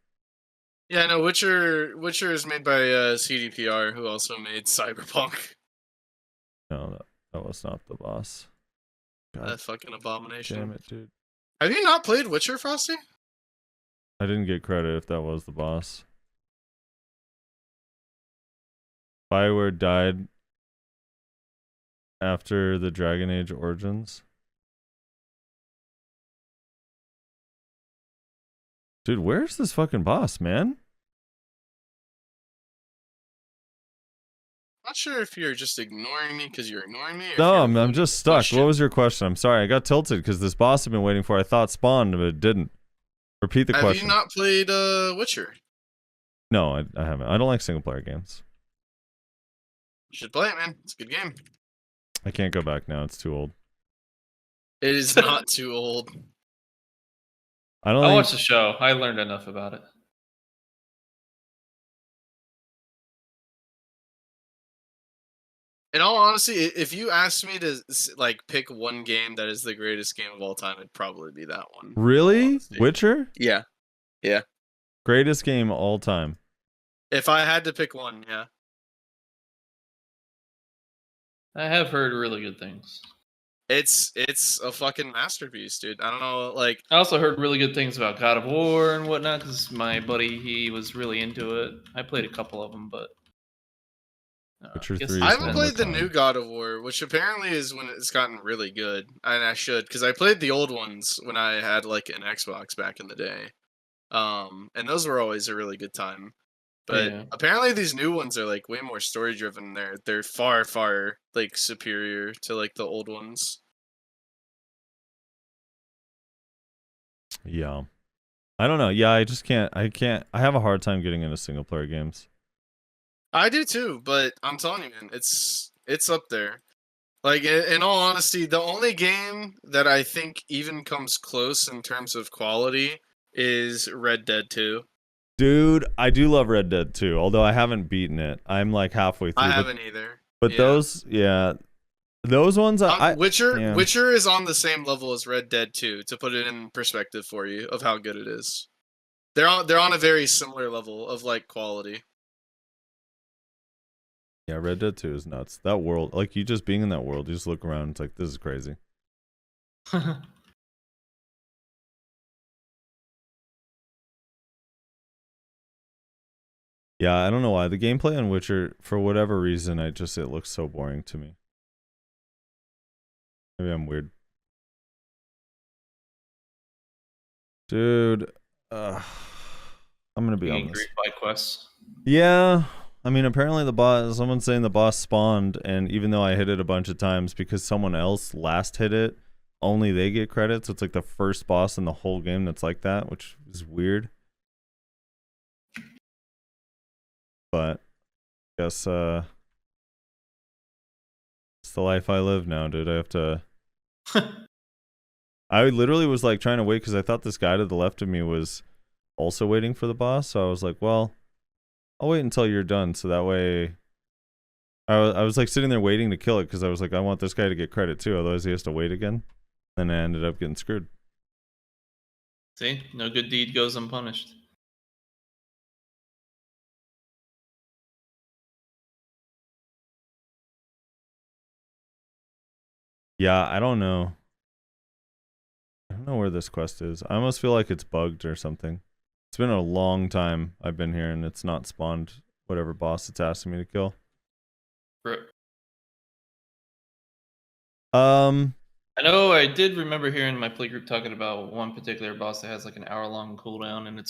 Yeah, no, Witcher is made by CDPR, who also made Cyberpunk. No, that was not the boss. God That fucking abomination. damn it, dude. Have you not played Witcher, Frosty? I didn't get credit if that was the boss. BioWare died after the Dragon Age Origins. Dude, where's this fucking boss, man? Not sure if you're just ignoring me because you're ignoring me. Or if No, you're I'm avoiding just the stuck. question. What was your question? I'm sorry. I got tilted because this boss I've been waiting for, I thought spawned, but it didn't. Repeat the Have question. you not played Witcher? No, I haven't. I don't like single player games. You should play it, man. It's a good game. I can't go back now. It's too old. It is not too old. I don't I think watched the show. I learned enough about it. In all honesty, if you asked me to like pick one game that is the greatest game of all time, it'd probably be that one. in all Really? honesty. Witcher? Yeah. Greatest game all time. If I had to pick one, yeah. I have heard really good things. It's a fucking masterpiece, dude. I don't know, like I also heard really good things about God of War and whatnot because my buddy, he was really into it. I played a couple of them, but Witcher guess 3 I is haven't one more played the time. new God of War, which apparently is when it's gotten really good, and I should, because I played the old ones when I had like an Xbox back in the day, and those were always a really good time. But yeah. apparently these new ones are like way more story driven. They're far like superior to like the old ones. Yeah. I don't know. Yeah, I just can't. I have a hard time getting into single player games. I do too, but I'm telling you, man, it's up there. Like in all honesty, the only game that I think even comes close in terms of quality is Red Dead 2. Dude, I do love Red Dead 2, although I haven't beaten it. I'm like halfway through. I haven't either. But Yeah. those ones, Witcher yeah. Witcher is on the same level as Red Dead 2, to put it in perspective for you of how good it is. They're on a very similar level of like quality. Yeah, Red Dead 2 is nuts. That world, like you just being in that world, you just look around, it's like, this is crazy. Yeah, I don't know why. The gameplay on Witcher, for whatever reason, it looks so boring to me. Maybe I'm weird. Dude, I'm gonna be Being honest. great by quests. Yeah, I mean, apparently someone's saying the boss spawned, and even though I hit it a bunch of times because someone else last hit it, only they get credit. So it's like the first boss in the whole game that's like that, which is weird. But I guess it's the life I live now, dude. I have to. I literally was like trying to wait because I thought this guy to the left of me was also waiting for the boss. So I was like, well, I'll wait until you're done. So that way, I was like sitting there waiting to kill it because I was like, I want this guy to get credit too. Otherwise, he has to wait again. Then I ended up getting screwed. See, no good deed goes unpunished. Yeah, I don't know. I don't know where this quest is. I almost feel like it's bugged or something. It's been a long time I've been here and it's not spawned whatever boss it's asking me to kill. Right. Um, I know I did remember hearing my playgroup talking about one particular boss that has like an hour-long cooldown, and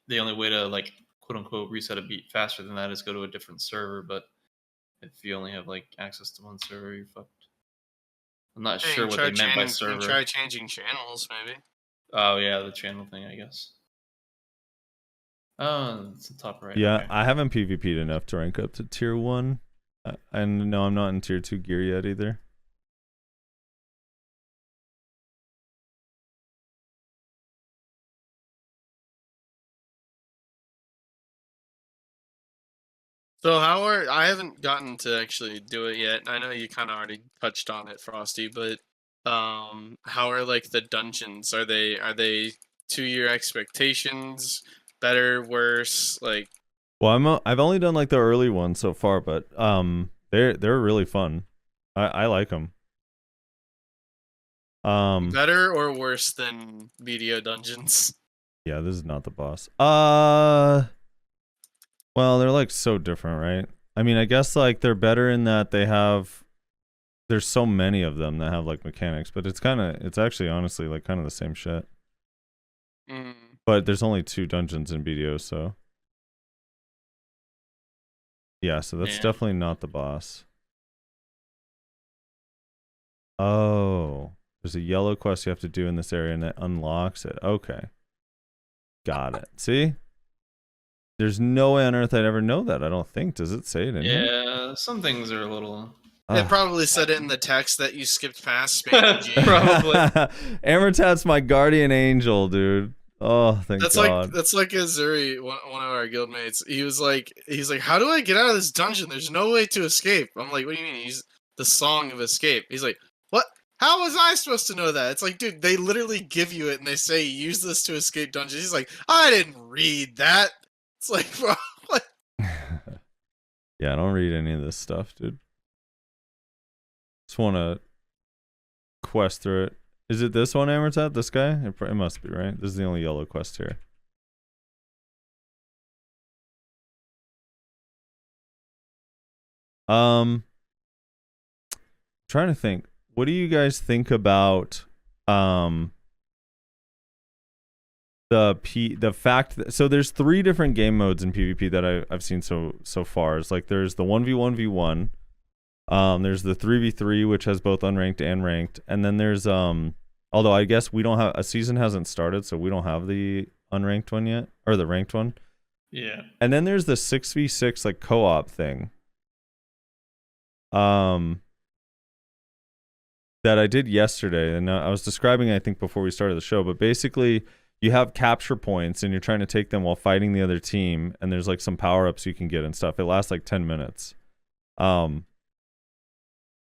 the only way to like quote unquote reset a beat faster than that is go to a different server. But if you only have like access to one server, you're fucked. I'm not sure what they meant by server. Try changing channels, maybe. Oh yeah, the channel thing, I guess. Oh, it's the top right. yeah, Okay. I haven't PvP'd enough to rank up to tier 1. And no, I'm not in tier 2 gear yet either. So I haven't gotten to actually do it yet. I know you kind of already touched on it, Frosty, but how are like the dungeons? Are they to your expectations? Better, worse? Like, Well, I've only done like the early ones so far, but they're really fun. I like them. better or worse than BDO dungeons? Yeah, this is not the boss. Well, they're like so different, right? I mean, I guess like they're better in that there's so many of them that have like mechanics, but it's actually honestly like kind of the same shit. Mm. But there's only 2 dungeons in BDO, so yeah, so that's definitely not the boss. Oh, there's a yellow quest you have to do in this area and it unlocks it. Okay. Got it. See? There's no way on earth I'd ever know that, I don't think. Does it say it in here? Yeah, some things are a little. It probably said it in the text that you skipped past. Spanky G. Probably. Amertat's my guardian angel, dude. Oh, thank God. That's like Azuri, one of our guild mates. He's like, how do I get out of this dungeon? There's no way to escape. I'm like, what do you mean? He's the song of escape. He's like, what? How was I supposed to know that? It's like, dude, they literally give you it and they say use this to escape dungeons. He's like, I didn't read that. It's like, bro, what? Yeah, I don't read any of this stuff, dude. Just want to quest through it. Is it this one, Amertat? This guy? It must be, right? This is the only yellow quest here. Trying to think. What do you guys think about the fact that, so there's 3 different game modes in PvP that I've seen so far. It's like there's the 1v1v1, there's the 3v3, which has both unranked and ranked, and then there's although I guess we don't have, a season hasn't started, so we don't have the unranked one yet, or the ranked one. Yeah. And then there's the 6v6 like co-op thing. That I did yesterday, and I was describing it, I think, before we started the show, but basically you have capture points and you're trying to take them while fighting the other team, and there's like some power-ups you can get and stuff. It lasts like 10 minutes. I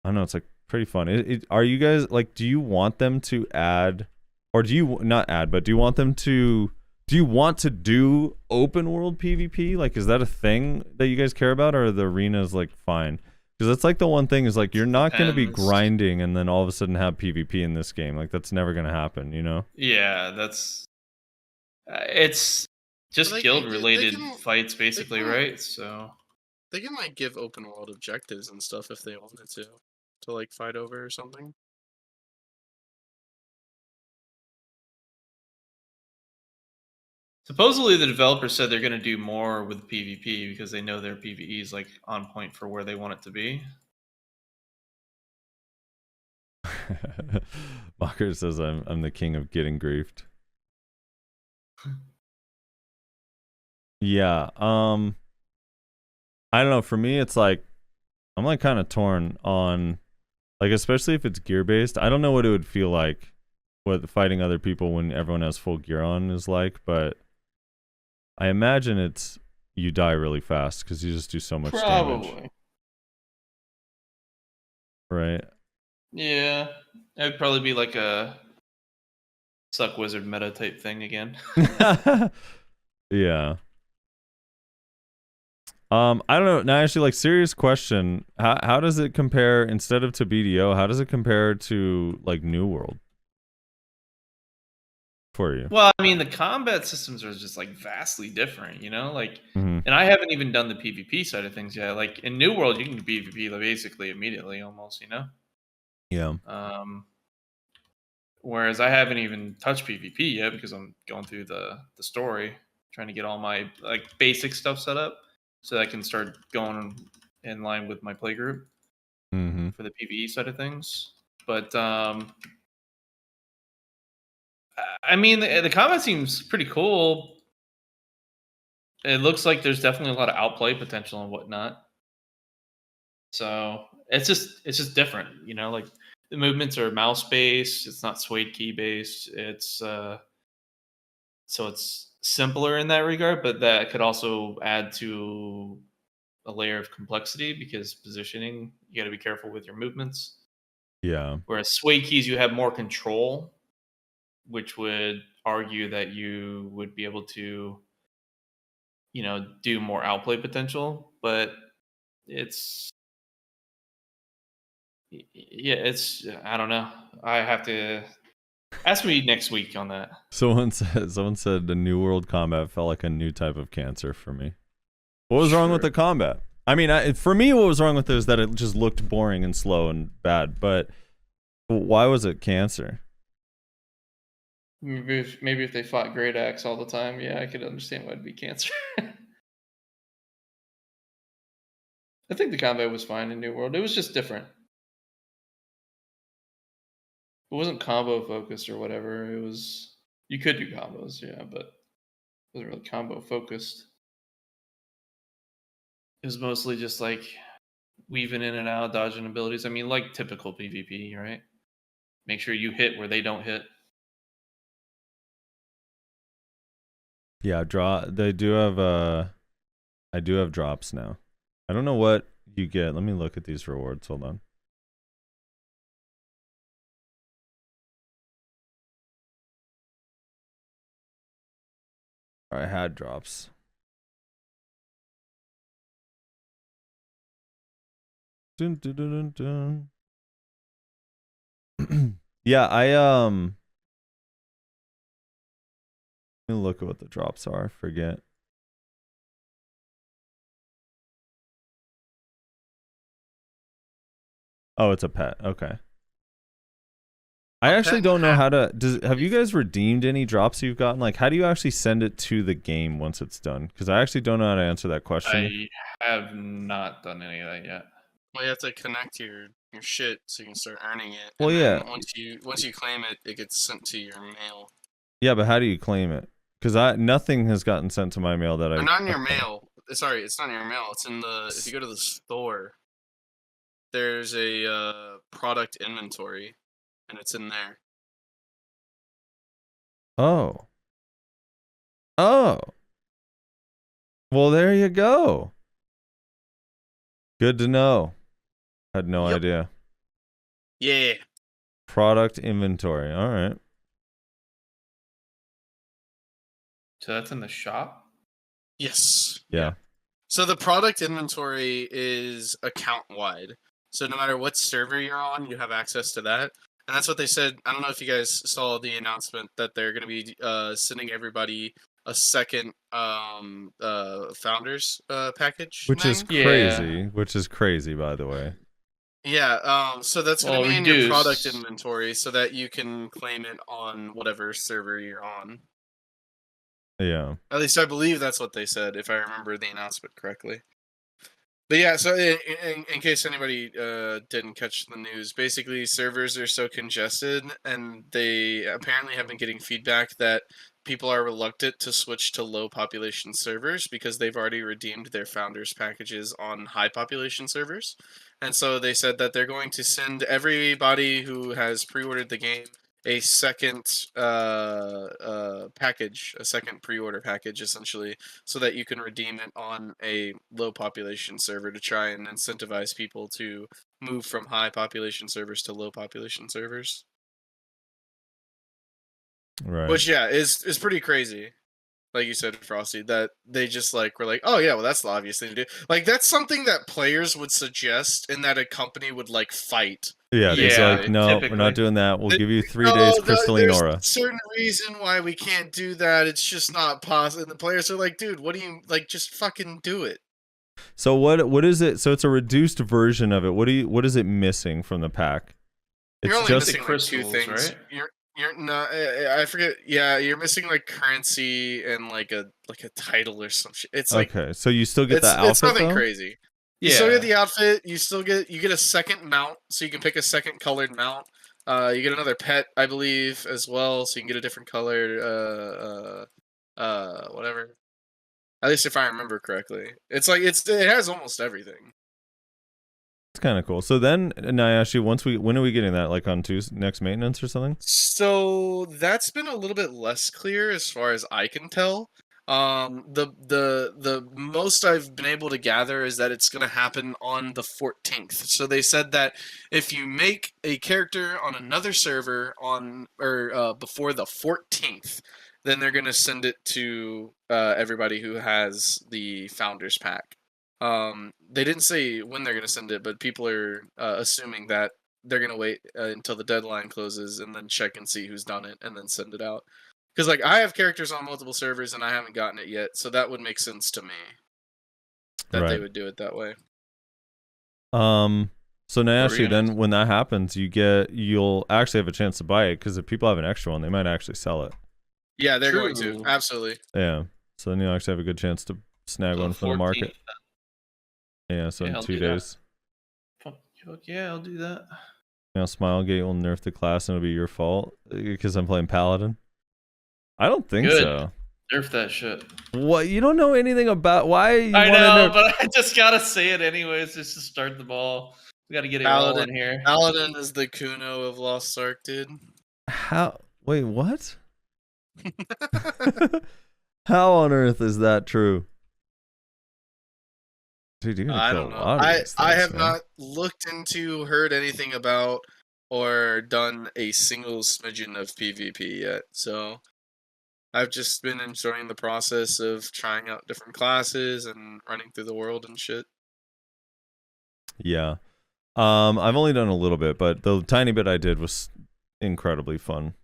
don't know, it's like pretty fun. Are you guys like, do you want them to add, or do you not add, but do you want them to, do you want to do open world PvP? Like, is that a thing that you guys care about, or are the arenas like fine? Because that's like the one thing is like, you're not going to be grinding and then all of a sudden have PvP in this game. Like, that's never going to happen, you know? Yeah, that's it's just guild related fights basically, right? So they can like give open world objectives and stuff if they wanted to like fight over or something. supposedly the developers said they're going to do more with PvP because they know their PvE is like on point for where they want it to be. Mocker says I'm the king of getting griefed. Yeah, I don't know, for me it's like I'm like kind of torn on, like, especially if it's gear based. I don't know what it would feel like what fighting other people when everyone has full gear on is like, but I imagine it's you die really fast because you just do so much damage. Right? Yeah. It'd probably be like a suck wizard meta type thing again. Yeah. I don't know. Now, actually, like, serious question. How does it compare, instead of to BDO, how does it compare to like New World for you? Well, I mean, the combat systems are just like vastly different, you know? Like, and I haven't even done the PvP side of things yet. Like in New World, you can PvP basically immediately, almost, you know? Yeah. Whereas I haven't even touched PvP yet because I'm going through the story, trying to get all my like basic stuff set up so that I can start going in line with my play group for the PvE side of things. But I mean, the combat seems pretty cool. It looks like there's definitely a lot of outplay potential and whatnot. So it's just different, you know. Like the movements are mouse based. It's not suede key based. It's so it's simpler in that regard, but that could also add to a layer of complexity because positioning, you got to be careful with your movements. Yeah. Whereas suede keys, you have more control, which would argue that you would be able to, you know, do more outplay potential. But it's, yeah, it's, I don't know. I have to ask me next week on that. Someone said the New World combat felt like a new type of cancer for me. What was wrong with the combat? I mean, for me, what was wrong with it is that it just looked boring and slow and bad. But why was it cancer? Maybe if they fought Great Axe all the time, yeah, I could understand why it'd be cancer. I think the combat was fine in New World. It was just different. It wasn't combo focused or whatever. It was, you could do combos, yeah, but it wasn't really combo focused. It was mostly just like weaving in and out, dodging abilities. I mean, like typical PvP, right? Make sure you hit where they don't hit. Yeah, they do have I do have drops now. I don't know what you get. Let me look at these rewards. Hold on. I had drops. Dun, dun, dun, dun, dun. Yeah, let me look at what the drops are. I forget. Oh, it's a pet. Okay. I A actually pet don't know and how to. Have you guys redeemed any drops you've gotten? Like, how do you actually send it to the game once it's done? Because I actually don't know how to answer that question. I have not done any of that yet. Well, you have to connect your shit so you can start earning it. Well, and yeah. then once you claim it, it gets sent to your mail. Yeah, but how do you claim it? Because nothing has gotten sent to my mail that I. Or not in your mail. Sorry, it's not in your mail. It's in the. If you go to the store, there's a product inventory, and it's in there. Oh. Oh. Well, there you go. Good to know. Had no Yep. idea. Yeah. Product inventory. All right. So that's in the shop. Yes. Yeah. So the product inventory is account wide. So no matter what server you're on, you have access to that. And that's what they said. I don't know if you guys saw the announcement that they're going to be sending everybody a second founders package Which is thing. crazy. Which is crazy, by the way. Yeah, so that's going to be in your reduced. product inventory so that you can claim it on whatever server you're on. Yeah. At least I believe that's what they said, if I remember the announcement correctly. But yeah, so in case anybody didn't catch the news, basically servers are so congested, and they apparently have been getting feedback that people are reluctant to switch to low population servers because they've already redeemed their founders packages on high population servers. And so they said that they're going to send everybody who has pre-ordered the game a second package, a second pre-order package, essentially, so that you can redeem it on a low population server to try and incentivize people to move from high population servers to low population servers. Right. Which is pretty crazy. Like you said, Frosty, that they just like were like, oh yeah, well that's the obvious thing to do. Like that's something that players would suggest and that a company would like fight. Yeah, it's Yeah, like, no, we're typically. not doing that. We'll give you 3 No, days crystalline there's aura. a certain reason why we can't do that. It's just not possible. And the players are like, dude, what do you like? Just fucking do it. So what is it? So it's a reduced version of it. What is it missing from the pack? It's You're only just missing like two crystals, things. right? You're not. I forget. Yeah, you're missing like currency and like a title or some shit. It's like okay. So you still get it's the outfit nothing though? crazy. You Yeah. still get the outfit. You get a second mount, so you can pick a second colored mount. You get another pet, I believe, as well, so you can get a different colored whatever. At least if I remember correctly, it has almost everything. It's kind of cool. So then, Nayashi, when are we getting that? Like on Tuesday, next maintenance or something? So that's been a little bit less clear as far as I can tell. The most I've been able to gather is that it's going to happen on the 14th. So they said that if you make a character on another server before the 14th, then they're going to send it to everybody who has the Founders Pack. They didn't say when they're going to send it, but people are assuming that they're going to wait until the deadline closes and then check and see who's done it and then send it out. Because like I have characters on multiple servers and I haven't gotten it yet, so that would make sense to me that they would do it that way. So Nayashi, then when that happens, you'll actually have a chance to buy it because if people have an extra one, they might actually sell it. Yeah, they're True. going to absolutely. Yeah. So then you'll actually have a good chance to snag one from the market. Yeah. So in 2 days. Fuck yeah, I'll do that. Now Smilegate will nerf the class and it'll be your fault because I'm playing Paladin. I don't think so. Nerf that shit. What? You don't know anything about why you I want to know, nerf? but I just gotta say it anyways, just to start the ball. We gotta get it rolling here. Paladin is the Kuno of Lost Ark, dude. How? Wait, what? How on earth is that true? Dude, you're I gonna don't kill know. a lot of these I things, have man. not looked into, heard anything about, or done a single smidgen of PvP yet. So I've just been enjoying the process of trying out different classes and running through the world and shit. Yeah. I've only done a little bit, but the tiny bit I did was incredibly fun.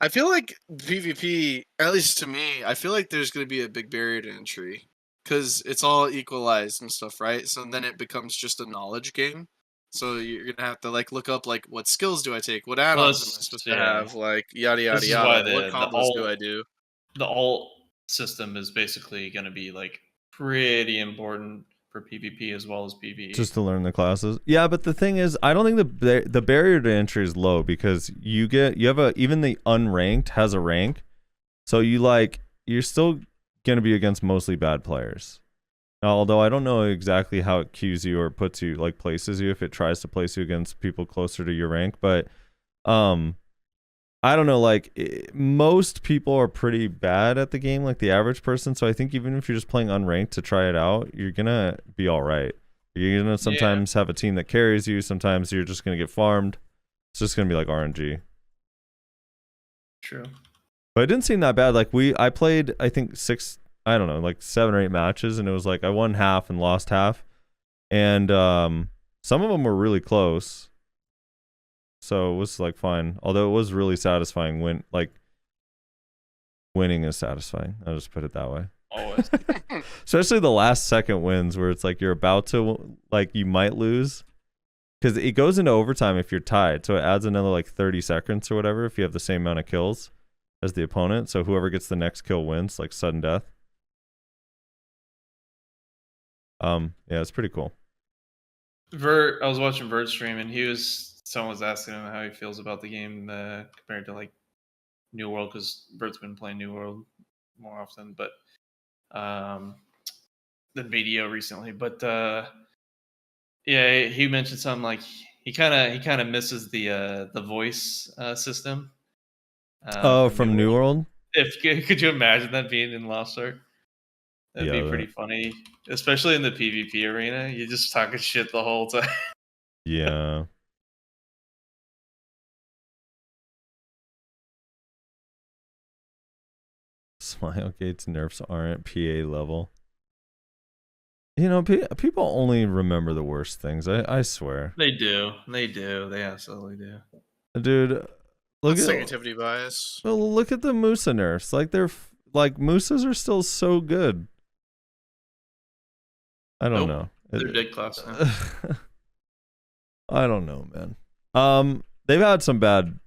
I feel like PvP, at least to me, I feel like there's going to be a big barrier to entry because it's all equalized and stuff, right? So then it becomes just a knowledge game. So you're going to have to like look up like what skills do I take, what add-ons am I supposed to have, like yada yada This is why yada, what combos do I do? the alt system is basically going to be like pretty important for PvP as well as PvE. Just to learn the classes. Yeah, but the thing is, I don't think the barrier to entry is low because you have even the unranked has a rank. So you're still going to be against mostly bad players. Although I don't know exactly how it cues you or puts you, like places you if it tries to place you against people closer to your rank, but I don't know, like most people are pretty bad at the game, like the average person. So I think even if you're just playing unranked to try it out, you're gonna be all right. You're gonna sometimes have a team that carries you. Sometimes you're just gonna get farmed. It's just gonna be like RNG. True. But it didn't seem that bad. Like I played, I think 7 or 8 matches, and it was like I won half and lost half, and some of them were really close. So it was like fine. Although it was really satisfying winning is satisfying. I'll just put it that way. Always. Especially the last second wins where it's like you're about to, like, you might lose. Because it goes into overtime if you're tied. So it adds another like 30 seconds or whatever if you have the same amount of kills as the opponent. So whoever gets the next kill wins, like sudden death. Yeah, it's pretty cool. I was watching Vert stream and someone was asking him how he feels about the game compared to like New World, because Vert's been playing New World more often, but than BDO recently. But yeah, he mentioned something like he kind of misses the voice system. From New World? Could you imagine that being in Lost Ark? That'd be pretty funny, especially in the PvP arena. You're just talking shit the whole time. Yeah. Smilegate's nerfs aren't PA level. You know, people only remember the worst things. I swear. They do. They absolutely do. Dude, look at negativity bias. Well, look at the Musa nerfs. Like they're like Musas are still so good. I don't know. They're dead class now. I don't know, man. They've had some bad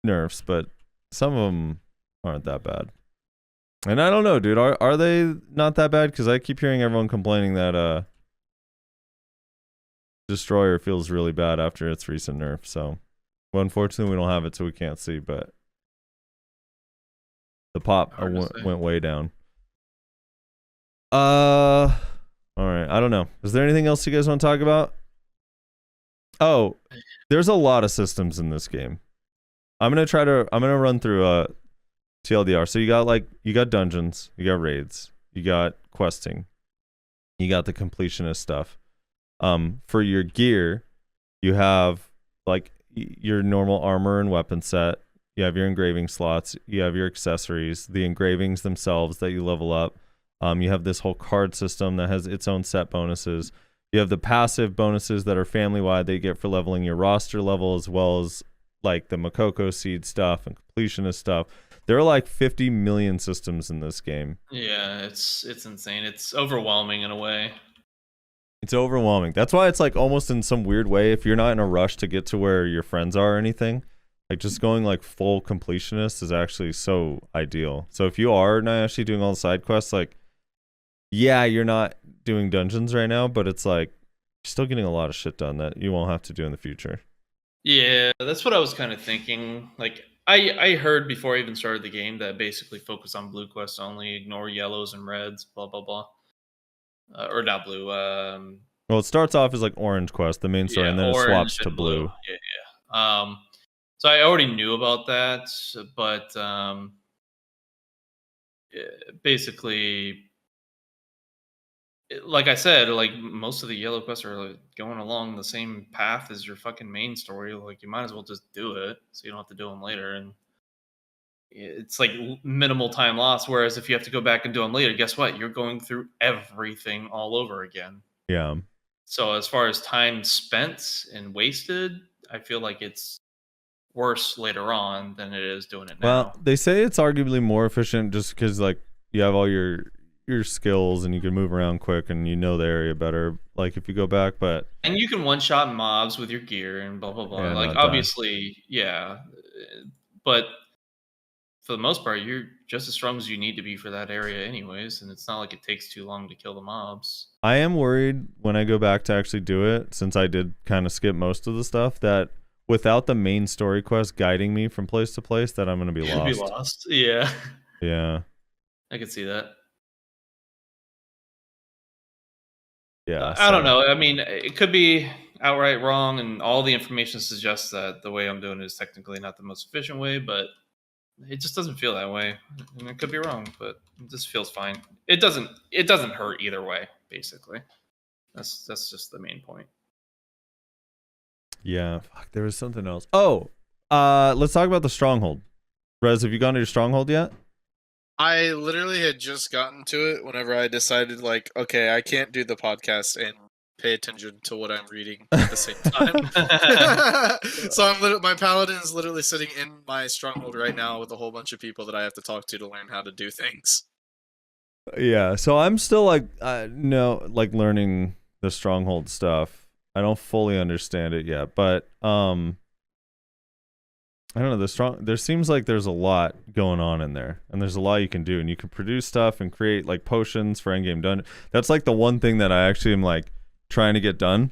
nerfs, but some of them aren't that bad. And I don't know, dude. Are they not that bad? Because I keep hearing everyone complaining that Destroyer feels really bad after its recent nerf. So, well, unfortunately, we don't have it, so we can't see. But the pop went way down. All right. I don't know. Is there anything else you guys want to talk about? Oh, there's a lot of systems in this game. I'm gonna run through TLDR. So you got dungeons, you got raids, you got questing, you got the completionist stuff. For your gear, you have like your normal armor and weapon set. You have your engraving slots. You have your accessories, the engravings themselves that you level up. You have this whole card system that has its own set bonuses. You have the passive bonuses that are family-wide that you get for leveling your roster level, as well as like the Makoko seed stuff and completionist stuff. There are like 50 million systems in this game. Yeah, it's insane. It's overwhelming in a way. It's overwhelming. That's why it's like almost in some weird way, if you're not in a rush to get to where your friends are or anything, like just going like full completionist is actually so ideal. So if you are not actually doing all the side quests, like, yeah, you're not doing dungeons right now, but it's like you're still getting a lot of shit done that you won't have to do in the future. Yeah, that's what I was kind of thinking. Like, I heard before I even started the game that basically focus on blue quests only, ignore yellows and reds, blah blah blah. Or not blue. Well, it starts off as like orange quest, the main story, and then it swaps to blue. Yeah. So I already knew about that, but basically, like I said, like most of the yellow quests are like going along the same path as your fucking main story. Like you might as well just do it, so you don't have to do them later. And it's like minimal time loss. Whereas if you have to go back and do them later, guess what? You're going through everything all over again. Yeah. So as far as time spent and wasted, I feel like it's worse later on than it is doing it now. Well, they say it's arguably more efficient just because like you have all your skills and you can move around quick and you know the area better. Like if you go back, but and you can one-shot mobs with your gear and blah blah blah. Yeah, like not die. obviously, yeah, but for the most part, you're just as strong as you need to be for that area, anyways. And it's not like it takes too long to kill the mobs. I am worried when I go back to actually do it, since I did kind of skip most of the stuff, that without the main story quest guiding me from place to place, that I'm going to be lost. Be lost. Yeah. Yeah. I could see that. Yeah. I don't know. I mean, it could be outright wrong, and all the information suggests that the way I'm doing it is technically not the most efficient way, but it just doesn't feel that way. And it could be wrong, but it just feels fine. It doesn't hurt either way, basically. That's just the main point. Yeah. Fuck, there was something else. Oh, let's talk about the stronghold. Rez, have you gone to your stronghold yet? I literally had just gotten to it whenever I decided, like, okay, I can't do the podcast and pay attention to what I'm reading at the same time. So my paladin is literally sitting in my stronghold right now with a whole bunch of people that I have to talk to learn how to do things. Yeah. So I'm still like, learning the stronghold stuff. I don't fully understand it yet, but I don't know, there seems like there's a lot going on in there, and there's a lot you can do, and you can produce stuff and create like potions for endgame done. That's like the one thing that I actually am like trying to get done,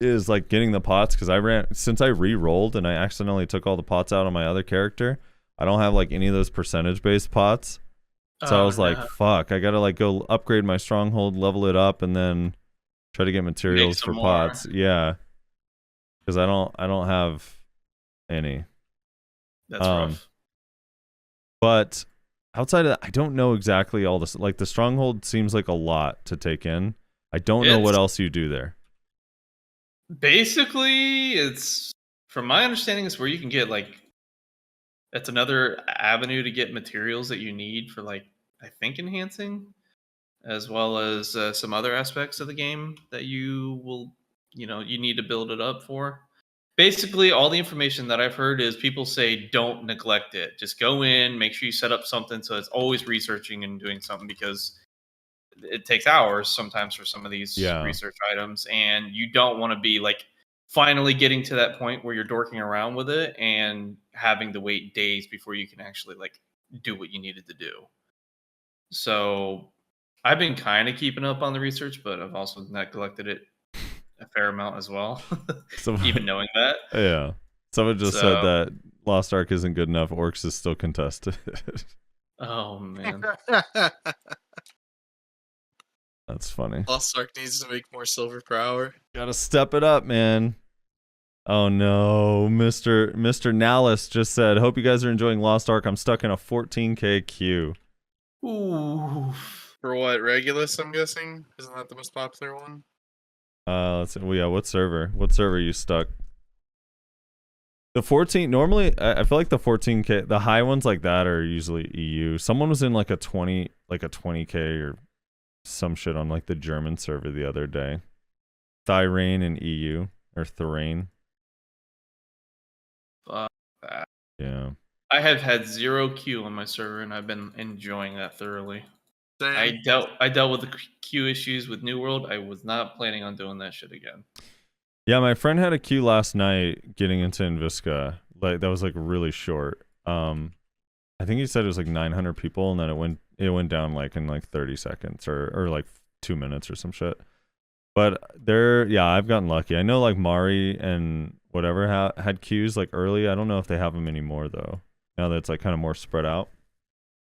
is like getting the pots, because since I re-rolled and I accidentally took all the pots out on my other character, I don't have like any of those percentage based pots. So I was like, fuck, I gotta like go upgrade my stronghold, level it up, and then try to get materials for pots. Yeah. Because I don't have any. That's rough. But outside of that, I don't know exactly all this. Like the stronghold seems like a lot to take in. I don't know what else you do there. Basically, it's, from my understanding, it's where you can get like, it's another avenue to get materials that you need for like, I think, enhancing, as well as some other aspects of the game that you will, you need to build it up for. Basically, all the information that I've heard is people say don't neglect it. Just go in, make sure you set up something so it's always researching and doing something, because it takes hours sometimes for some of these research items, and you don't want to be like finally getting to that point where you're dorking around with it and having to wait days before you can actually like do what you needed to do. So I've been kind of keeping up on the research, but I've also neglected it a fair amount as well. Even knowing that. Yeah. Someone just said that Lost Ark isn't good enough. Orcs is still contested. Oh man. That's funny. Lost Ark needs to make more silver per hour. Gotta step it up, man. Oh no, Mr. Nalis just said, hope you guys are enjoying Lost Ark. I'm stuck in a 14k queue. Ooh. For what, Regulus, I'm guessing? Isn't that the most popular one? Let's see. Well, yeah, what server? What server are you stuck? The 14, normally, I feel like the 14k, the high ones like that are usually EU. Someone was in like a 20k or some shit on like the German server the other day. Thyrane in EU, or Thyrane. Fuck that. Yeah. I have had 0 queue on my server, and I've been enjoying that thoroughly. Damn. I dealt with the queue issues with New World. I was not planning on doing that shit again. Yeah, my friend had a queue last night getting into Inviska. Like that was like really short. I think he said it was like 900 people, and then it went down like in like 30 seconds or like 2 minutes or some shit. But I've gotten lucky. I know like Mari and whatever had queues like early. I don't know if they have them anymore though. Now that it's like kind of more spread out.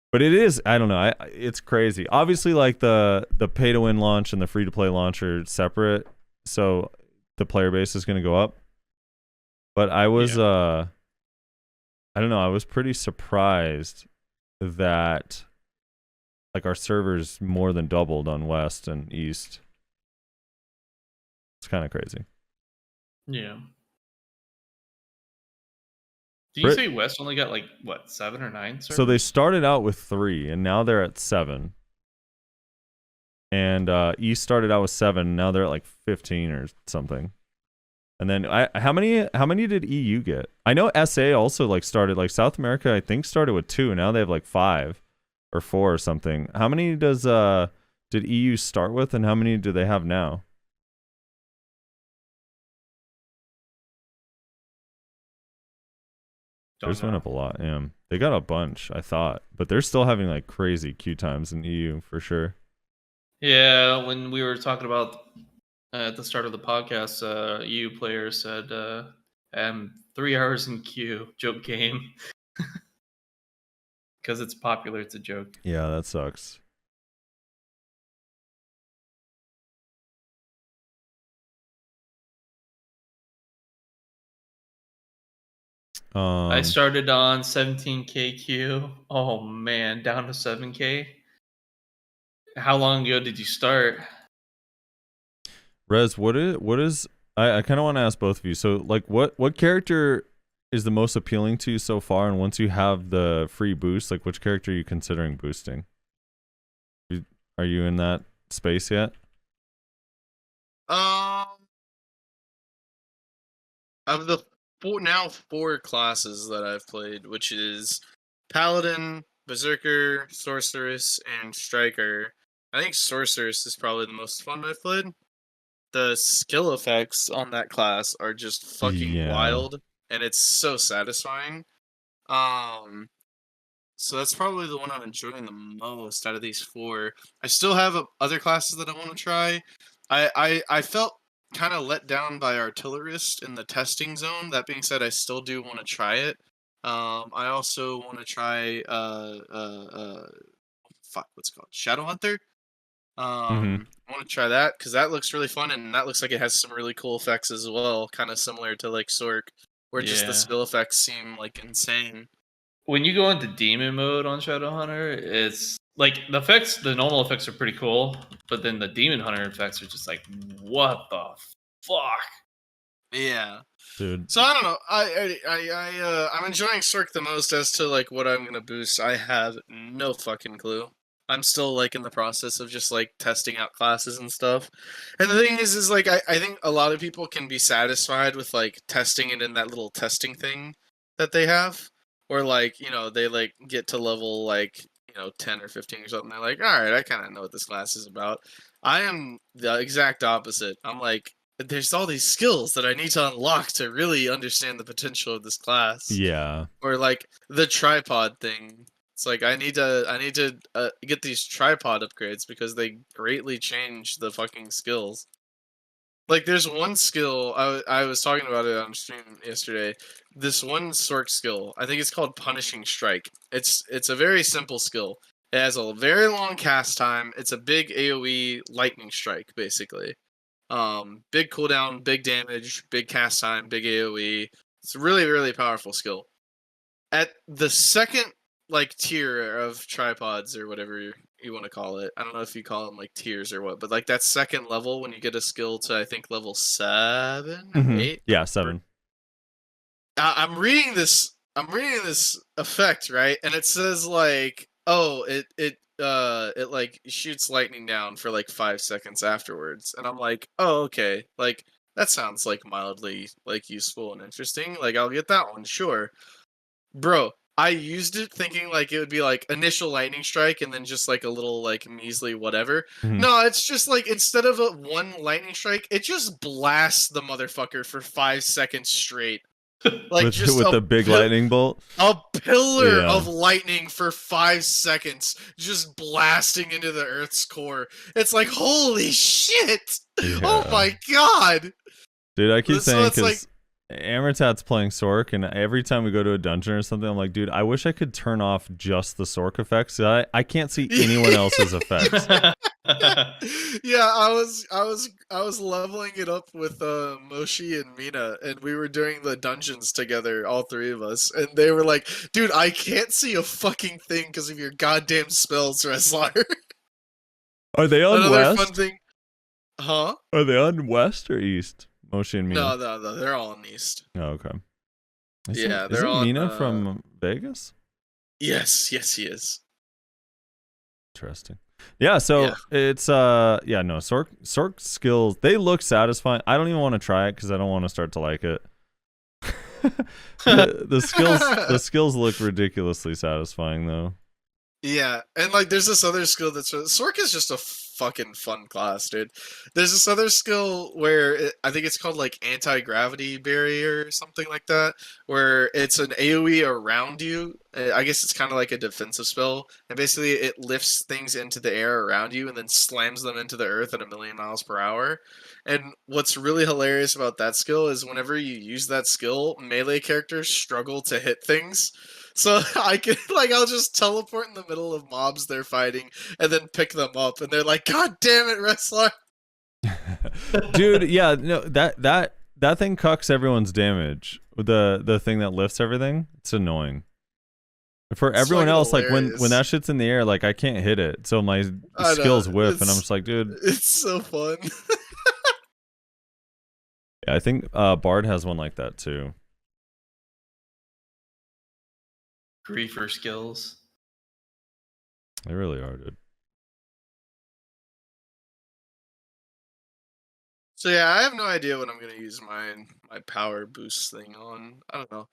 But it is, I don't know, it's crazy. Obviously, like the pay to win launch and the free to play launch are separate, so the player base is going to go up. But I was, I don't know, I was pretty surprised that like our servers more than doubled on West and East. It's kind of crazy. Yeah. Did you say West only got like what, 7 or 9 servers? So they started out with 3, and now they're at 7. And East started out with 7, and now they're at like 15 or something. And then how many did EU get? I know SA also like started like South America. I think started with 2. Now they have like 5 or 4 or something. How many did EU start with, and how many do they have now? Theirs went up a lot. Yeah, they got a bunch. I thought, but they're still having like crazy queue times in EU for sure. Yeah, when we were talking about at the start of the podcast, EU player said, 3 hours in queue, joke game. Because it's popular, it's a joke. Yeah, that sucks. I started on 17K queue. Oh man, down to 7K. How long ago did you start? Rez, what is I kind of want to ask both of you. So like what character is the most appealing to you so far, and once you have the free boost, like which character are you considering boosting? Are you in that space yet? Of the 4 classes that I've played, which is Paladin, Berserker, Sorceress, and Striker, I think Sorceress is probably the most fun I've played. The skill effects on that class are just fucking wild, and it's so satisfying. So that's probably the one I'm enjoying the most out of these 4. I still have other classes that I want to try. I felt kind of let down by Artillerist in the testing zone. That being said, I still do want to try it. I also want to try what's it called? Shadowhunter. I want to try that because that looks really fun, and that looks like it has some really cool effects as well, kind of similar to like Sork, where just the skill effects seem like insane. When you go into demon mode on Shadowhunter, it's like the normal effects are pretty cool, but then the demon hunter effects are just like, what the fuck? Yeah, dude. So I don't know. I'm enjoying Sork the most. As to like what I'm gonna boost, I have no fucking clue. I'm still like in the process of just like testing out classes and stuff. And the thing is like I think a lot of people can be satisfied with like testing it in that little testing thing that they have. Or like, they like get to level like, 10 or 15 or something. They're like, all right, I kind of know what this class is about. I am the exact opposite. I'm like, there's all these skills that I need to unlock to really understand the potential of this class. Yeah. Or like the tripod thing. It's like I need to get these tripod upgrades because they greatly change the fucking skills. Like, there's one skill, I was talking about it on stream yesterday. This one Sork skill, I think it's called Punishing Strike. It's a very simple skill. It has a very long cast time. It's a big AoE lightning strike, basically. Big cooldown, big damage, big cast time, big AoE. It's a really, really powerful skill. At the second, tier of tripods, or whatever you want to call it. I don't know if you call them like tiers or what, but like that second level when you get a skill to I think level 7 or 8. Yeah, 7. I'm reading this effect, right? And it says like, oh, it like shoots lightning down for like 5 seconds afterwards. And I'm like, oh, okay. Like that sounds like mildly like useful and interesting. Like I'll get that one, sure. Bro, I used it thinking like it would be like initial lightning strike and then just like a little like measly whatever. No, it's just like instead of one lightning strike, it just blasts the motherfucker for 5 seconds straight. Like with just the big lightning bolt. A pillar of lightning for 5 seconds, just blasting into the Earth's core. It's like holy shit! Yeah. Oh my god, dude! I keep saying because Amritat's playing Sork, and every time we go to a dungeon or something, I'm like, dude, I wish I could turn off just the Sork effects. I can't see anyone else's effects. Yeah, I was leveling it up with Moshi and Mina, and we were doing the dungeons together, all 3 of us, and they were like, dude, I can't see a fucking thing because of your goddamn spells, Rezlar. Are they on Another west? Fun thing. Huh? Are they on west or east? Moshi and Mina. No, they're all in east. Oh, okay. They're all Mina from Vegas? Yes, he is. Interesting. Yeah, so Yeah. it's no, Sork skills, they look satisfying. I don't even want to try it because I don't want to start to like it. The skills look ridiculously satisfying though. Yeah, and like there's this other skill that's Sork is just a fucking fun class, dude. There's this other skill where I think it's called like anti-gravity barrier or something like that, where it's an AoE around you. I guess it's kind of like a defensive spell, and basically it lifts things into the air around you and then slams them into the earth at 1,000,000 miles per hour. And what's really hilarious about that skill is whenever you use that skill, melee characters struggle to hit things. So I can I'll just teleport in the middle of mobs they're fighting and then pick them up, and they're like, "God damn it, Rezlar!" Dude, yeah, no, that thing cucks everyone's damage. The thing that lifts everything, it's annoying. For everyone else, like when that shit's in the air, like I can't hit it, so my skills whiff, and I'm just like, dude, it's so fun. Yeah, I think Bard has one like that too. Griefer skills. They really are, dude. So yeah, I have no idea what I'm gonna use my power boost thing on. I don't know.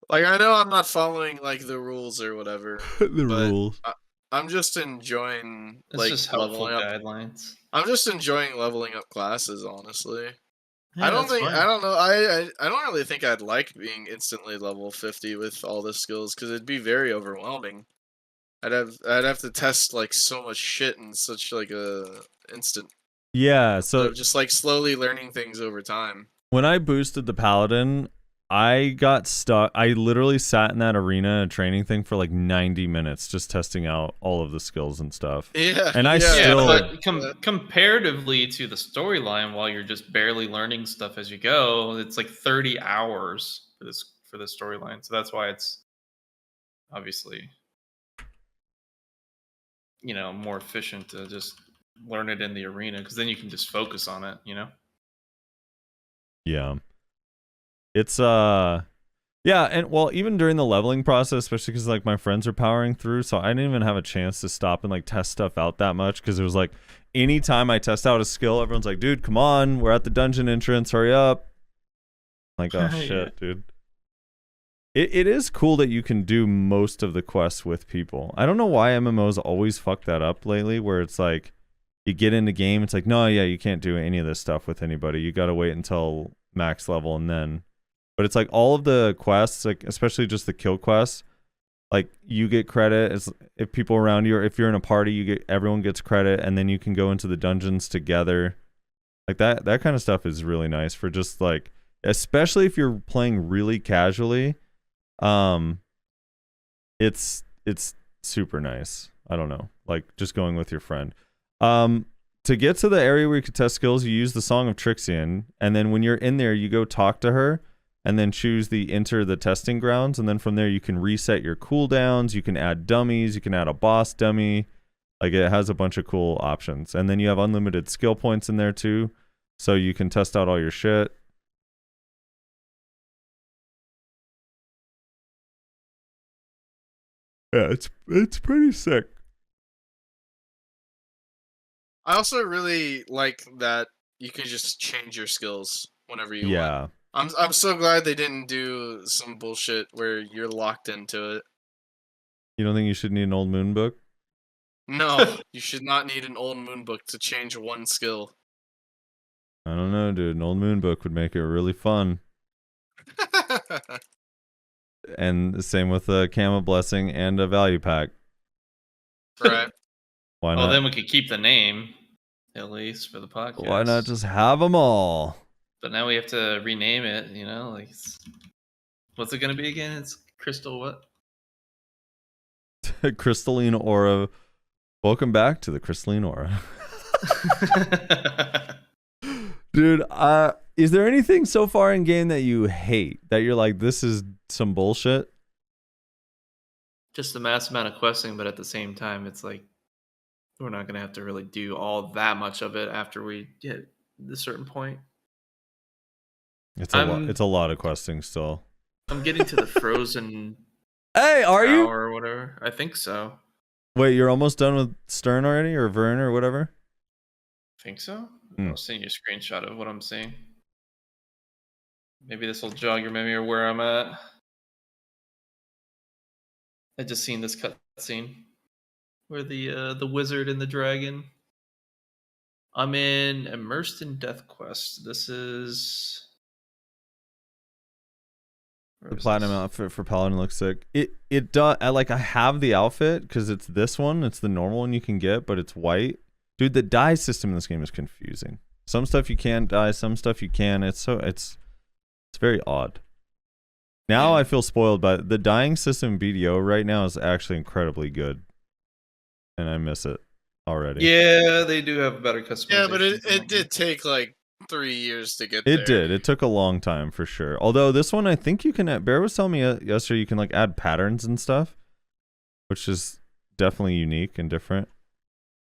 Like I know I'm not following like the rules or whatever. rules. I'm just enjoying It's just helpful leveling up. guidelines. I'm just enjoying leveling up classes, honestly. Yeah, I don't that's think fine. I don't know. I don't really think I'd like being instantly level 50 with all the skills because it'd be very overwhelming. I'd have to test like so much shit in such like a instant. Yeah, so Just like slowly learning things over time. when I boosted the Paladin, I got stuck. I literally sat in that arena training thing for like 90 minutes just testing out all of the skills and stuff. Yeah, And I yeah, still but comparatively to the storyline, while you're just barely learning stuff as you go, it's like 30 hours for this storyline. So that's why it's obviously more efficient to just learn it in the arena, because then you can just focus on it. Yeah. It's yeah, and well, even during the leveling process, especially because like my friends are powering through, so I didn't even have a chance to stop and like test stuff out that much, because it was like anytime I test out a skill, everyone's like, dude, come on, we're at the dungeon entrance, hurry up. Like, oh shit, Yeah. dude. It is cool that you can do most of the quests with people. I don't know why MMOs always fuck that up lately, where it's like you get into game, it's like, no, yeah, you can't do any of this stuff with anybody. You gotta wait until max level and then. But it's like all of the quests, like especially just the kill quests, like you get credit as if people around you, or if you're in a party, everyone gets credit, and then you can go into the dungeons together. Like that kind of stuff is really nice for just like, especially if you're playing really casually. It's super nice. I don't know, like just going with your friend. To get to the area where you can test skills, you use the Song of Trixian, and then when you're in there, you go talk to her, and then choose the enter the testing grounds, and then from there you can reset your cooldowns, you can add dummies, you can add a boss dummy. Like it has a bunch of cool options, and then you have unlimited skill points in there too, so you can test out all your shit. Yeah, it's pretty sick. I also really like that you can just change your skills whenever you want. Yeah. I'm so glad they didn't do some bullshit where you're locked into it. You don't think you should need an old moon book? No, you should not need an old moon book to change one skill. I don't know, dude. An old moon book would make it really fun. And the same with a Kama Blessing and a value pack. Right. Why not? Well, then we could keep the name, at least, for the podcast. Why not just have them all? But now we have to rename it, what's it going to be again? It's Crystal what? Crystalline Aura. Welcome back to the Crystalline Aura. Dude, is there anything so far in game that you hate? That you're like, this is some bullshit? Just the mass amount of questing, but at the same time, it's like, we're not going to have to really do all that much of it after we get a certain point. It's a lot of questing still. I'm getting to the frozen Hey, are you? or whatever. I think so. Wait, you're almost done with Stern already, or Vern, or whatever? Think so? Hmm. I'll send you a screenshot of what I'm seeing. Maybe this will jog your memory of where I'm at. I just seen this cutscene where the wizard and the dragon. I'm in Immersed in Death Quest. This is The platinum outfit for Paladin looks sick. It does. I have the outfit because it's this one. It's the normal one you can get, but it's white. Dude, the dye system in this game is confusing. Some stuff you can dye, some stuff you can. It's very odd. Now I feel spoiled by the dyeing system in BDO right now is actually incredibly good, and I miss it already. Yeah, they do have better customization. Yeah, but it did take like 3 years to get there. It did. It took a long time for sure. Although this one, I think you can. Bear was telling me yesterday you can like add patterns and stuff, which is definitely unique and different.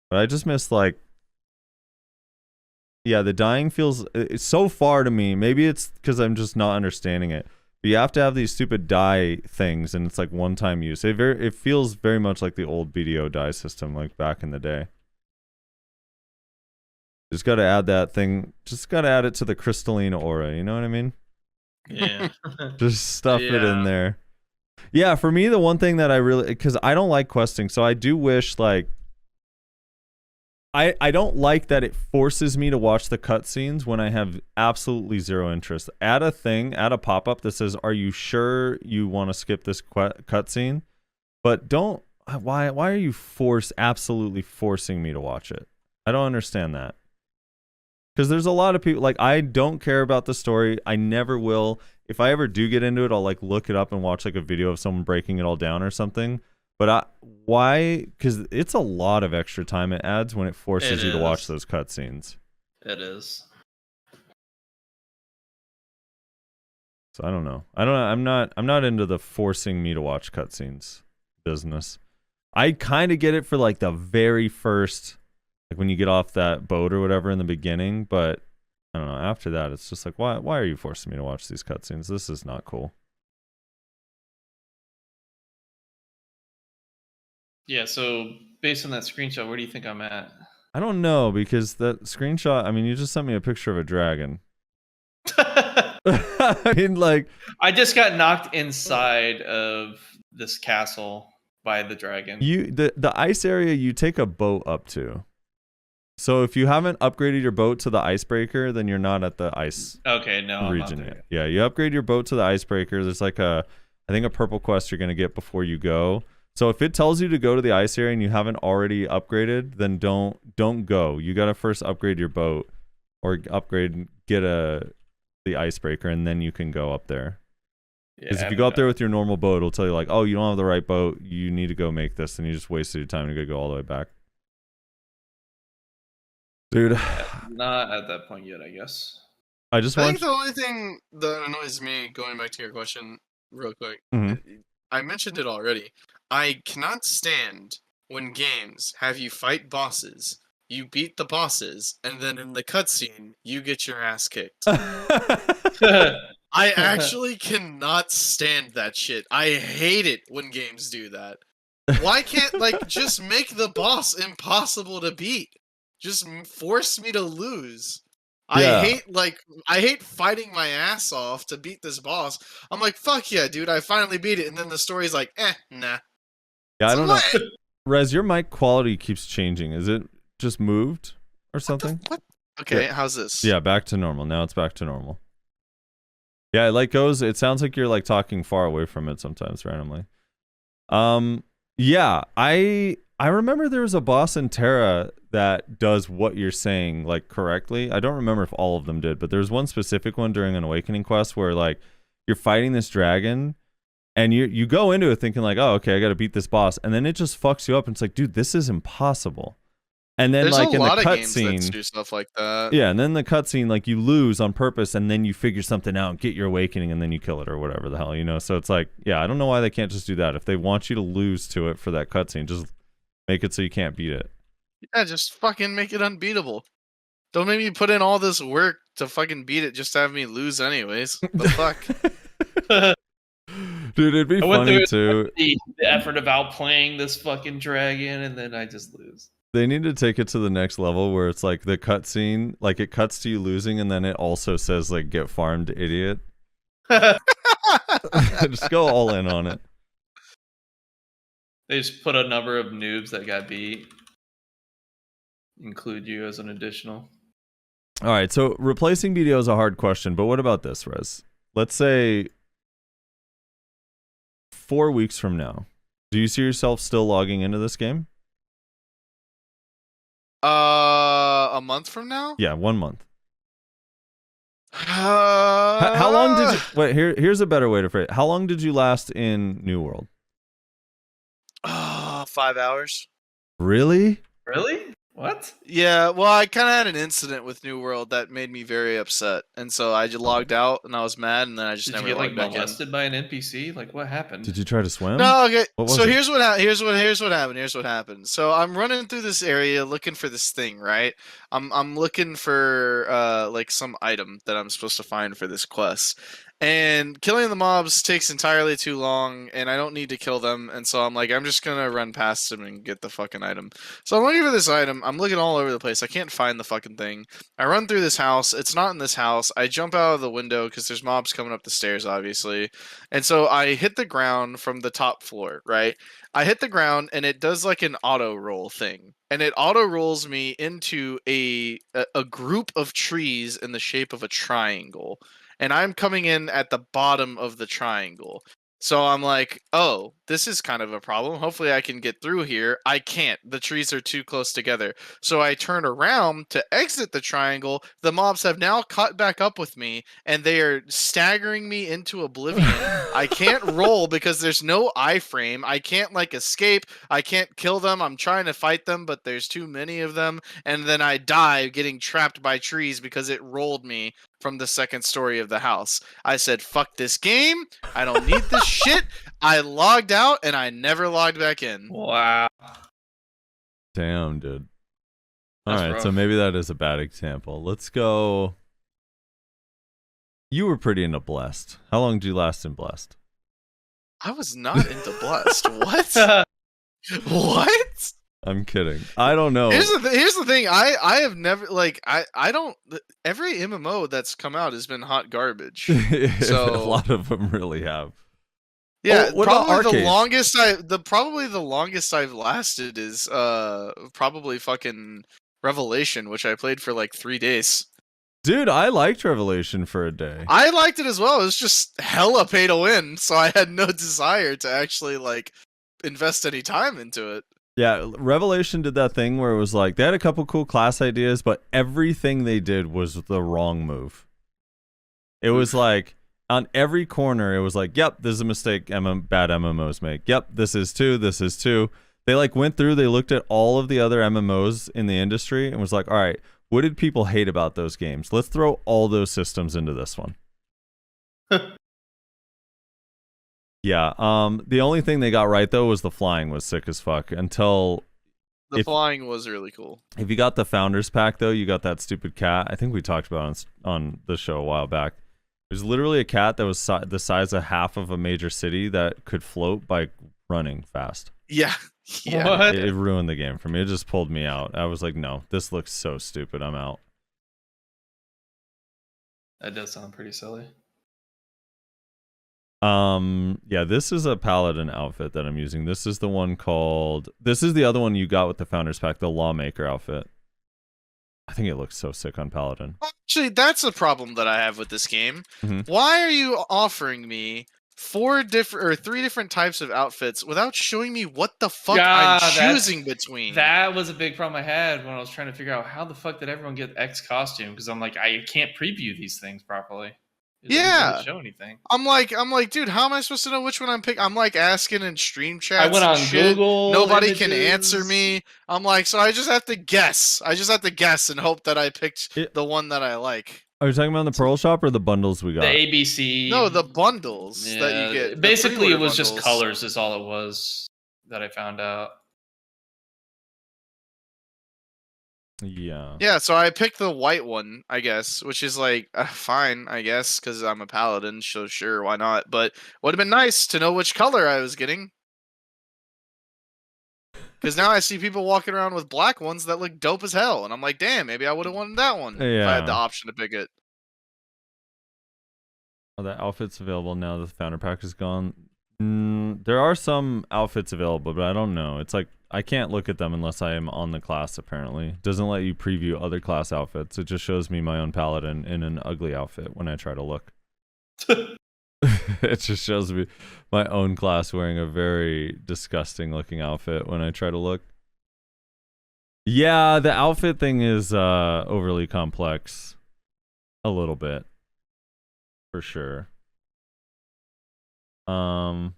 But I just miss like, yeah, the dyeing feels it's so far to me. Maybe it's because I'm just not understanding it. But you have to have these stupid dye things, and it's like one-time use. It feels very much like the old BDO dye system, like back in the day. Just got to add that thing. Just got to add it to the crystalline aura. You know what I mean? Yeah. Just stuff it in Yeah. there. Yeah, for me, the one thing that I really, because I don't like questing, so I do wish like. I don't like that it forces me to watch the cutscenes when I have absolutely zero interest. Add a pop-up that says, "Are you sure you want to skip this cutscene?" But don't. Why are you absolutely forcing me to watch it? I don't understand that. Because there's a lot of people like I don't care about the story. I never will. If I ever do get into it, I'll like look it up and watch like a video of someone breaking it all down or something. But why? Because it's a lot of extra time it adds when it forces you to watch those cutscenes. It is. So I don't know. I'm not into the forcing me to watch cutscenes business. I kind of get it for like the very first, like when you get off that boat or whatever in the beginning. But I don't know. After that, it's just like, why are you forcing me to watch these cutscenes? This is not cool. Yeah, so based on that screenshot, where do you think I'm at? I don't know because that screenshot. I mean, you just sent me a picture of a dragon. I mean, like, I just got knocked inside of this castle by the dragon. The ice area you take a boat up to. So if you haven't upgraded your boat to the icebreaker, then you're not at the ice region yet. Yeah, you upgrade your boat to the icebreaker. There's like I think a purple quest you're gonna get before you go. So if it tells you to go to the ice area and you haven't already upgraded, then don't go. You gotta first upgrade your boat or get the icebreaker, and then you can go up there. Because if you go up there with your normal boat, it'll tell you like, oh, you don't have the right boat. You need to go make this, and you just wasted your time to go all the way back. Dude, Not at that point yet, I guess. I think the only thing that annoys me, going back to your question real quick, I mentioned it already. I cannot stand when games have you fight bosses, you beat the bosses, and then in the cutscene, you get your ass kicked. I actually cannot stand that shit. I hate it when games do that. Why can't, just make the boss impossible to beat? Just force me to lose. Yeah. I hate fighting my ass off to beat this boss. I'm like, fuck yeah, dude, I finally beat it, and then the story's like, nah. Yeah, I don't know. Rez, your mic quality keeps changing. Is it just moved or something? What? Okay, Yeah. how's this? Yeah, back to normal. Now it's back to normal. Yeah, it sounds like you're like talking far away from it sometimes randomly. Yeah, I remember there was a boss in Terra that does what you're saying like correctly. I don't remember if all of them did, but there's one specific one during an awakening quest where like you're fighting this dragon and you go into it thinking like, oh, okay, I got to beat this boss, and then it just fucks you up and it's like, dude, this is impossible. And then There's like in the cutscene, cutscene, do stuff like that. yeah, and then the cutscene, like you lose on purpose, and then you figure something out, and get your awakening, and then you kill it or whatever the hell, you know. So it's like, yeah, I don't know why they can't just do that. If they want you to lose to it for that cutscene, just make it so you can't beat it. Yeah, just fucking make it unbeatable. Don't make me put in all this work to fucking beat it just to have me lose anyways. The fuck? Dude, it'd be I went funny through too. the effort of outplaying this fucking dragon, and then I just lose. They need to take it to the next level where it's like the cutscene, like it cuts to you losing, and then it also says like "get farmed, idiot." Just go all in on it. They just put a number of noobs that got beat. Include you as an additional. All right, so replacing BDO is a hard question, but what about this, Rez? Let's say 4 weeks from now, do you see yourself still logging into this game? A month from now? Yeah, 1 month. How long did you wait? Here's a better way to phrase it. How long did you last in New World? 5 hours. Really? Really? What? Yeah, well, I kind of had an incident with New World that made me very upset, and so I just logged out, and I was mad, and then I just Did never you get like logged back in. molested by an NPC? Like what happened? Did you try to swim? No, okay. What was So it? here's what happened. Here's what happened. So I'm running through this area looking for this thing, right? I'm looking for like some item that I'm supposed to find for this quest. And killing the mobs takes entirely too long, and I don't need to kill them, and so I'm like, I'm just gonna run past them and get the fucking item. So I'm looking for this item, I'm looking all over the place, I can't find the fucking thing. I run through this house, it's not in this house, I jump out of the window, because there's mobs coming up the stairs, obviously. And so I hit the ground from the top floor, right? I hit the ground, and it does like an auto roll thing. And it auto rolls me into a group of trees in the shape of a triangle. And I'm coming in at the bottom of the triangle. So I'm like, oh, this is kind of a problem. Hopefully I can get through here. I can't. The trees are too close together. So I turn around to exit the triangle. The mobs have now caught back up with me, and they are staggering me into oblivion. I can't roll because there's no iframe. I can't like escape. I can't kill them. I'm trying to fight them, but there's too many of them. And then I die getting trapped by trees because it rolled me from the second story of the house. I said, fuck this game. I don't need this shit. I logged out and I never logged back in. Wow. Damn, dude. All That's right, rough. so maybe that is a bad example. Let's go. You were pretty into Blessed. How long did you last in Blessed? I was not into Blessed. What? What? I'm kidding. I don't know. Here's the thing. I have never like I don't. Every MMO that's come out has been hot garbage. So a lot of them really have. yeah, Oh, what about probably the arcades? longest I've lasted is probably fucking Revelation, which I played for like 3 days. Dude, I liked Revelation for a day. I liked it as well. It was just hella pay to win, so I had no desire to actually like invest any time into it. Yeah, Revelation did that thing where it was like they had a couple cool class ideas, but everything they did was the wrong move. It was like on every corner, it was like, yep, this is a mistake bad MMOs make. Yep, this is too. This is too. They like went through, they looked at all of the other MMOs in the industry and was like, all right, what did people hate about those games? Let's throw all those systems into this one. Yeah, the only thing they got right though was the flying was sick as fuck until The flying was really cool. if you got the founders pack though, you got that stupid cat. I think we talked about it on the show a while back. There's literally a cat that was the size of half of a major city that could float by running fast. Yeah. Yeah. What? It ruined the game for me. It just pulled me out. I was like, no, this looks so stupid. I'm out. That does sound pretty silly. Yeah, this is a paladin outfit that I'm using. This is the one called, this is the other one you got with the founders pack, the lawmaker outfit. I think it looks so sick on paladin. Actually, that's a problem that I have with this game. Mhm. Why are you offering me 3 different types of outfits without showing me what the fuck Yeah, I'm choosing between? That was a big problem I had when I was trying to figure out how the fuck did everyone get X costume, because I'm like, I can't preview these things properly. It doesn't Yeah. really show anything. I'm like, dude, how am I supposed to know which one I'm picking? I'm like asking in stream chats. I went on and shit. Google. Nobody can Images. answer me. I'm like, so I just have to guess. I just have to guess and hope that I picked the one that I like. Are you talking about the Pearl Shop or the bundles we got? The ABC. No, the bundles that you get. the Basically, pre-order it was just bundles. colors. Is all it was that I found out. Yeah. Yeah, so I picked the white one, I guess, which is like fine, I guess, because I'm a paladin, so sure, why not? But would have been nice to know which color I was getting. Because now I see people walking around with black ones that look dope as hell, and I'm like, damn, maybe I would have wanted that one if I had the Yeah. option to pick it. Oh, that outfit's available now. The founder pack is gone. There are some outfits available, but I don't know. It's like I can't look at them unless I am on the class. Apparently, doesn't let you preview other class outfits. It just shows me my own paladin in an ugly outfit when I try to look. It just shows me my own class wearing a very disgusting looking outfit when I try to look. Yeah, the outfit thing is overly complex. A little bit. For sure. Now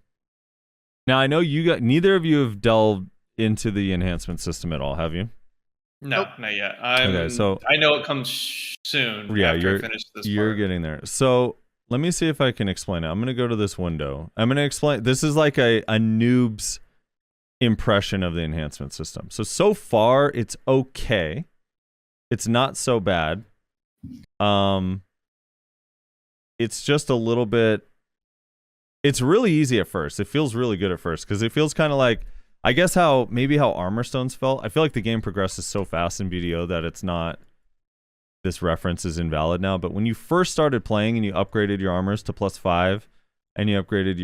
I know neither of you have delved into the enhancement system at all, have you? No, not yet. Okay, so I know it comes soon. Yeah, after I finish this you're part. getting there. So let me see if I can explain it. I'm gonna go to this window. I'm gonna explain. This is like a noob's impression of the enhancement system. So far it's okay. It's not so bad. It's just a little bit. It's really easy at first. It feels really good at first because it feels kind of like, I guess how Armor Stones felt. I feel like the game progresses so fast in BDO that it's not. This reference is invalid now. But when you first started playing and you upgraded your armors to +5, and you upgraded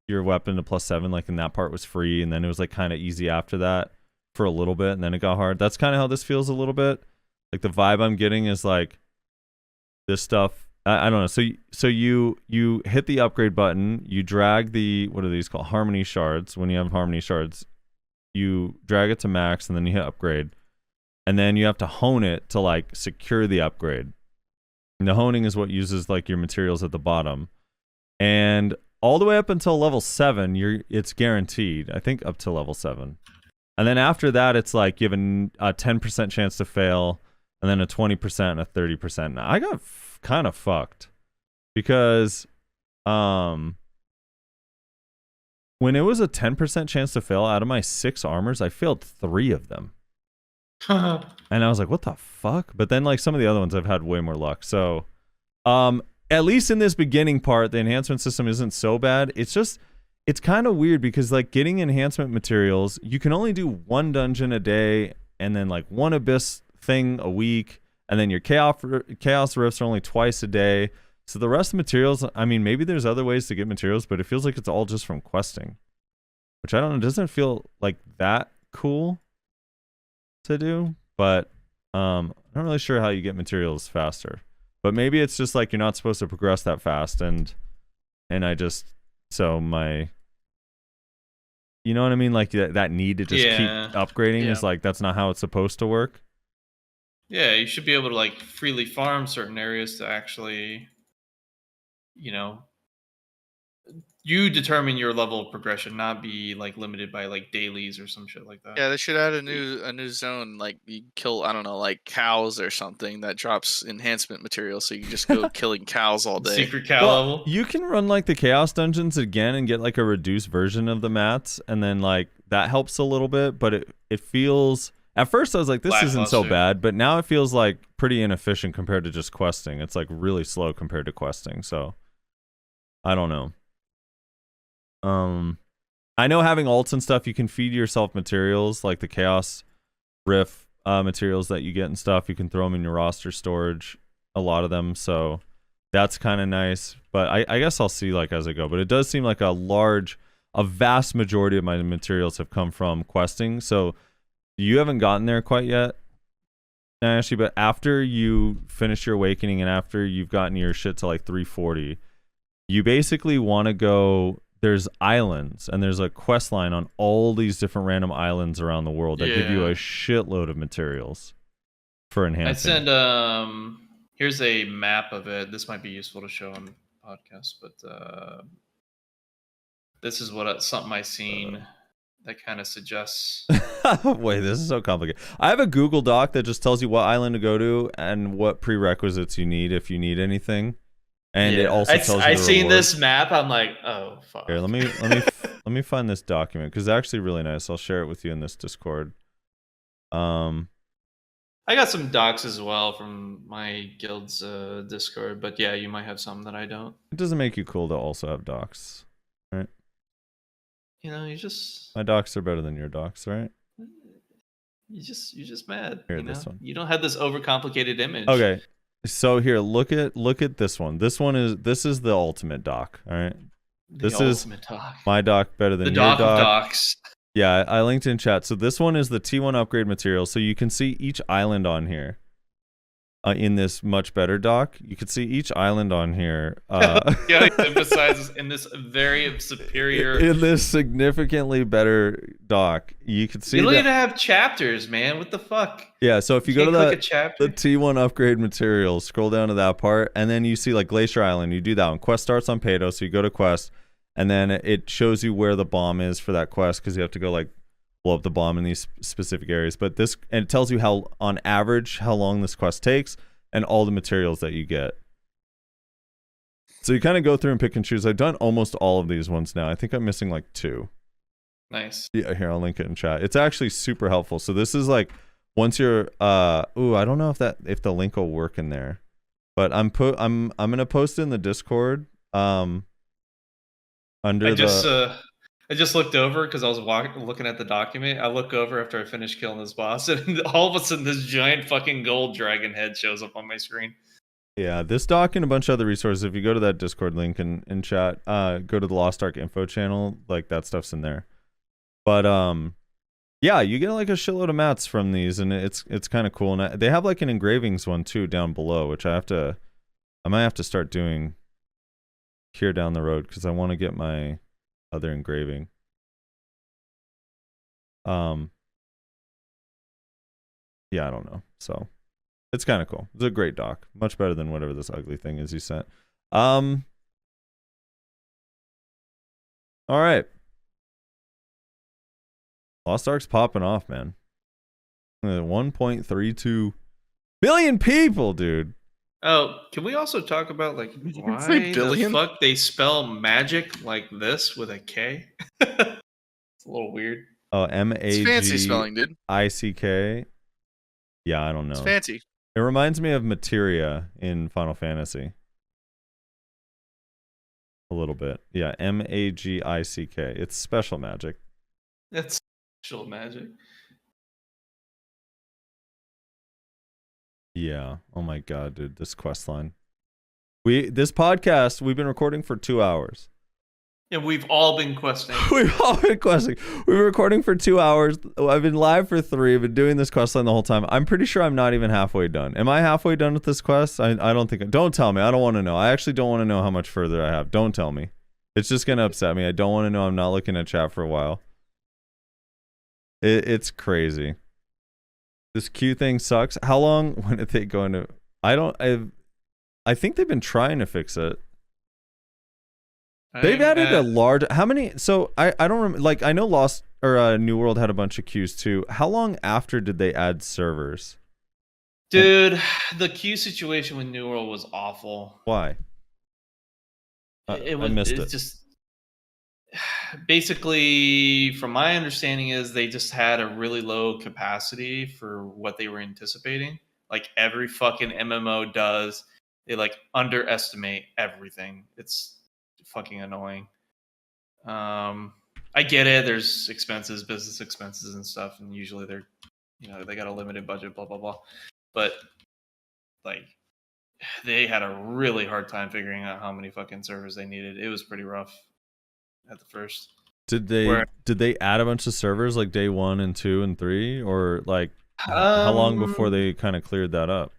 your weapon to +7, like, and that part was free, and then it was like kind of easy after that for a little bit, and then it got hard. That's kind of how this feels a little bit. Like the vibe I'm getting is like this stuff. I don't know. So you hit the upgrade button. You drag the, what are these called? Harmony shards. When you have harmony shards, you drag it to max, and then you hit upgrade, and then you have to hone it to like secure the upgrade. And the honing is what uses like your materials at the bottom, and all the way up until level 7, it's guaranteed. I think up to level 7, and then after that, it's like you have a 10% chance to fail, and then a 20% and a 30%. Now, I got kind of fucked because when it was a 10% chance to fail out of my 6 armors, I failed 3 of them. And I was like, what the fuck? But then like some of the other ones I've had way more luck. So at least in this beginning part, the enhancement system isn't so bad. It's kind of weird because like getting enhancement materials, you can only do 1 dungeon a day and then like 1 abyss thing a week. And then your chaos rifts are only twice a day. So the rest of the materials, I mean, maybe there's other ways to get materials, but it feels like it's all just from questing. Which I don't know, doesn't feel like that cool to do. But I'm not really sure how you get materials faster. But maybe it's just like you're not supposed to progress that fast. And I just, so my, you know what I mean? Like that need to just keep upgrading is like, that's not how it's supposed to work. Yeah, you should be able to like freely farm certain areas to actually, you know, you determine your level of progression, not be like limited by like dailies or some shit like that. Yeah, they should add a new zone, like you kill, I don't know, like cows or something that drops enhancement material, so you can just go killing cows all day. Secret cow level. You can run like the chaos dungeons again and get like a reduced version of the mats, and then like that helps a little bit, but it feels. At first I was like, this isn't so bad, but now it feels like pretty inefficient compared to just questing. It's like really slow compared to questing, so I don't know. I know having alts and stuff, you can feed yourself materials, like the chaos riff materials that you get and stuff. You can throw them in your roster storage, a lot of them, so that's kind of nice. But I guess I'll see like as I go. But it does seem like a vast majority of my materials have come from questing, so you haven't gotten there quite yet, Ashley, but after you finish your awakening and after you've gotten your shit to like 340, you basically want to go, there's islands, and there's a quest line on all these different random islands around the world that give you a shitload of materials for enhancing. I send, here's a map of it. This might be useful to show on the podcast, but this is something I seen. That kind of suggests. Wait, this is so complicated. I have a Google Doc that just tells you what island to go to and what prerequisites you need if you need anything, and it also tells you. I seen this map. I'm like, oh fuck. Here, let me find this document because it's actually really nice. I'll share it with you in this Discord. I got some docs as well from my guild's Discord, but yeah, you might have some that I don't. It doesn't make you cool to also have docs, right? You know, you just My docs are better than your docs, right? you're just mad. Here, You know, this one. you don't have this overcomplicated image. Okay, so here, look at this one. This is the ultimate doc. All right, The this is ultimate doc. my doc better than The your doc doc. of docs. Yeah, I linked in chat. So this one is the T1 upgrade material. So you can see each island on here. In this much better doc, you can see each island on here. Yeah, it emphasizes in this very superior. In this significantly better doc, you can see You don't that. even have chapters, man. What the fuck? Yeah, so if you go to can't click that, a chapter. the T1 upgrade material, scroll down to that part, and then you see like Glacier Island. You do that one. Quest starts on Pado, so you go to quest, and then it shows you where the bomb is for that quest because you have to go like blow up the bomb in these specific areas. But this, and it tells you how, on average, how long this quest takes and all the materials that you get. So you kind of go through and pick and choose. I've done almost all of these ones now. I think I'm missing like 2. Nice. Yeah, here, I'll link it in chat. It's actually super helpful. So this is like once you're I don't know if the link will work in there. But I'm gonna post it in the Discord. Under I just looked over because I was looking at the document. I look over after I finish killing this boss, and all of a sudden, this giant fucking gold dragon head shows up on my screen. Yeah, this doc and a bunch of other resources. If you go to that Discord link in chat, go to the Lost Ark info channel. Like that stuff's in there. But yeah, you get like a shitload of mats from these, and it's kind of cool. And they have like an engravings one too down below, which I might have to start doing here down the road because I want to get my other engraving. Yeah, I don't know. So it's kind of cool. It's a great doc. Much better than whatever this ugly thing is you sent. All right. Lost Ark's popping off, man. 1.32 billion people, dude. Oh, can we also talk about like why the fuck they spell magic like this with a K? It's a little weird. Oh, M-A-G-I-C-K. It's fancy spelling, dude. Yeah, I don't know. It's fancy. It reminds me of materia in Final Fantasy. A little bit. Yeah, M-A-G-I-C-K. It's special magic. That's special magic. Yeah. Oh my god, dude, this quest line. This podcast, we've been recording for 2 hours. And we've all been questing. We've all been questing. We've been recording for 2 hours. I've been live for 3. I've been doing this quest line the whole time. I'm pretty sure I'm not even halfway done. Am I halfway done with this quest? I don't think. Don't tell me. I don't want to know. I actually don't want to know how much further I have. Don't tell me. It's just going to upset me. I don't want to know. I'm not looking at chat for a while. It's crazy. This queue thing sucks. How long when are they going to... I think they've been trying to fix it. They've added a large... How many... So, I don't remember... Like, I know Lost... Or New World had a bunch of queues, too. How long after did they add servers? Dude, the queue situation with New World was awful. Why? I missed it. It's just... Basically, from my understanding is they just had a really low capacity for what they were anticipating. Like, every fucking MMO does. They, like, underestimate everything. It's... fucking annoying. I get it. There's expenses, business expenses and stuff, and usually they're, they got a limited budget, blah blah blah. But like, they had a really hard time figuring out how many fucking servers they needed. It was pretty rough at the first. Did they add a bunch of servers like day 1 and 2 and 3, or like how long before they kind of cleared that up?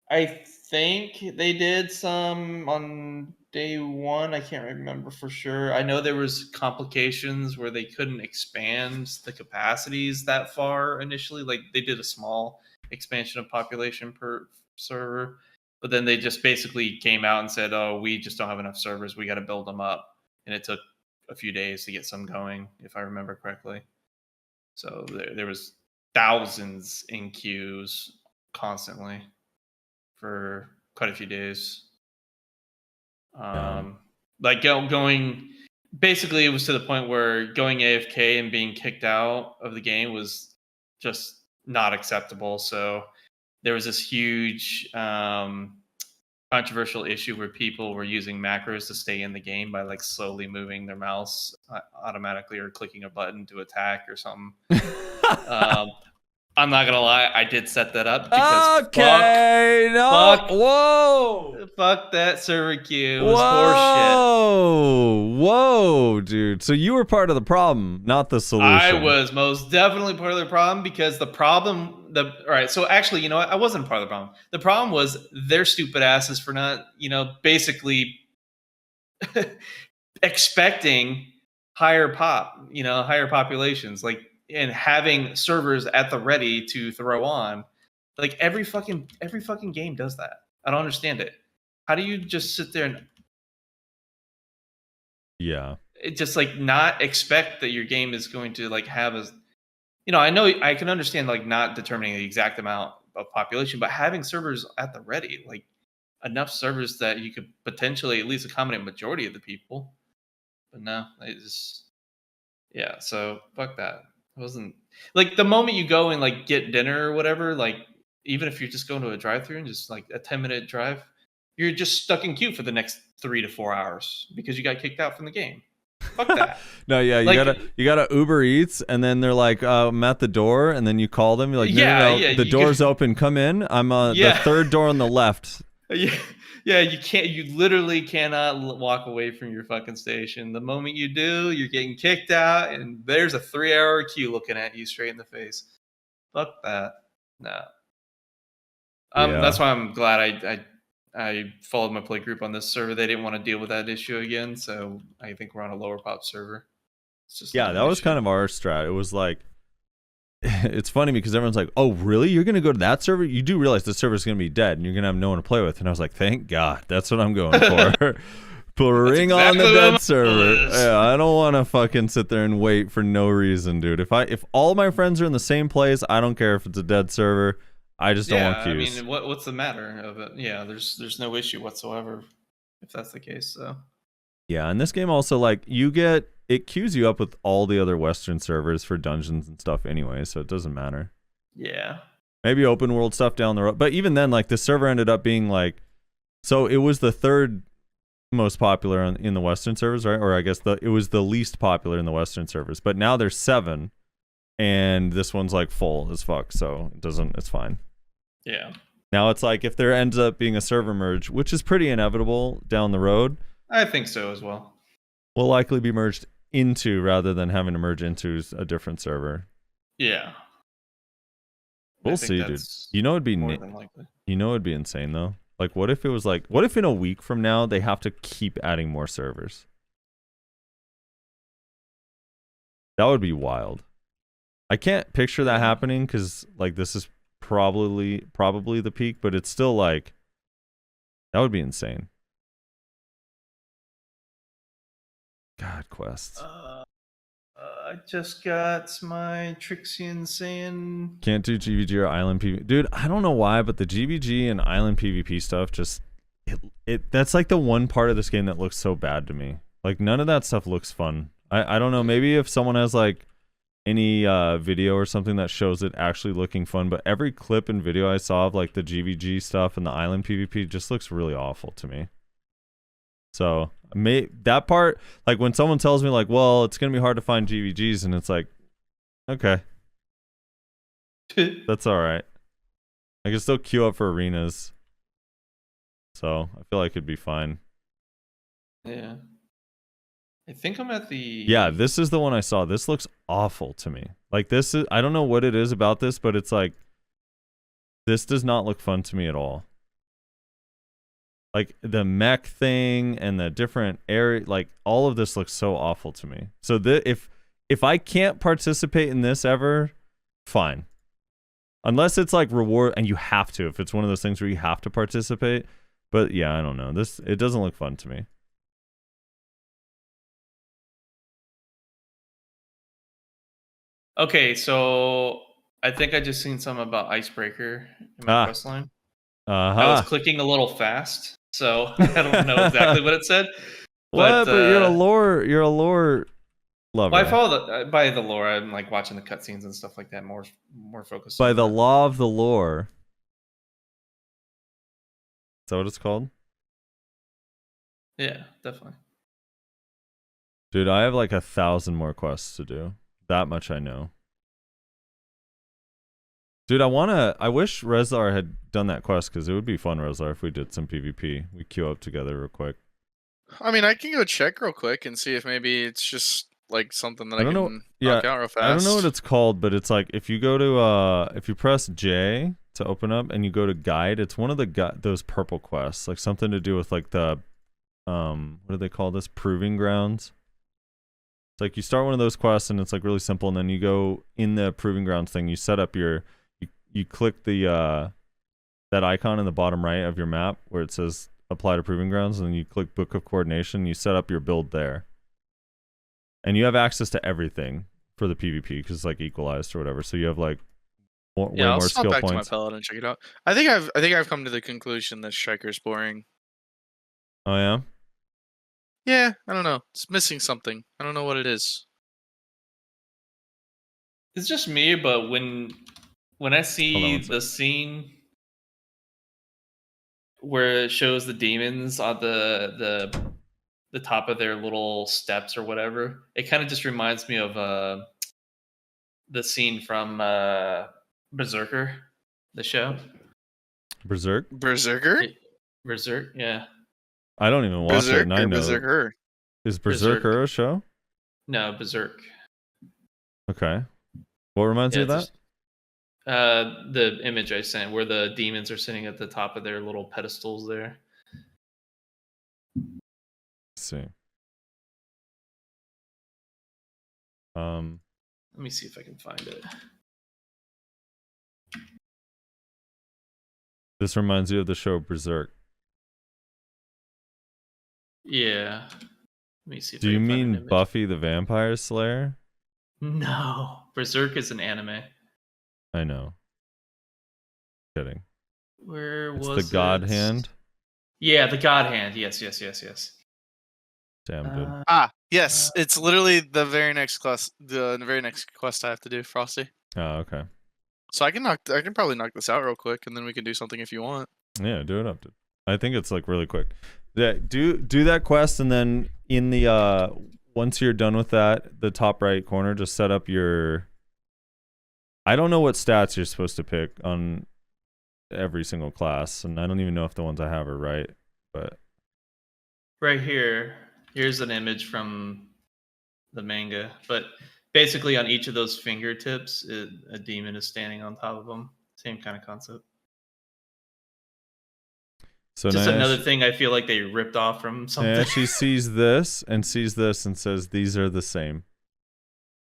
I think they did some on day 1. I can't remember for sure. I know there was complications where they couldn't expand the capacities that far initially. Like, they did a small expansion of population per server, but then they just basically came out and said, oh, we just don't have enough servers. We got to build them up. And it took a few days to get some going, if I remember correctly. So there was thousands in queues constantly for quite a few days. Like going basically, it was to the point where going AFK and being kicked out of the game was just not acceptable. So there was this huge controversial issue where people were using macros to stay in the game by like slowly moving their mouse automatically or clicking a button to attack or something. I'm not gonna lie, I did set that up because fuck that server queue. It was horseshit. Whoa, dude. So you were part of the problem, not the solution. I was most definitely part of the problem because all right, so actually, you know what? I wasn't part of the problem. The problem was their stupid asses for not, basically expecting higher populations, like, and having servers at the ready to throw on. Like every fucking game does that. I don't understand it. How do you just sit there and just like not expect that your game is going to like have a, I know I can understand like not determining the exact amount of population, but having servers at the ready, like enough servers that you could potentially at least accommodate majority of the people. But no, so fuck that. It wasn't like the moment you go and like get dinner or whatever, like even if you're just going to a drive-thru and just like a 10-minute drive, you're just stuck in queue for the next 3 to 4 hours because you got kicked out from the game. Fuck that. No, yeah, you gotta Uber Eats, and then they're like, I'm at the door, and then you call them, you're like, no, the door's open, come in. I'm the third door on the left. Yeah, you literally cannot walk away from your fucking station. The moment you do, you're getting kicked out, and there's a 3-hour queue looking at you straight in the face. Fuck that. No. That's why I'm glad I followed my play group on this server. They didn't want to deal with that issue again, so I think we're on a lower pop server. It's just that was kind of our strat. It was like, it's funny because everyone's like, oh, really? You're going to go to that server? You do realize the server's going to be dead and you're going to have no one to play with. And I was like, thank God. That's what I'm going for. Bring on the dead server. Yeah, I don't want to fucking sit there and wait for no reason, dude. If all my friends are in the same place, I don't care if it's a dead server. I just don't want queues. I mean, what's the matter of it? Yeah, there's no issue whatsoever if that's the case. So yeah, and this game also, like, it queues you up with all the other Western servers for dungeons and stuff anyway, so it doesn't matter. Yeah. Maybe open world stuff down the road. But even then, like, the server ended up being like, so it was the third most popular in the Western servers, right? Or I guess it was the least popular in the Western servers. But now there's 7, and this one's like full as fuck, so it's fine. Yeah. Now it's like if there ends up being a server merge, which is pretty inevitable down the road. I think so as well. Will likely be merged into rather than having to merge into a different server. Yeah. We'll see, dude. It'd be more than likely. It'd be insane though. Like, what if in a week from now they have to keep adding more servers? That would be wild. I can't picture that happening because like this is probably the peak, but it's still like that would be insane. God, quests. I just got my Trixian saying can't do GVG or Island PvP. Dude, I don't know why, but the GVG and Island PvP stuff just that's like the one part of this game that looks so bad to me. Like none of that stuff looks fun. I don't know, maybe if someone has like any video or something that shows it actually looking fun, but every clip and video I saw of like the GVG stuff and the Island PvP just looks really awful to me. So that part, like when someone tells me like, well, it's gonna be hard to find GVGs, and it's like, okay, that's all right. I can still queue up for arenas, so I feel like it'd be fine. Yeah, I think I'm at the. Yeah, this is the one I saw. This looks awful to me. Like this is, I don't know what it is about this, but it's like, this does not look fun to me at all. Like the mech thing and the different area, like all of this looks so awful to me. So if I can't participate in this ever, fine. Unless it's like reward and you have to, if it's one of those things where you have to participate. But yeah, I don't know. It doesn't look fun to me. Okay, so I think I just seen something about Icebreaker in my quest line. I was clicking a little fast, so I don't know exactly what it said. But you're a lore lover. Well, I follow by the lore. I'm like watching the cutscenes and stuff like that. More focused by on the that. law of the lore. that what it's called? Yeah, definitely. Dude, I have like 1,000 more quests to do. That much I know. Dude, I wish Rezlar had done that quest because it would be fun, Rezlar, if we did some PvP. We queue up together real quick. I mean, I can go check real quick and see if maybe it's just like something that I don't can know. knock out real fast. I don't know what it's called, but it's like if you go to if you press J to open up and you go to guide, it's one of the those purple quests, like something to do with like the what do they call this? Proving grounds. It's like you start one of those quests and it's like really simple, and then you go in the proving grounds thing, you set up your you click the that icon in the bottom right of your map where it says apply to proving grounds, and then you click book of coordination, you set up your build there. And you have access to everything for the PvP because it's like equalized or whatever. So you have like way I'll more swap skill back points. to my pellet and check it out. I think I've come to the conclusion that Striker's boring. Oh yeah? Yeah, I don't know. It's missing something. I don't know what it is. It's just me, but when I Hold see on the scene where it shows the demons on the top of their little steps or whatever, it kind of just reminds me of the scene from Berserker, the show. Berserk? Berserker? Berserk, yeah. I don't even watch it, and I know. Berserker. Is Berserker a show? No, Berserk. Okay. What reminds you of that? The image I sent where the demons are sitting at the top of their little pedestals there. Let's see. Let me see if I can find it. This reminds you of the show Berserk. Yeah. Let me see if Do I you can find an mean image. Buffy the Vampire Slayer? No. Berserk is an anime. I know. Kidding. Where It's was the God it? Hand. Yeah, the God Hand. Yes. Damn good. Yes, it's literally the very next quest. The very next quest I have to do, Frosty. Oh, okay. So I can probably knock this out real quick, and then we can do something if you want. Yeah, do it up. Dude. I think it's like really quick. Yeah, do that quest, and then in the once you're done with that, the top right corner, just set up your. I don't know what stats you're supposed to pick on every single class, and I don't even know if the ones I have are right. But Right here. Here's an image from the manga, but basically on each of those fingertips, a demon is standing on top of them. Same kind of concept. so Just now another thing I feel like they ripped off from something. yeah, she sees this and says these are the same.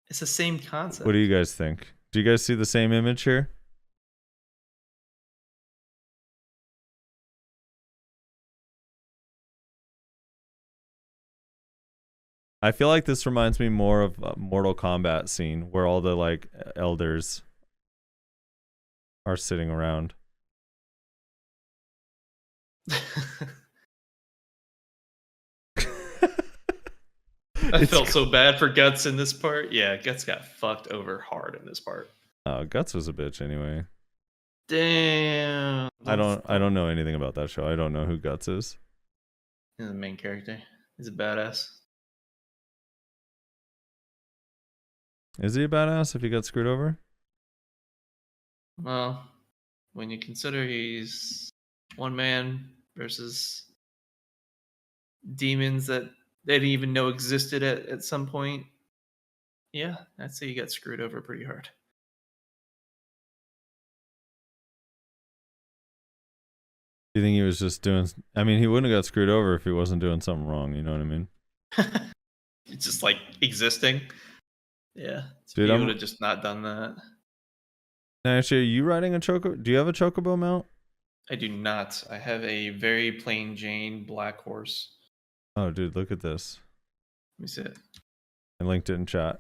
It's the same concept. What do you guys think? Do you guys see the same image here? I feel like this reminds me more of a Mortal Kombat scene where all the like elders are sitting around. I felt so bad for Guts in this part. Yeah, Guts got fucked over hard in this part. Guts was a bitch anyway. Damn. I don't know anything about that show. I don't know who Guts is. He's the main character. He's a badass. Is he a badass if he got screwed over? Well, when you consider he's one man versus demons that they didn't even know existed at some point, yeah, I'd say he got screwed over pretty hard. Do you think he was just doing... I mean, he wouldn't have got screwed over if he wasn't doing something wrong, you know what I mean? It's just like existing. Yeah. Dude, He would have just not done that. Now, actually, are you riding a chocobo? Do you have a chocobo mount? I do not. I have a very plain Jane black horse. Oh, dude, look at this. Let me see it. I linked it in chat.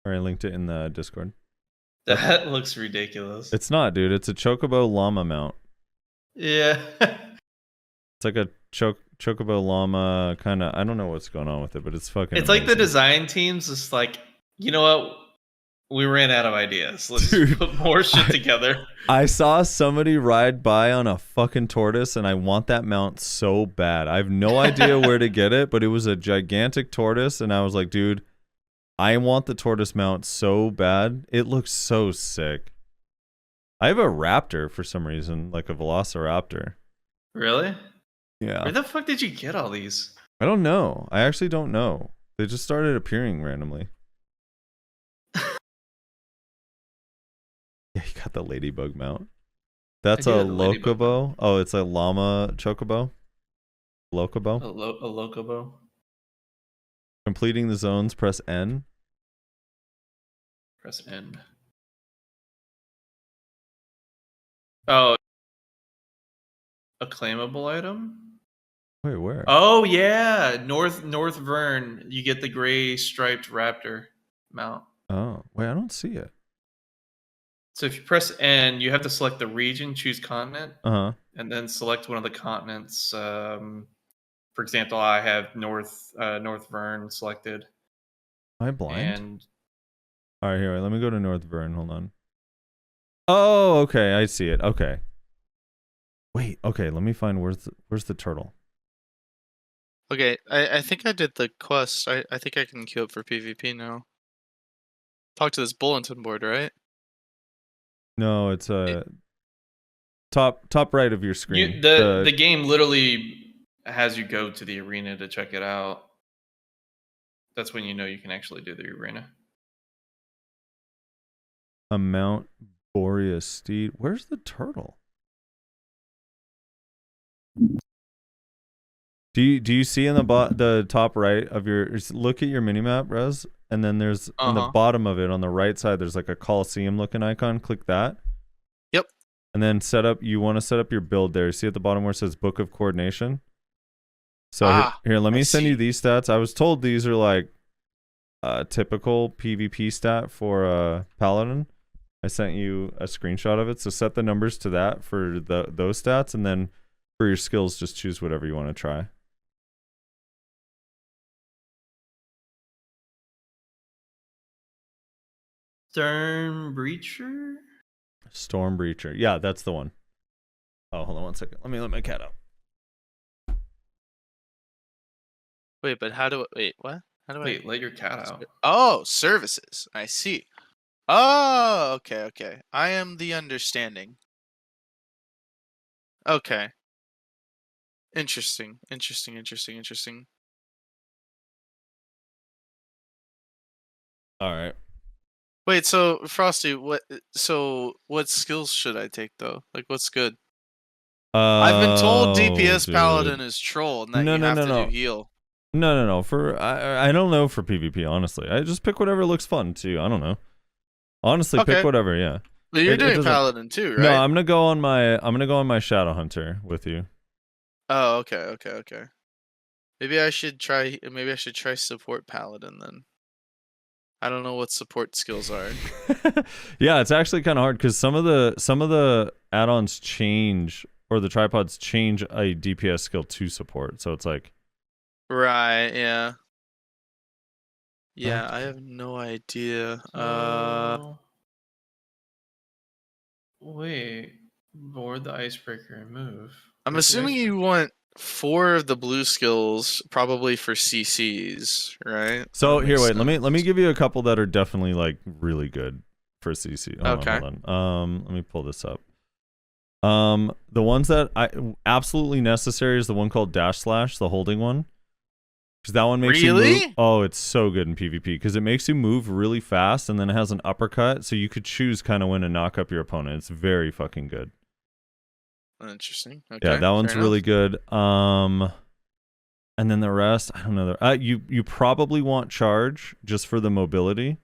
Or I linked it in the Discord. That looks ridiculous. It's not, dude. It's a chocobo llama mount. Yeah. It's like a chocobo llama kind of... I don't know what's going on with it, but it's fucking It's like the amazing. design teams just like, you know what? We ran out of ideas. Let's Dude, put more shit together. I saw somebody ride by on a fucking tortoise, and I want that mount so bad. I have no idea where to get it, but it was a gigantic tortoise, and I was like, dude, I want the tortoise mount so bad. It looks so sick. I have a raptor for some reason, like a velociraptor. Really? Yeah. Where the fuck did you get all these? I don't know. I actually don't know. They just started appearing randomly. Yeah, you got the ladybug mount. That's I a do have the ladybug locobo. Oh, it's a llama chocobo. Locobo. A locobo. Completing the zones, press N. Press N. Oh, a claimable item. Wait, where? Oh yeah, North Vern. You get the gray striped raptor mount. Oh, wait, I don't see it. So if you press N, you have to select the region, choose continent, Uh-huh. and then select one of the continents. For example, I have North Vern selected. Am I blind? And All right, here, wait, let me go to North Vern. Hold on. Oh, okay, I see it. Okay. Wait, okay, let me find where's the turtle. Okay, I think I did the quest. I think I can queue up for PvP now. Talk to this bulletin board, right? No, it's top right of your screen. the game literally has you go to the arena to check it out. That's when you know you can actually do the arena. A Mount Boreas steed. Where's the turtle? Do you see in the top right of your look at your minimap, Rez, and then there's on the bottom of it on the right side there's like a Coliseum looking icon. Click that. Yep. And then you want to set up your build there. See at the bottom where it says Book of Coordination? So here, let me send you these stats. I was told these are like a typical PvP stat for Paladin. I sent you a screenshot of it. So set the numbers to that for those stats, and then for your skills, just choose whatever you want to try. Storm Breacher? Storm Breacher. Yeah, that's the one. Oh, hold on one second. Let me let my cat out. Wait, but how do I... Wait, what? How do Wait, let your cat out. Oh, services. I see. Oh, okay. I am the understanding. Okay. Interesting. All right. Wait, so Frosty, what skills should I take though? Like what's good? I've been told DPS Paladin is troll and that you have to do heal. No. I don't know for PvP, honestly. I just pick whatever looks fun to you. I don't know. Honestly, pick whatever, yeah. But you're doing Paladin too, right? No, I'm gonna go on my Shadow Hunter with you. Oh, okay. Maybe I should try support Paladin then. I don't know what support skills are. Yeah, it's actually kind of hard because some of the add-ons change, or the tripods change a DPS skill to support. So it's like, right, yeah. Yeah, I have no idea. Wait, board the icebreaker and move. I'm assuming you want 4 of the blue skills, probably for CCs, right? So here, wait. Let me give you a couple that are definitely like really good for CC. Hold on. Let me pull this up. The ones that I absolutely necessary is the one called Dash Slash, the holding one, because that one makes you move. Oh, it's so good in PvP because it makes you move really fast, and then it has an uppercut, so you could choose kind of when to knock up your opponent. It's very fucking good. Interesting. Okay, yeah, that one's really good. And then the rest, I don't know. You probably want Charge just for the mobility.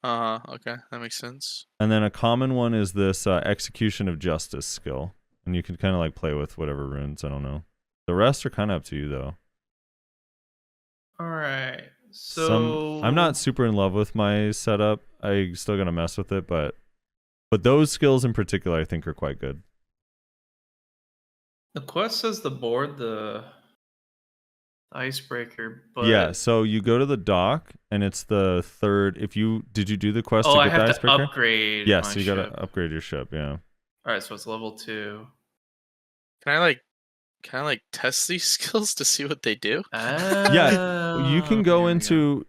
Okay, that makes sense. And then a common one is this Execution of Justice skill, and you can kind of like play with whatever runes. I don't know. The rest are kind of up to you though. All right. So I'm not super in love with my setup. I still gotta mess with it, but those skills in particular, I think, are quite good. The quest says the board icebreaker, but Yeah, so you go to the dock, and it's the third. Did you do the quest oh, to I get the have to icebreaker? upgrade Yes, my so you ship. gotta upgrade your ship. Yeah. All right, so it's level 2. Can I like test these skills to see what they do? Yeah, you can go into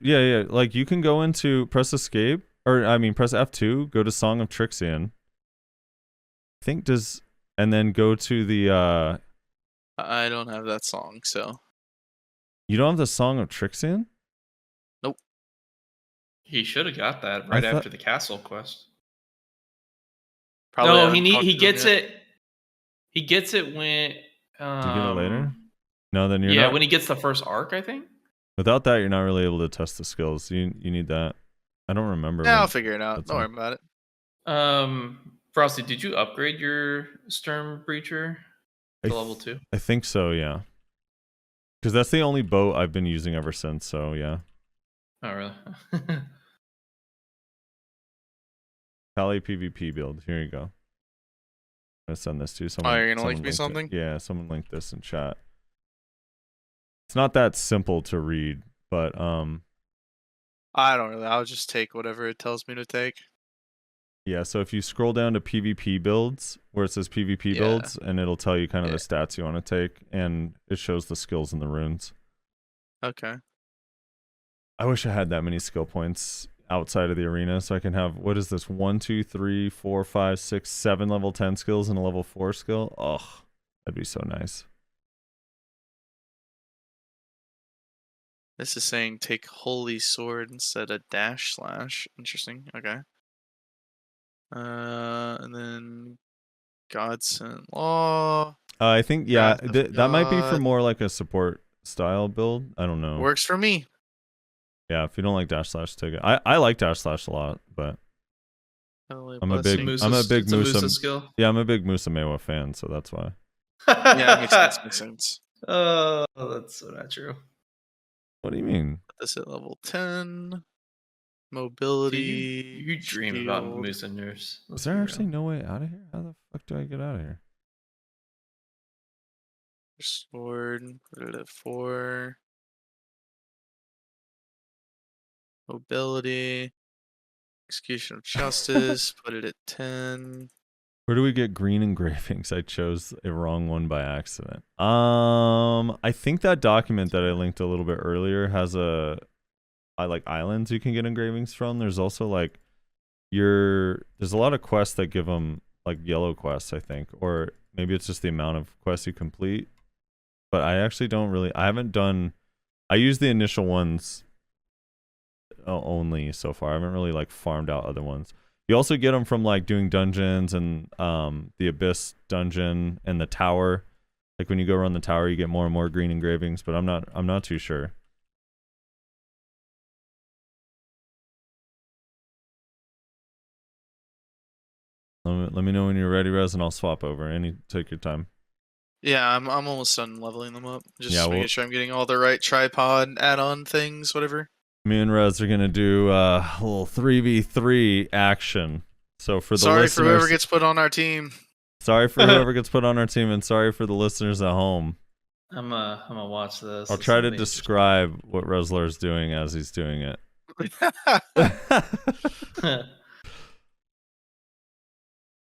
like you can go into press escape, or I mean press F2, go to Song of Trixian. I think and then go to the I don't have that song, so you don't have the Song of Trixian? He should have got that right thought- after the castle quest. probably No, haven't talked he to them gets yet. it. He gets it when. Do you get it later? No, then you're yeah, not. when he gets the first arc, I think. Without that, you're not really able to test the skills. You need that. I don't remember. Yeah, when I'll figure it out. that's Don't worry on. about it. Frosty, did you upgrade your Stern Breacher to level 2? I think so, yeah. Because that's the only boat I've been using ever since. So yeah. Oh really? Kali PvP build. Here you go. I'm gonna send this to you. Someone, Oh, you're gonna link someone me linked it. something? Yeah, someone linked this in chat. It's not that simple to read, but I don't really. I'll just take whatever it tells me to take. yeah. So if you scroll down to PvP builds, where it says PvP Yeah. builds, and it'll tell you kind of Yeah. the stats you want to take, and it shows the skills and the runes. Okay. I wish I had that many skill points outside of the arena, so I can have, what is this, 1, 2, 3, 4, 5, 6, 7 level 10 skills and a level 4 skill. Oh, that'd be so nice. This is saying take holy sword instead of dash slash. Interesting. Okay. And then God sent law I think yeah, Wrath of that might be for God. more like a support style build. I don't know. works for me. Yeah, if you don't like dash slash, take it. I like dash slash a lot, but Holy I'm a blessing. big- I'm a big it's a Musa- Musa skill. yeah, I'm a big Musa Mewa fan, so that's why. Yeah, makes sense. Makes sense. Oh, that's so not true. What do you mean? Put this at level 10. Do Mobility. you dream about shield. Musa nurse? Is there actually no way out of here? How the fuck do I get out of here? Sword. Put it at 4. Mobility. Execution of justice. Put it at 10. Where do we get green engravings? I chose a wrong one by accident. I think that document that I linked a little bit earlier has I like islands you can get engravings from. There's also like there's a lot of quests that give them like yellow quests, I think, or maybe it's just the amount of quests you complete. But I actually I use the initial ones only so far. I haven't really like farmed out other ones. You also get them from like doing dungeons and the Abyss dungeon and the tower. Like when you go around the tower, you get more and more green engravings, but I'm not too sure. Let me know when you're ready, Rez, and I'll swap over. Take your time. Yeah, I'm almost done leveling them up. Just Yeah, making sure I'm getting all the right tripod add-on things, whatever. Me and Rez are gonna do a little 3v3 action. So for the Sorry listeners, for whoever gets put on our team. sorry for whoever gets put on our team, and sorry for the listeners at home. I'm gonna watch this. I'll This try will to be describe what Rezlar is doing as he's doing it. interesting.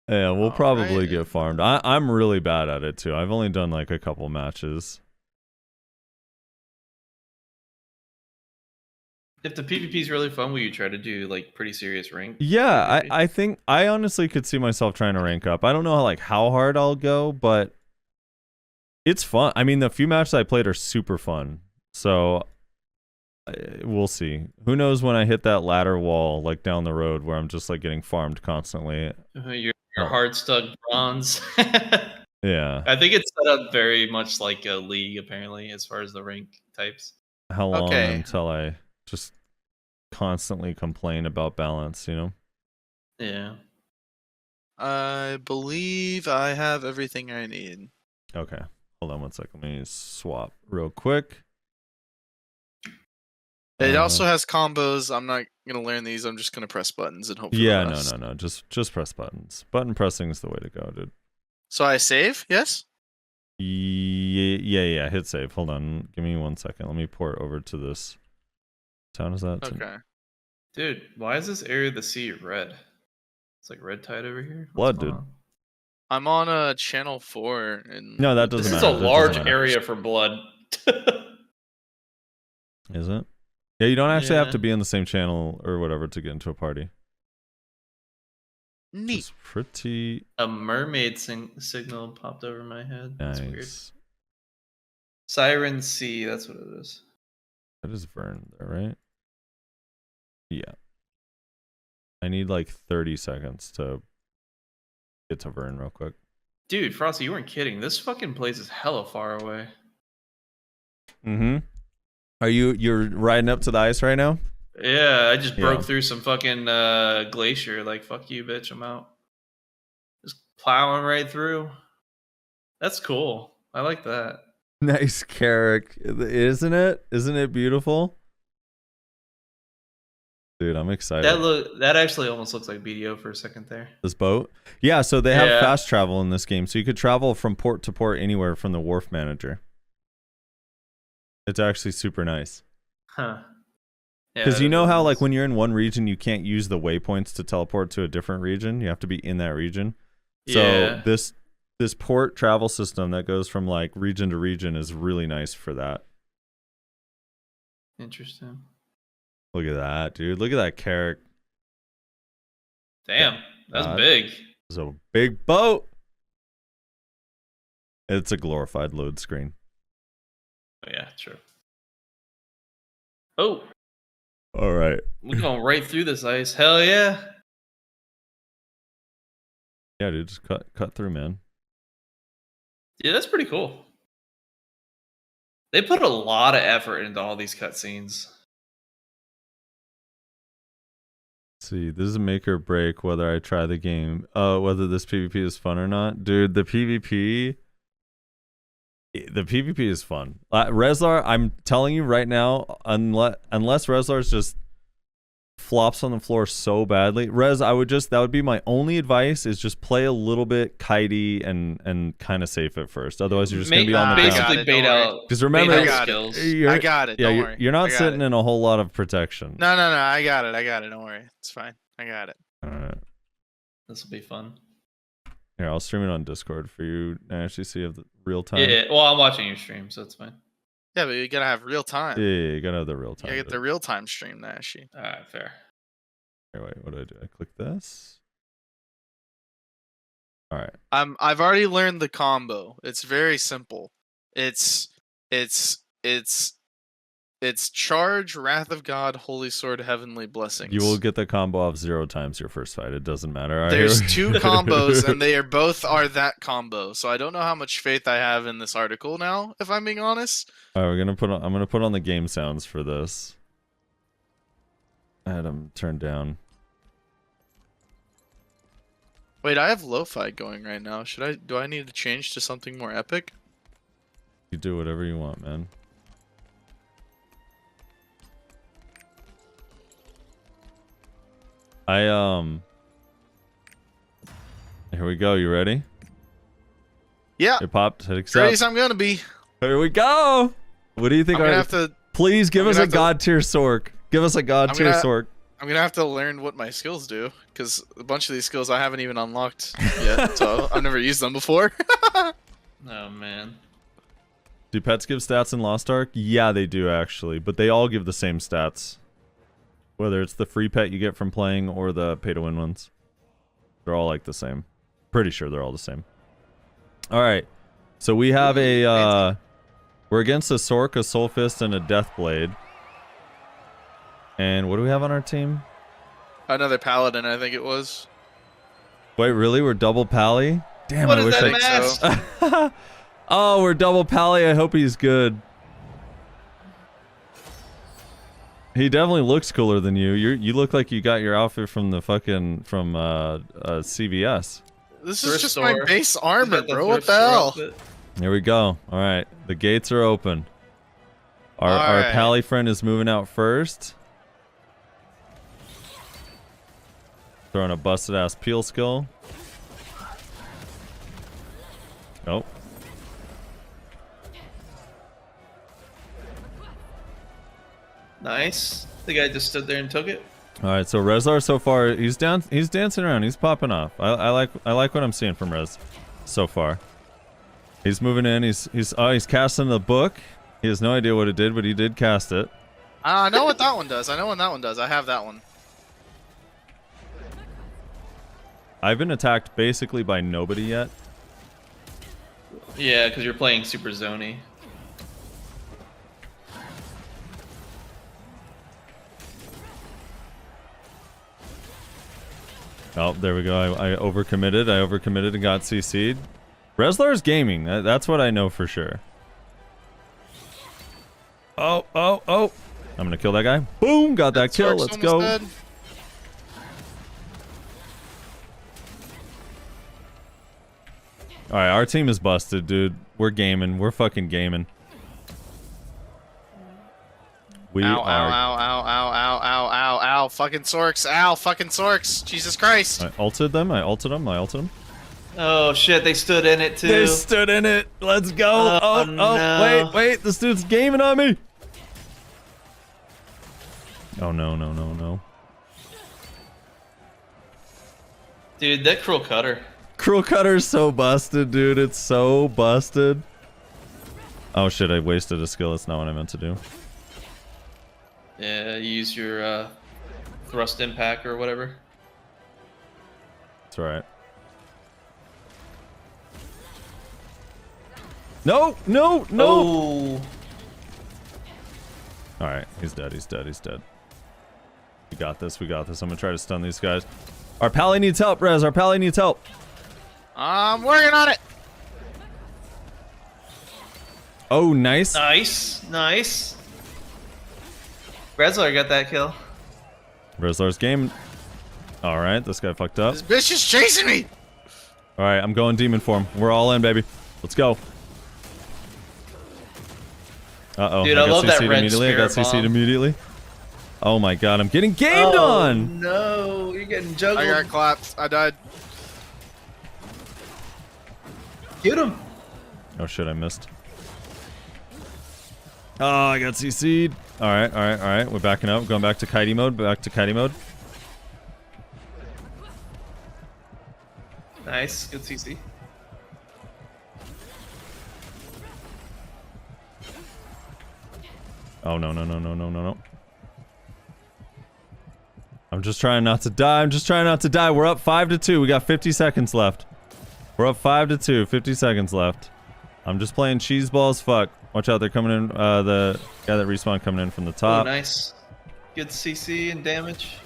Yeah, we'll probably Alright. get farmed. I'm really bad at it too. I've only done like a couple matches. If the PvP is really fun, will you try to do like pretty serious rank? Yeah, PvP? I think I honestly could see myself trying to rank up. I don't know how hard I'll go, but it's fun. I mean, the few matches I played are super fun. So we'll see. Who knows when I hit that ladder wall like down the road where I'm just like getting farmed constantly. Your hard stuck bronze. Yeah. I think it's set up very much like a league, apparently, as far as the rank types. How long Okay. until I just constantly complain about balance, you know? Yeah. I believe I have everything I need. Okay. Hold on one second. Let me swap real quick. It also has combos. I'm not gonna learn these. I'm just gonna press buttons and hope for Yeah, the no. best. Just press buttons. Button pressing is the way to go, dude. So I save? Yes? Yeah. Hit save. Hold on. Give me 1 second. Let me port over to this. What town is that? Okay. Dude, why is this area of the sea red? It's like red tide over here. Blood, going dude. on? I'm on channel 4 and No, that doesn't This is matter. a That doesn't large matter. area for blood. Is it? Yeah, you don't actually have Yeah. to be in the same channel or whatever to get into a party. neat. It's pretty A mermaid signal popped over my head. That's weird. nice. Siren Sea, that's what it is. That is Vern there, right? Yeah. I need like 30 seconds to get to Vern real quick. Dude, Frosty, you weren't kidding. This fucking place is hella far away. Mm-hmm. You're riding up to the ice right now? Yeah, I just broke Yeah. through some fucking glacier. Like, fuck you, bitch, I'm out. Just plowing right through. That's cool. I like that. Nice Carrick. Isn't it? Isn't it beautiful? Dude, I'm excited. That actually almost looks like BDO for a second there. This boat? Yeah, so they have Yeah. fast travel in this game. So you could travel from port to port anywhere from the wharf manager. It's actually super nice. Huh. Because you know how like when you're in one region, you can't use the waypoints to teleport to a different region. You have to be in that region. So Yeah. this port travel system that goes from like region to region is really nice for that. Interesting. Look at that, dude. Look at that Carrick. Damn, that's God. big. It's a big boat. It's a glorified load screen. Oh, yeah, true. Oh, All right. we're going right through this ice. Hell yeah. Yeah, dude, just cut through, man. Yeah, that's pretty cool. They put a lot of effort into all these cutscenes. Let's see, this is a make or break whether I try the game. Whether this PvP is fun or not. Dude, the PvP is fun. Rezlar, I'm telling you right now, unless Rezlar's just flops on the floor so badly. Rez, that would be my only advice is just play a little bit kitey and kind of safe at first. Otherwise you're just going to be on the basically ground. got it, bait don't worry. out. Because remember, bait out I got it. skills. I got it. Yeah, Don't worry. you're not I got sitting it. in a whole lot of protection. No. I got it. Don't worry. It's fine. I got it. All right. This will be fun. Here, I'll stream it on Discord for you, Nash. You see of the real time. Yeah, well, I'm watching your stream, so it's fine. Yeah, but you gotta have real time. Yeah, you gotta have the real You time. gotta get the real time stream, Nashy. All right, fair. Here, wait, what do? I click this. All right. I've already learned the combo. It's very simple. It's charge, Wrath of God, Holy Sword, Heavenly Blessings. You will get the combo off 0 times your first fight. It doesn't matter. All right, There's here we- 2 combos, and they are both that combo. So I don't know how much faith I have in this article now, if I'm being honest. All right, I'm gonna put on the game sounds for this. I had them turned down. Wait, I have lo-fi going right now. Do I need to change to something more epic? You do whatever you want, man. Here we go. You ready? Yeah. It popped. Hit Crazy accept. I'm gonna be. Here we go. What do you think? I'm gonna have to. Please give I'm us gonna a have to- god tier sork. Give us a god I'm tier gonna- sork. I'm gonna have to learn what my skills do, because a bunch of these skills I haven't even unlocked yet, so I've never used them before. Oh man. Do pets give stats in Lost Ark? Yeah, they do actually, but they all give the same stats. Whether it's the free pet you get from playing or the pay-to-win ones. They're all like the same. Pretty sure they're all the same. All right. So we have we're against a Sork, a Soul Fist, and a Deathblade. And what do we have on our team? Another paladin, I think it was. Wait, really? We're double pally? Damn, What I is wish that think mask? so. Oh, we're double pally. I hope he's good. He definitely looks cooler than you. You look like you got your outfit from the fucking CVS. This Thrift is just store. my base armor, Got the bro. What thrift the store hell? outfit. Here we go. All right, the gates are open. Our Alright. pally friend is moving out first. Throwing a busted ass peel skill. Nope. Nice. The guy just stood there and took it. All right, so Rezlar so far, he's dancing around, he's popping off. I like what I'm seeing from Rez so far. He's moving in, he's casting the book. He has no idea what it did, but he did cast it. I know what that one does. I know what that one does. I have that one. I've been attacked basically by nobody yet. Yeah, because you're playing Super Zony. Oh, there we go. I overcommitted. I overcommitted and got CC'd. Rezlar's gaming. That's what I know for sure. Oh. I'm gonna kill that guy. Boom! Got that kill. Let's go. Dead. Alright, our team is busted, dude. We're gaming. We're fucking gaming. We Ow, are... ow, fucking Sorks, fucking Sorks, Jesus Christ. I ulted them. I ulted them. Oh shit, they stood in it too. They stood in it. Let's go. Oh, no. wait. This dude's gaming on me. Oh, no. Dude, that Cruel Cutter. Cruel Cutter's so busted, dude. It's so busted. Oh shit, I wasted a skill. That's not what I meant to do. Yeah, use your thrust impact or whatever. It's alright. No! Oh. Alright, he's dead. We got this. I'm gonna try to stun these guys. Our pally needs help, Rez. Our pally needs help. I'm working on it. Oh, nice. Nice. Rezlar got that kill. Rezlar's game. Alright, this guy fucked up. This bitch is chasing me. Alright, I'm going demon form. We're all in, baby. Let's go. Uh-oh. Dude, I love that red immediately. I got spirit CC'd bomb. immediately. Oh my god, I'm getting gamed on! No, you're getting juggled. I got clapped. I died. Get him. Oh shit, I missed. Oh, I got CC'd. Alright. We're backing up. Going back to kitey mode. Nice, good CC. Oh, no. I'm just trying not to die. We're up 5-2. We got 50 seconds left. We're up 5-2. 50 seconds left. I'm just playing cheese balls. Fuck. Watch out. They're coming in. The guy that respawned coming in from the Oh, top. nice. Good CC and damage.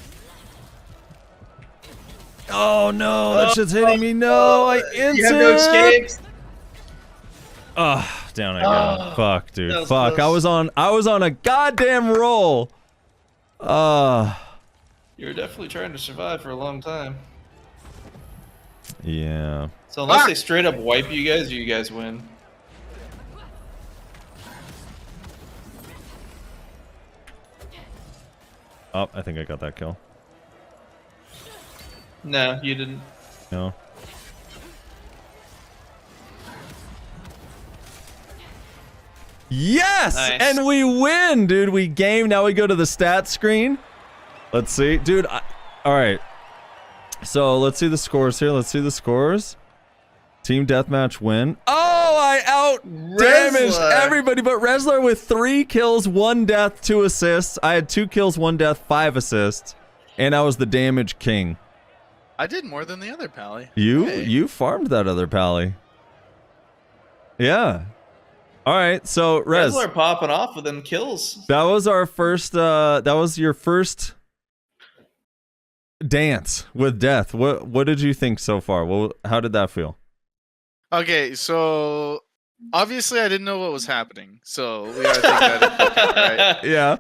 Oh, no. That shit's hitting me. No. I instant. You have no escapes. Oh, down I go. Oh, Fuck, dude. that was Fuck. close. I was on a goddamn roll. You were definitely trying to survive for a long time. Yeah. So unless they straight up wipe you guys win. Oh, I think I got that kill. No, you didn't. No. Yes! Nice. And we win, dude. We game. Now we go to the stats screen. Let's see. Dude, alright. So, let's see the scores here. Team deathmatch win. Oh, I out-damaged Rezlar. everybody, but Rezlar with 3 kills, 1 death, 2 assists. I had 2 kills, 1 death, 5 assists. And I was the damage king. I did more than the other pally. You farmed that other pally. Yeah. All right, so Rez, Rezlar popping off with them kills. that was our first. That was your first dance with death. What did you think so far? How did that feel? Okay, so obviously I didn't know what was happening, so we gotta take that into account, right? Yeah.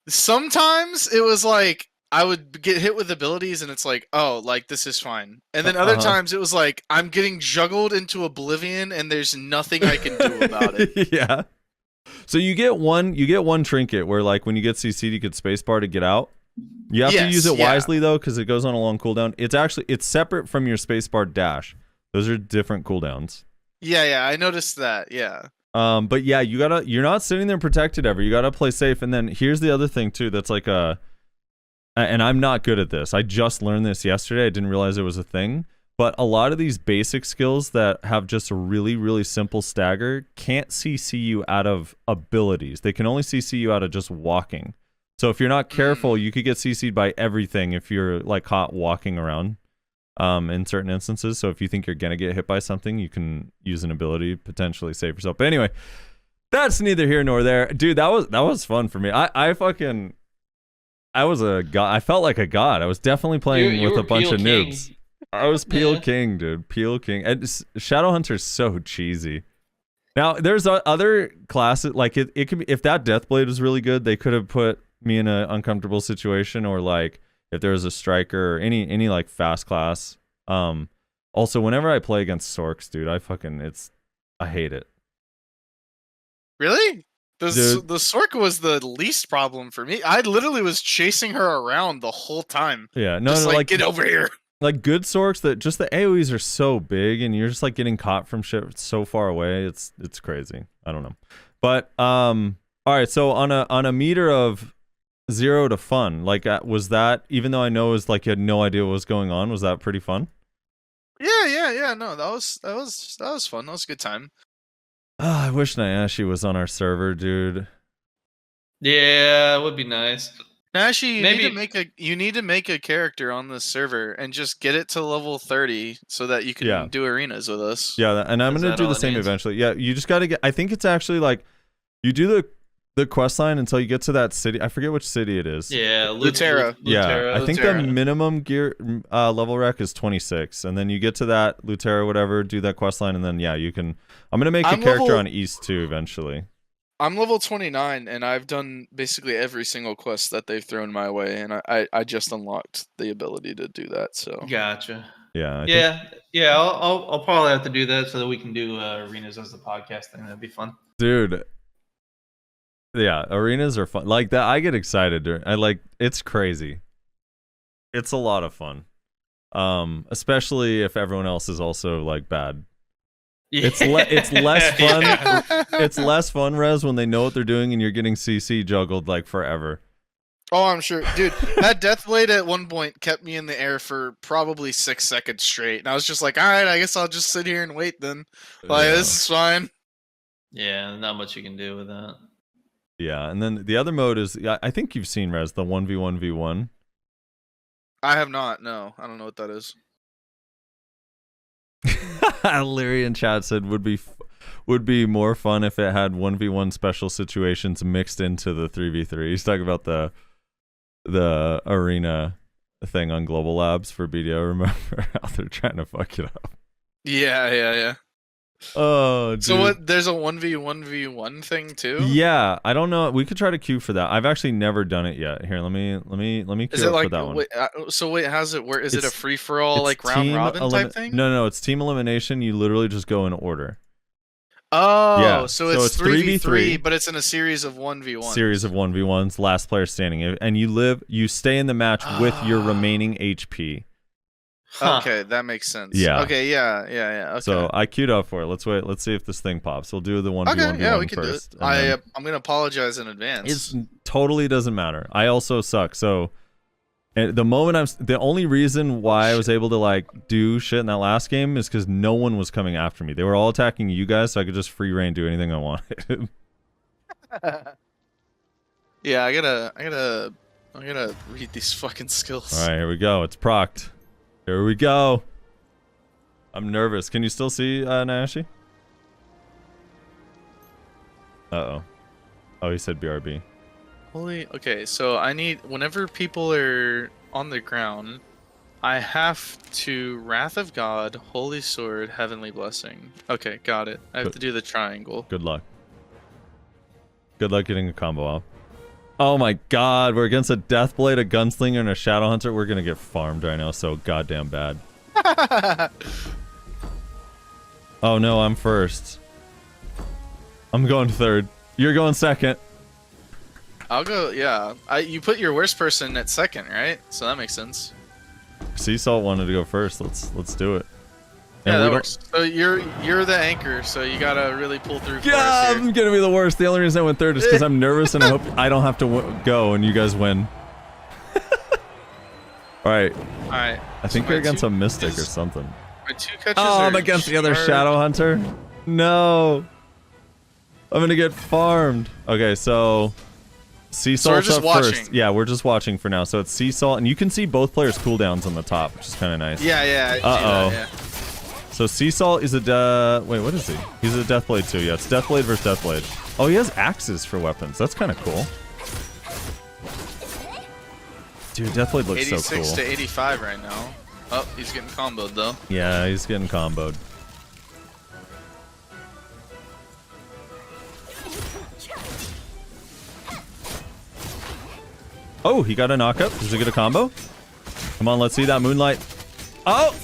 Sometimes it was like I would get hit with abilities and it's like, oh, like this is fine. And then other times it was like I'm getting juggled into oblivion and there's nothing I can do about it. Yeah. So you get one trinket where like when you get CC'd you get spacebar to get out. You have to use it wisely though because it goes on a long cooldown. It's separate from your spacebar dash. Those are different cooldowns. Yeah, I noticed that. Yeah. But yeah, you're not sitting there protected ever. You gotta play safe. And then here's the other thing too. That's like and I'm not good at this. I just learned this yesterday. I didn't realize it was a thing. But a lot of these basic skills that have just a really, really simple stagger can't CC you out of abilities. They can only CC you out of just walking. So if you're not careful, you could get CC'd by everything if you're like caught walking around in certain instances. So if you think you're going to get hit by something, you can use an ability to potentially save yourself. But anyway, that's neither here nor there. Dude, that was fun for me. I was a god. I felt like a god. I was definitely playing with a bunch of noobs. I was Peel King, dude. Peel King. And Shadowhunter's so cheesy. Now, there's other classes, like it could be, if that Deathblade was really good, they could have put me in an uncomfortable situation, or like if there was a striker or any like fast class. Also, whenever I play against Sorks, dude, I hate it. Really? The Sork was the least problem for me. I literally was chasing her around the whole time. Yeah, no, like get over here. Like good Sorks that just the AoEs are so big and you're just like getting caught from shit so far away. It's crazy. I don't know. But all right, so on a meter of 0 to fun, like was that, even though I know it was like you had no idea what was going on, was that pretty fun? Yeah. No, that was fun. That was a good time. I wish Nyashi was on our server, dude. Yeah, it would be nice. Actually, you need to make a character on this server and just get it to level 30 so that you can do arenas with us. Yeah, and I'm gonna do the same eventually. Yeah, you just gotta get. I think it's actually like you do the quest line until you get to that city. I forget which city it is. Yeah, Lutera. Yeah, I think the minimum gear level rec is 26, and then you get to that Lutera, whatever. Do that quest line, and then you can. I'm gonna make a character on East too eventually. I'm level 29, and I've done basically every single quest that they've thrown my way, and I just unlocked the ability to do that. So gotcha. Yeah. I'll probably have to do that so that we can do arenas as the podcast thing. That'd be fun, dude. Yeah, arenas are fun. Like that, I get excited. It's crazy. It's a lot of fun, especially if everyone else is also like bad. Yeah. It's less fun. It's less fun, Rez, when they know what they're doing and you're getting CC juggled like forever. Oh, I'm sure, dude. That Deathblade at one point kept me in the air for probably 6 seconds straight, and I was just like, "All right, I guess I'll just sit here and wait then. Like this is fine." Yeah, not much you can do with that. Yeah, and then the other mode is, I think you've seen, Rez, the 1v1v1. I have not. No, I don't know what that is. Larry in chat said would be more fun if it had 1v1 special situations mixed into the 3v3. He's talking about the arena thing on Global Labs for BDO. Remember how they're trying to fuck it up? Yeah. Oh, dude. So what? There's a 1v1v1 thing too. Yeah, I don't know. We could try to queue for that. I've actually never done it yet. Here, let me queue up for that one. Wait, how's it work? Is it a free for all like round robin type thing? No, it's team elimination. You literally just go in order. Oh, yeah. So it's 3v3, but it's in a series of 1v1s. Series of 1v1s, last player standing, and you stay in the match with your remaining HP. Huh. Okay, that makes sense. Yeah. Okay, yeah. Okay. So I queued up for it. Let's wait. Let's see if this thing pops. We'll do the 1v1v1 okay, yeah, we can first. Do it. I'm gonna apologize in advance. It totally doesn't matter. I also suck. So at the moment the only reason why I was able to like do shit in that last game is because no one was coming after me. They were all attacking you guys, so I could just free reign do anything I wanted. Yeah, I gotta read these fucking skills. All right, here we go. It's procced. Here we go. I'm nervous. Can you still see Nashi? Uh-oh. Oh, he said BRB. Okay, so I need, whenever people are on the ground, I have to Wrath of God, Holy Sword, Heavenly Blessing. Okay, got it. I have to do the triangle. Good luck. Good luck getting a combo off. Oh my god, we're against a Deathblade, a Gunslinger, and a Shadowhunter. We're gonna get farmed right now, so goddamn bad. Oh no, I'm first. I'm going third. You're going second. I'll go, yeah. You put your worst person at second, right? So that makes sense. Seasalt wanted to go first. Let's do it. Yeah, we that don't- works. So you're the anchor, so you gotta really pull through for Yeah, us here. I'm gonna be the worst. The only reason I went third is because I'm nervous and I hope I don't have to go and you guys win. All right, Alright. I think so you're my against two a mystic or catches- something. My 2 catches Oh, I'm are against the other sharp. Shadow Hunter. No, I'm gonna get farmed. Okay, so sea So we're salt's just up watching. first. Yeah, we're just watching for now. So it's sea salt, and you can see both players' cooldowns on the top, which is kind of nice. Yeah, I see Uh-oh. that, yeah. So sea salt is a wait, what is he? He's a Deathblade too. Yeah, it's Deathblade versus Deathblade. Oh, he has axes for weapons. That's kind of cool. Dude, Deathblade looks 86 so cool. to 85 right now. Oh, he's getting comboed though. Yeah, he's getting comboed. Oh, he got a knockup. Does he get a combo? Come on, let's see that moonlight. Oh!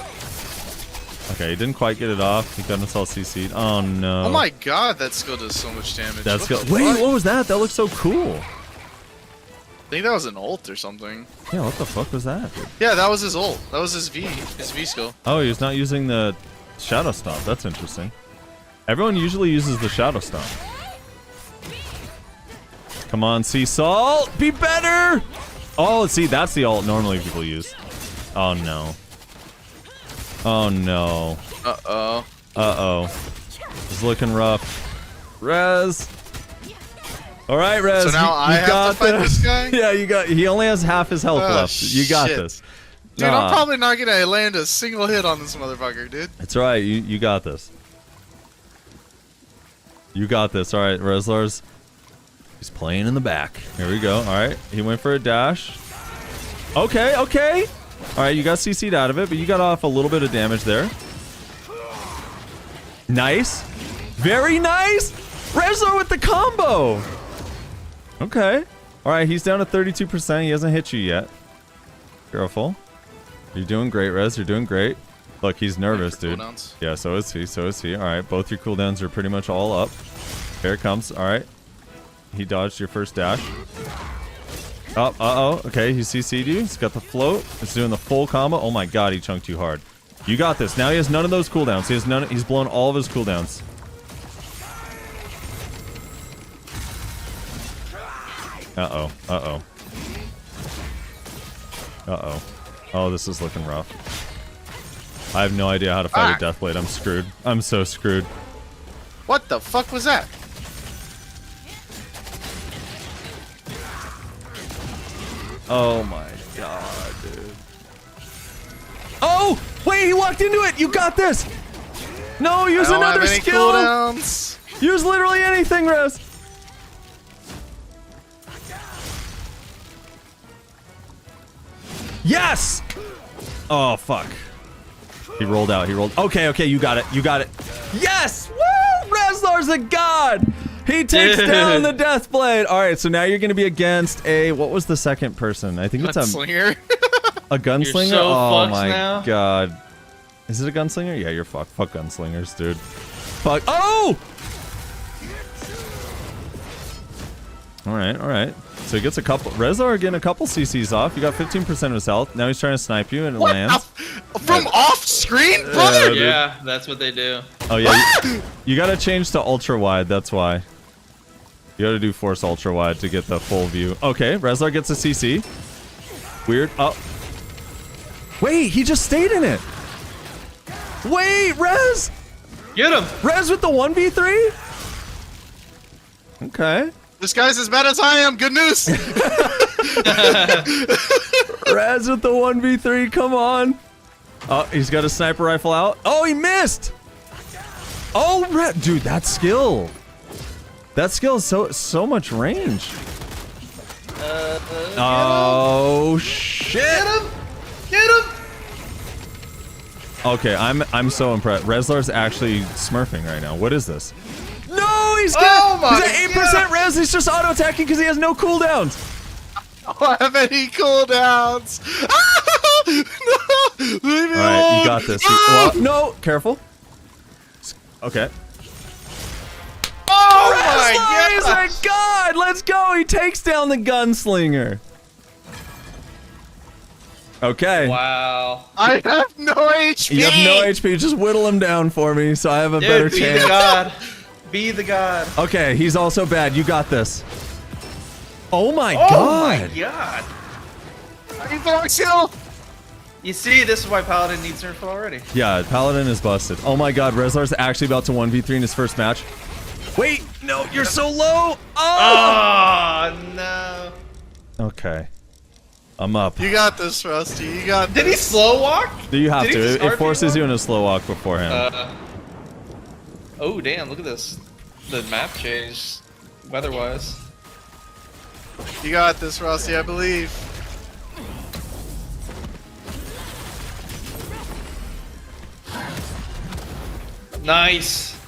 Okay, he didn't quite get it off. He got himself CC'd. Oh no. Oh my god, that skill does so much damage. That's What good. the Wait, fuck? what was that? That looks so cool. I think that was an ult or something. Yeah, what the fuck was that, dude? Yeah, that was his ult. That was his V skill. Oh, he's not using the Shadow Stomp. That's interesting. Everyone usually uses the Shadow Stomp. Come on, Sea Salt! Be better! Oh, see, that's the ult normally people use. Oh, no. Oh, no. Uh-oh. Uh-oh. It's looking rough. Rez! Alright, Rez. So now I have to fight this guy? Yeah, you got. He only has half his health Oh, left. You got shit. this. Dude, Nah. I'm probably not gonna land a single hit on this motherfucker, dude. It's alright, you got this. You got this. Alright, Rezlar's. He's playing in the back. Here we go. Alright, he went for a dash. Okay, okay. Alright, you got CC'd out of it, but you got off a little bit of damage there. Nice. Very nice. Rezlar with the combo. Okay. Alright, he's down to 32%. He hasn't hit you yet. Careful. You're doing great, Rez. You're doing great. Look, he's nervous, dude. Cooldowns. Yeah, so is he. So is he. Alright, both your cooldowns are pretty much all up. Here it comes. Alright. He dodged your first dash. Oh, uh-oh. Okay, he CC'd you. He's got the float. He's doing the full combo. Oh my god, he chunked you hard. You got this. Now he has none of those cooldowns. He has none. He's blown all of his cooldowns. Uh-oh. Uh-oh. Uh-oh. Oh, this is looking rough. I have no idea how to fight a Deathblade. I'm screwed. I'm so screwed. What the fuck was that? Oh my god, dude. Oh! Wait, he walked into it! You got this! No, use I don't another have any skill! cooldowns. Use literally anything, Rez! Yes! Oh, fuck. He rolled out. He rolled. Okay, okay, you got it. You got it. Yes! Woo! Rezlar's a god! He takes down the Deathblade. All right, so now you're going to be against a... What was the second person? I think it's Gunslinger. a gunslinger. so Oh fucked my now. god. Is it a gunslinger? Yeah, you're fucked. Fuck gunslingers, dude. Fuck. Oh! All right, all right. So he gets a couple. Rezlar getting a couple CCs off. You got 15% of his health. Now he's trying to snipe you, and it What lands. From off screen, brother? dude. Yeah, that's what they do. Oh yeah, you gotta change to ultra wide. That's why. You gotta do force ultra wide to get the full view. Okay, Rezlar gets a CC. Weird. Oh. Wait, he just stayed in it. Wait, Rez! Get him! Rez with the 1v3? Okay. This guy's as bad as I am. Good news. Rez with the 1v3, come on. Oh, he's got a sniper rifle out. Oh, he missed! Oh, dude, that skill. That skill is so much range. Oh, shit! Get him! Get him! Okay, I'm so impressed. Rezlar's actually smurfing right now. What is this? No, he's got Oh my he's at 8% res. He's just auto attacking because he has no cooldowns. I don't have any cooldowns. No, leave me All right, alone. you got this. Ah! Well, no, careful. Okay. Oh Rezlar is my a god. Let's go. He takes down the gunslinger. Okay. Wow. I have no HP. You have no HP. Just whittle him down for me, so I have a Dude, better be chance. the god. Be the god. Okay, he's also bad. You got this. Oh my Oh god. my god. Are you throwing skill? You see, this is why Paladin needs nerf already. Yeah, Paladin is busted. Oh my god, Rezlar's actually about to 1v3 in his first match. Wait, no, you're so low. Oh! Oh no. Okay. I'm up. You got this, Frosty. You got this. Did he slow walk? Do you have Did he to? just It RP forces walk? you in a slow walk beforehand. Oh damn! Look at this. The map changed weather-wise. You got this, Frosty. I believe. Nice.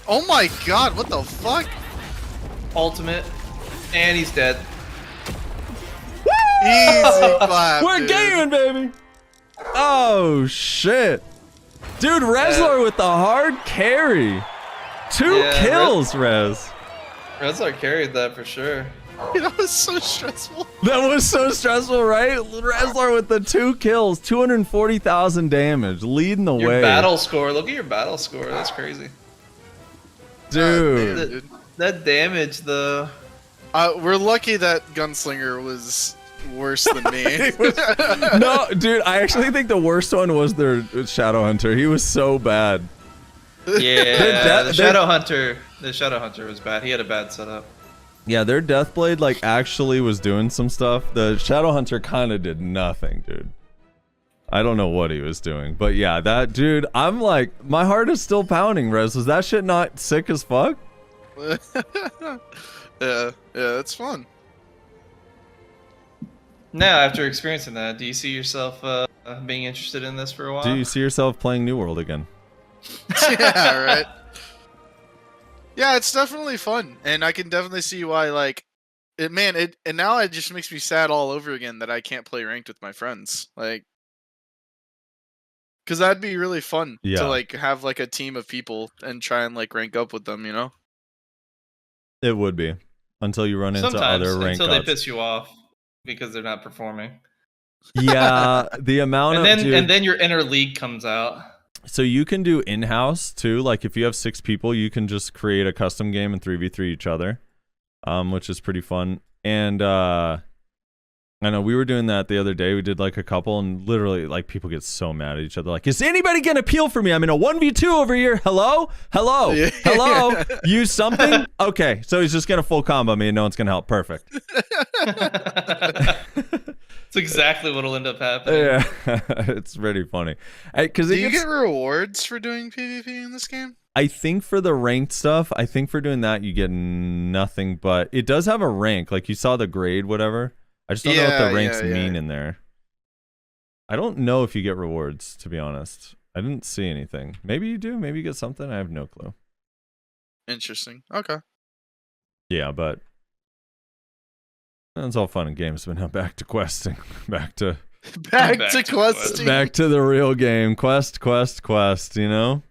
Oh my god! What the fuck? Ultimate. And he's dead. Easy clap. We're dude. gaming, baby. Oh shit, dude! Rezlar with the hard carry. 2 Yeah, kills, Rez. Rezlar carried that for sure. That was so stressful. That was so stressful, right? Rezlar with the 2 kills, 240,000 damage, leading the Your way. battle score. Look at your battle score. That's crazy. Dude. God, dude. That damage, though. We're lucky that Gunslinger was worse than me. No, dude, I actually think the worst one was their Shadow Hunter. He was so bad. Yeah, the Shadow Hunter. The Shadow Hunter was bad. He had a bad setup. Yeah, their Deathblade like actually was doing some stuff. The Shadow Hunter kind of did nothing, dude. I don't know what he was doing, but yeah, that dude. I'm like, my heart is still pounding. Rez, was that shit not sick as fuck? Yeah, it's fun. Now, after experiencing that, do you see yourself being interested in this for a while? Do you see yourself playing New World again? Yeah, right. Yeah, it's definitely fun, and I can definitely see why. Like, and now it just makes me sad all over again that I can't play ranked with my friends. Like, because that'd be really fun Yeah. to like have like a team of people and try and like rank up with them. You know? It would be until you run into Sometimes, other rank until they gods. piss you off because they're not performing. Yeah, the amount And of then dude, and then your inner league comes out. so you can do in-house too. Like if you have 6 people, you can just create a custom game and 3v3 each other, which is pretty fun. And I know we were doing that the other day. We did like a couple, and literally like people get so mad at each other. Like, is anybody gonna peel for me? I'm in a 1v2 over here. Hello, hello, Yeah. hello. Use something. Okay, so he's just gonna full combo me, and no one's gonna help. Perfect. It's exactly what'll end up happening. Yeah, it's pretty funny. Because Do you get rewards for doing PvP in this game? I think for the ranked stuff, I think for doing that you get nothing, but it does have a rank. Like you saw the grade, whatever. I just don't know what the ranks mean in there. I don't know if you get rewards, to be honest. I didn't see anything. Maybe you do. Maybe you get something. I have no clue. Interesting. Okay. Yeah, but it's all fun and games. But now back to questing. back to Back to questing. back to the real game. Quest. You know.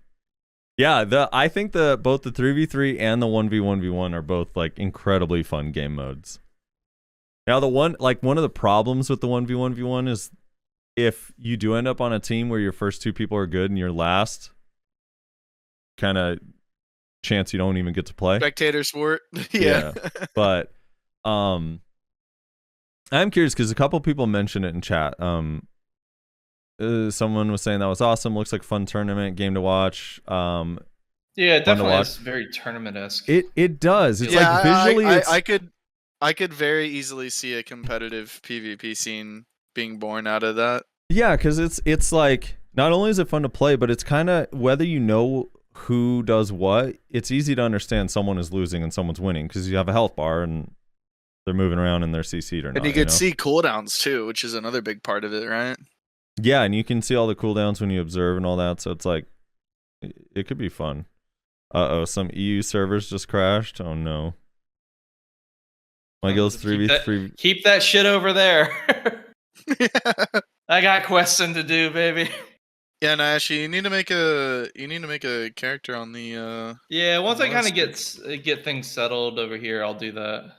Yeah, I think both the 3v3 and the 1v1v1 are both like incredibly fun game modes. Now one of the problems with the 1v1v1 is if you do end up on a team where your first 2 people are good and your last kind of chance you don't even get to play. Spectator sport. Yeah. But I'm curious because a couple people mentioned it in chat. Someone was saying that was awesome. Looks like a fun tournament game to watch. Yeah, it definitely watch. is very tournament-esque. It does. It's Yeah, like visually. I could very easily see a competitive PvP scene being born out of that. Yeah, because it's like not only is it fun to play, but it's kind of whether you know who does what. It's easy to understand someone is losing and someone's winning because you have a health bar and they're moving around and they're CC'd or not. And you could see cooldowns too, which is another big part of it, right? Yeah, and you can see all the cooldowns when you observe and all that. So it's like it could be fun. Some EU servers just crashed. Oh no. My guild's 3v3. Keep that shit over there. I got questing to do, baby. Yeah, Nash, you need to make a character on the Yeah, once I kind of Lifeskill. get things settled over here, I'll do that.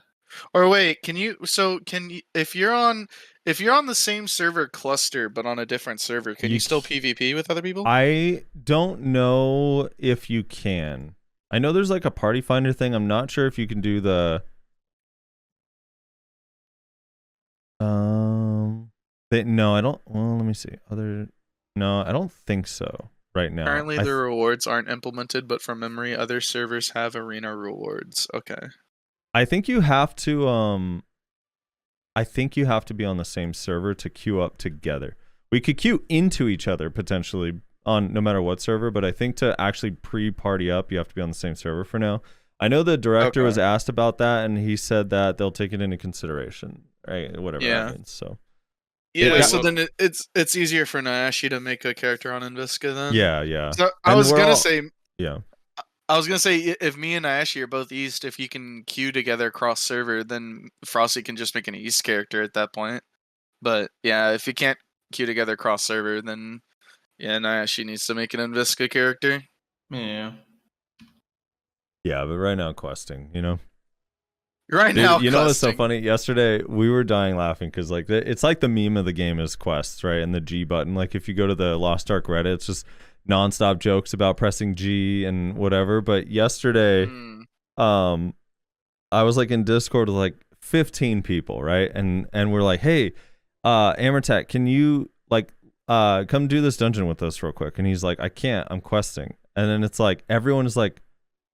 Or wait, if you're on if you're on the same server cluster but on a different server, can you still PvP with other people? I don't know if you can. I know there's like a party finder thing. I'm not sure if you can do the no, I don't. Well, let me see. No, I don't think so right now. Currently, the rewards aren't implemented, but from memory, other servers have arena rewards. Okay. I think you have to I think you have to be on the same server to queue up together. We could queue into each other potentially on no matter what server, but I think to actually pre-party up, you have to be on the same server for now. I know the director was asked about that, and he said that they'll take it into consideration, right? Whatever that means. So yeah, so then it's easier for Nayashe to make a character on Inviska then. Yeah. So I was gonna say if me and Nayashe are both East, if you can queue together cross server, then Frosty can just make an East character at that point. But yeah, if you can't queue together cross server, then Nayashe needs to make an Inviska character. Yeah. Yeah, but right now questing, you know. Right now, you know what's so funny? Yesterday we were dying laughing because like it's like the meme of the game is quests, right? And the G button. Like if you go to the Lost Ark Reddit, it's just nonstop jokes about pressing G and whatever. But yesterday, I was like in Discord with like 15 people, right? And we're like, hey, Amertech, can you like come do this dungeon with us real quick? And he's like, I can't, I'm questing. And then it's like everyone is like,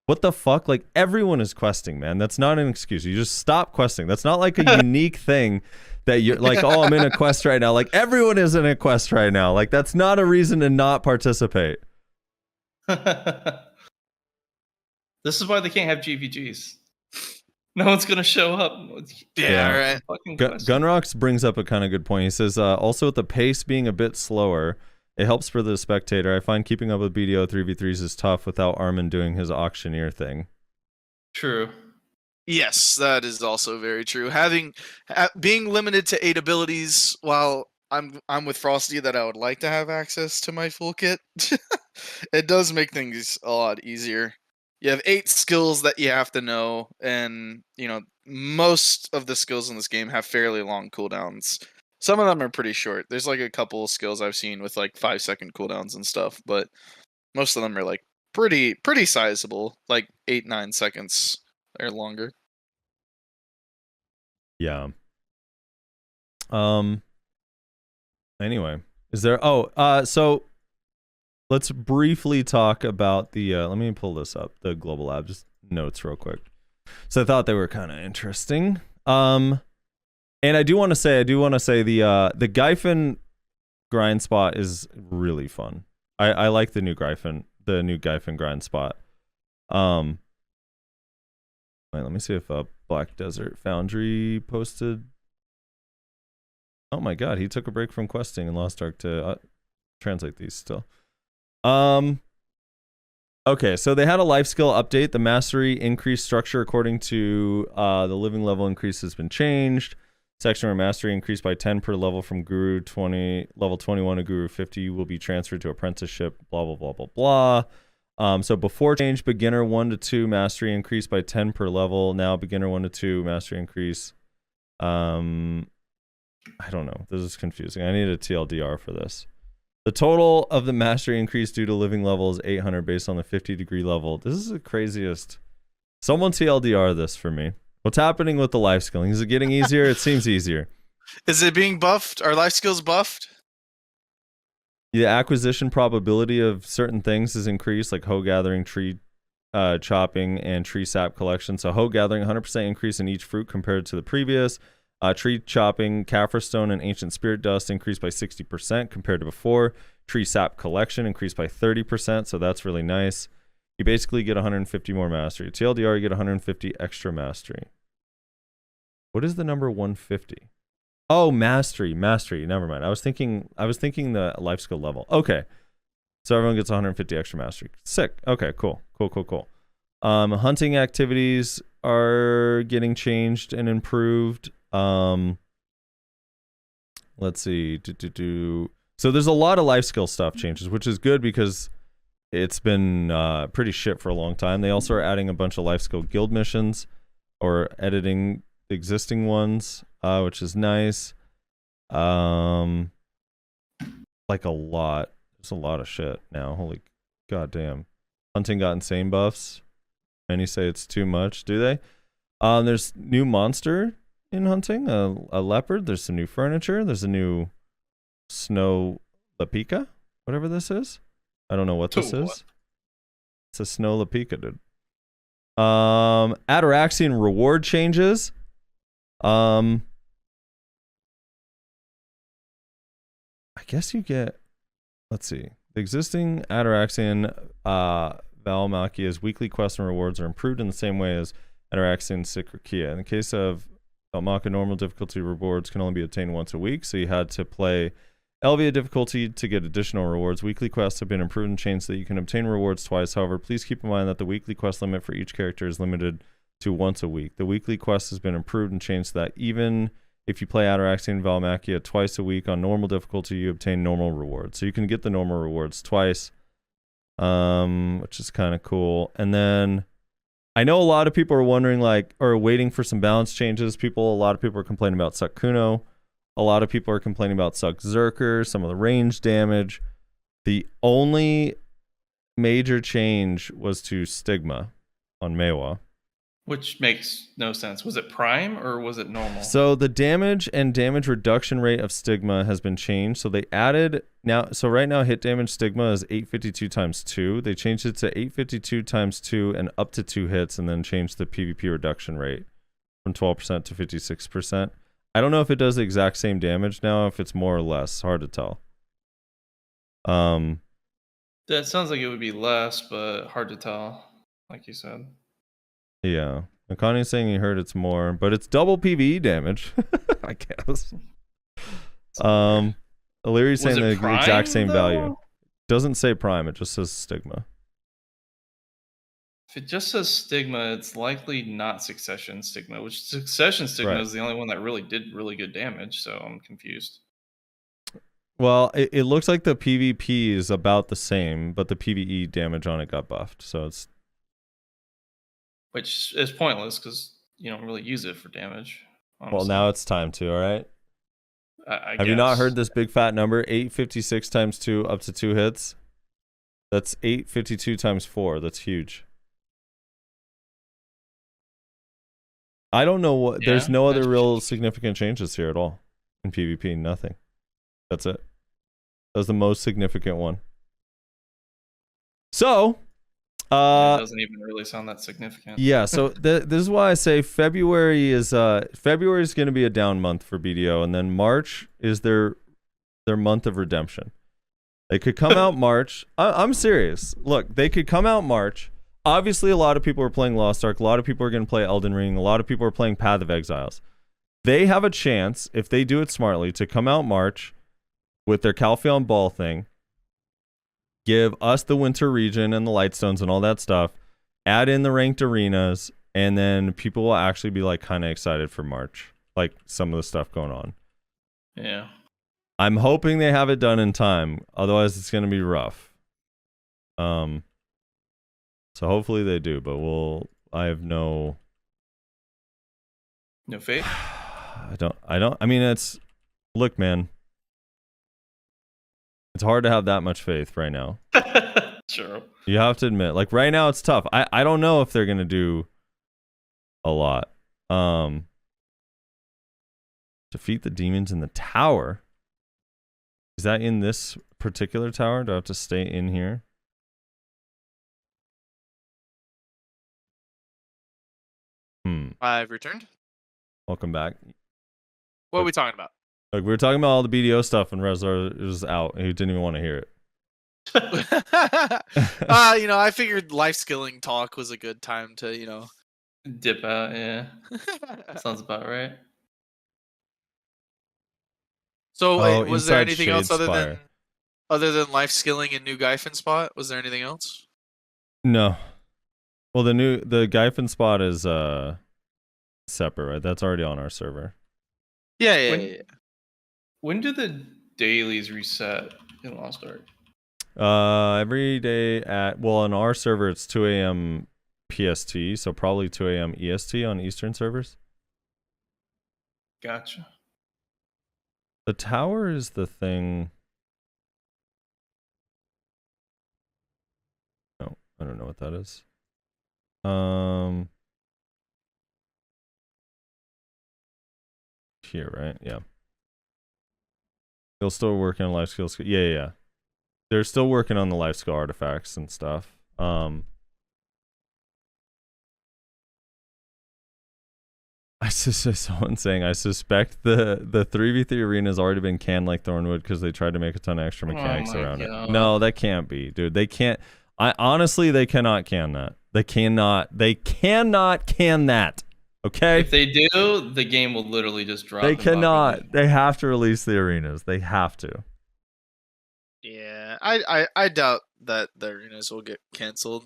what the fuck? Like everyone is questing, man. That's not an excuse. You just stop questing. That's not like a unique thing that you're like, oh, I'm in a quest right now. Like everyone is in a quest right now. Like that's not a reason to not participate. This is why they can't have GVGs. No one's gonna show up. Yeah, right. Gunrocks brings up a kind of good point. He says, also with the pace being a bit slower, it helps for the spectator. I find keeping up with BDO 3v3s is tough without Armin doing his auctioneer thing. True. Yes, that is also very true. Being limited to 8 abilities, while I'm with Frosty that I would like to have access to my full kit, it does make things a lot easier. You have 8 skills that you have to know, and you know most of the skills in this game have fairly long cooldowns. Some of them are pretty short. There's like a couple of skills I've seen with like 5-second cooldowns and stuff, but most of them are like pretty sizable, like 8-9 seconds or longer. Yeah. Anyway, is there so let's briefly talk about the let me pull this up, the Global Lab just notes real quick. So I thought they were kind of interesting. And I do want to say the Gyfin grind spot is really fun. I like the new Gyfin grind spot. Wait, let me see if Black Desert Foundry posted. Oh my god, he took a break from questing in Lost Ark to translate these still. Okay, so they had a life skill update. The mastery increase structure according to the living level increase has been changed. Section or mastery increased by 10 per level from Guru 20, level 21 to Guru 50 will be transferred to apprenticeship, blah, blah, blah, blah, blah. So before change, beginner 1 to 2 mastery increased by 10 per level. Now beginner 1 to 2 mastery increase. I don't know. This is confusing. I need a TLDR for this. The total of the mastery increase due to living level is 800 based on the 50-degree level. This is the craziest. Someone TLDR this for me. What's happening with the life skilling? Is it getting easier? It seems easier. Is it being buffed? Are life skills buffed? The acquisition probability of certain things is increased, like hoe gathering, tree chopping, and tree sap collection. So hoe gathering, 100% increase in each fruit compared to the previous. Tree chopping, Kaffir stone, and ancient spirit dust increased by 60% compared to before. Tree sap collection increased by 30%, so that's really nice. You basically get 150 more mastery. TLDR, you get 150 extra mastery. What is the number 150? Oh, mastery. Never mind. I was thinking the life skill level. Okay. So everyone gets 150 extra mastery. Sick. Okay, cool. Hunting activities are getting changed and improved. Let's see. So there's a lot of life skill stuff changes, which is good because it's been pretty shit for a long time. They also are adding a bunch of life skill guild missions or editing existing ones, which is nice. Like a lot. There's a lot of shit now. Holy goddamn. Hunting got insane buffs. Many say it's too much. Do they? There's new monster in hunting, a leopard. There's some new furniture. There's a new snow lapika, whatever this is. I don't know what this is. It's a snow lapika, dude. Ataraxian reward changes. I guess you get, let's see. The existing Ataraxian Valmakia's weekly quests and rewards are improved in the same way as Ataraxian Sikrakia. In the case of Valmaka, normal difficulty rewards can only be obtained once a week, so you had to play Elvia difficulty to get additional rewards. Weekly quests have been improved and changed so that you can obtain rewards twice. However, please keep in mind that the weekly quest limit for each character is limited to once a week. The weekly quest has been improved and changed so that even if you play Ataraxian Valmakia twice a week on normal difficulty, you obtain normal rewards. So you can get the normal rewards twice, which is kind of cool. And then I know a lot of people are wondering, like, or waiting for some balance changes. A lot of people are complaining about Suck Kuno. A lot of people are complaining about Suck Zerker, some of the range damage. The only major change was to Stigma on Meiwa. Which makes no sense. Was it prime or was it normal? So the damage and damage reduction rate of Stigma has been changed. So they added now. So right now, hit damage Stigma is 852 times 2. They changed it to 852 times 2 and up to 2 hits, and then changed the PvP reduction rate from 12% to 56%. I don't know if it does the exact same damage now, if it's more or less. Hard to tell. That sounds like it would be less, but hard to tell, like you said. Yeah. Akani's saying he heard it's more, but it's double PvE damage, I guess. Illyri's saying the prime, exact same though? value. Doesn't say prime, it just says Stigma. If it just says Stigma, it's likely not Succession Stigma, which Succession Stigma Right. is the only one that really did really good damage, so I'm confused. Well, it looks like the PvP is about the same, but the PvE damage on it got buffed, so it's... Which is pointless, because you don't really use it for damage. Honestly. Well, now it's time to, alright? I Have you not guess. heard this big fat number? 856 times 2 up to 2 hits? That's 852 times 4. That's huge. I don't know what... Yeah, there's no other that's real huge. significant changes here at all. In PvP, nothing. That's it. That's the most significant one. So... It doesn't even really sound that significant. Yeah, so this is why I say February is going to be a down month for BDO, and then March is their month of redemption. They could come out March. I'm serious. Look, they could come out March. Obviously, a lot of people are playing Lost Ark. A lot of people are going to play Elden Ring. A lot of people are playing Path of Exiles. They have a chance, if they do it smartly, to come out March with their Calpheon Ball thing, give us the winter region and the Lightstones and all that stuff, add in the ranked arenas, and then people will actually be like kind of excited for March, like some of the stuff going on. Yeah. I'm hoping they have it done in time, otherwise it's going to be rough. So hopefully they do, but I have no faith? I mean, look, man, it's hard to have that much faith right now. Sure. You have to admit, like right now it's tough. I don't know if they're going to do a lot. Defeat the demons in the tower. Is that in this particular tower? Do I have to stay in here? I've returned. Welcome back. What are we talking about? Like, we were talking about all the BDO stuff and Rezlar was out and he didn't even want to hear it. I figured life skilling talk was a good time to, Dip out, yeah. Sounds about right. So, Oh, was there inside anything else Shadespire. other than life skilling and new Gyfin spot? Was there anything else? No. Well, the Gyfin spot is separate, right? That's already on our server. Yeah. When do the dailies reset in Lost Ark? Every day on our server it's 2 a.m. PST, so probably 2 a.m. EST on Eastern servers. Gotcha. The tower is the thing. No, I don't know what that is. Here, right? Yeah. They'll still working on life skills. Yeah. They're still working on the life skill artifacts and stuff. Someone saying, I suspect the 3v3 arena has already been canned like Thornwood because they tried to make a ton of extra mechanics around it. No, that can't be, dude. They can't. Honestly, they cannot can that. They cannot can that. Okay? If they do, the game will literally just drop. They cannot. They have to release the arenas. They have to. Yeah, I doubt that the arenas will get canceled.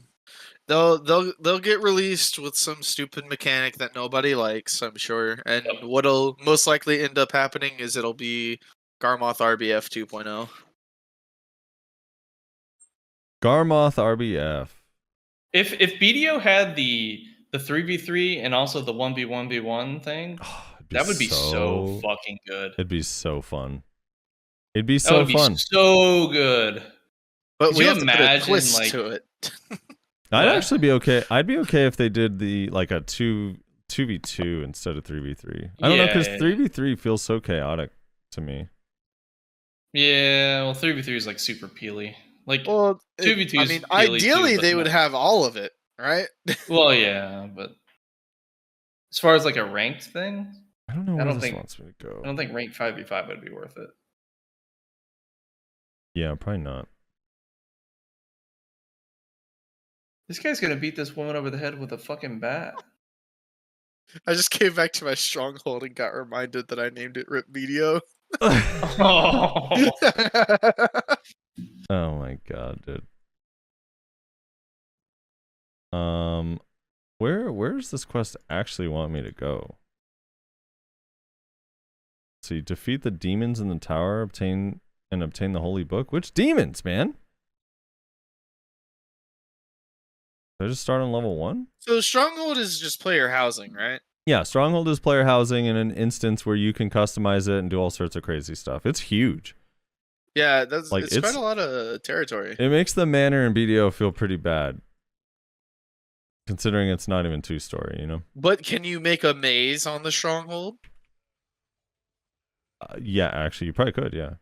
They'll get released with some stupid mechanic that nobody likes, I'm sure. And what'll most likely end up happening is it'll be Garmoth RBF 2.0. Garmoth RBF. If BDO had the 3v3 and also the 1v1v1 thing, that would be so fucking good. It'd be so fun. It'd be so fun. So good. But we have to put a twist to it. I'd actually be okay. I'd be okay if they did the like a 2v2 instead of 3v3. I don't know, because 3v3 feels so chaotic to me. Yeah, well, 3v3 is like super peely. Like 2v2. I mean, ideally they would have all of it, right? Well, yeah, but as far as like a ranked thing, I don't know where this wants me to go. I don't think ranked 5v5 would be worth it. Yeah, probably not. This guy's gonna beat this woman over the head with a fucking bat. I just came back to my stronghold and got reminded that I named it Rip BDO. Oh. Oh my god, dude. Where does this quest actually want me to go? So you defeat the demons in the tower, obtain the holy book. Which demons, man? Did I just start on level 1? So stronghold is just player housing, right? Yeah, stronghold is player housing in an instance where you can customize it and do all sorts of crazy stuff. It's huge. Yeah, it's quite a lot of territory. It makes the manor in BDO feel pretty bad, considering it's not even 2-story, you know? But can you make a maze on the stronghold? Yeah, actually, you probably could, yeah.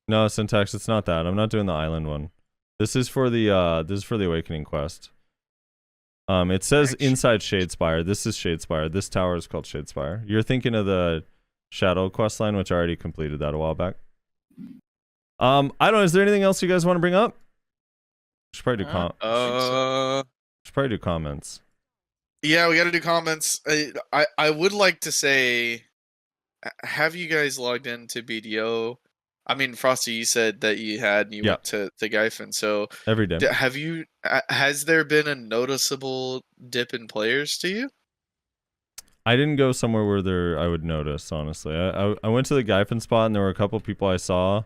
No, Syntax, it's not that. I'm not doing the island one. This is for the Awakening quest. It says inside Shadespire. This is Shadespire. This tower is called Shadespire. You're thinking of the Shadow quest line, which I already completed that a while back. I don't know. Is there anything else you guys want to bring up? Should probably do comments. Yeah, we got to do comments. I would like to say, have you guys logged into BDO? I mean, Frosty, you said that you had, and you went to Gyphon. So every day. Has there been a noticeable dip in players to you? I didn't go somewhere where I would notice, honestly. I went to the Gyphon spot, and there were a couple people I saw,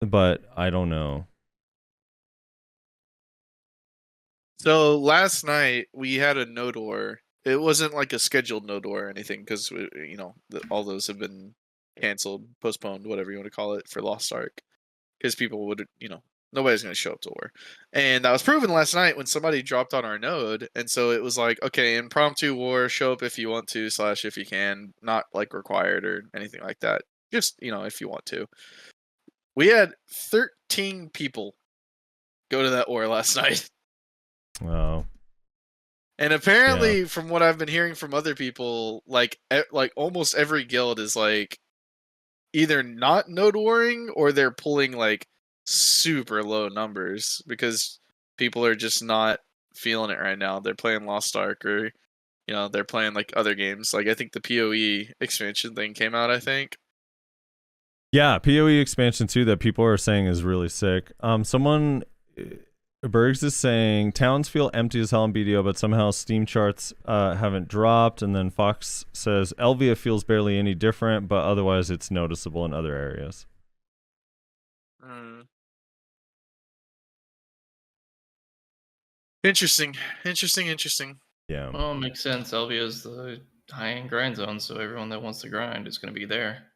but I don't know. So last night we had a no door. It wasn't like a scheduled no door or anything, because all those have been canceled, postponed, whatever you want to call it, for Lost Ark, because people would, nobody's going to show up to war. And that was proven last night when somebody dropped on our node. And so it was like, okay, impromptu war, show up if you want to / if you can, not like required or anything like that, just if you want to. We had 13 people go to that war last night. Wow. And apparently, from what I've been hearing from other people, like almost every guild is like either not node warring or they're pulling like super low numbers because people are just not feeling it right now. They're playing Lost Ark or they're playing like other games. Like I think the PoE expansion thing came out, I think. Yeah, PoE expansion 2 that people are saying is really sick. Someone Bergs is saying towns feel empty as hell in BDO, but somehow Steam charts haven't dropped. And then Fox says Elvia feels barely any different, but otherwise it's noticeable in other areas. Interesting. Yeah. Well, it makes sense. LV is the high-end grind zone, so everyone that wants to grind is going to be there.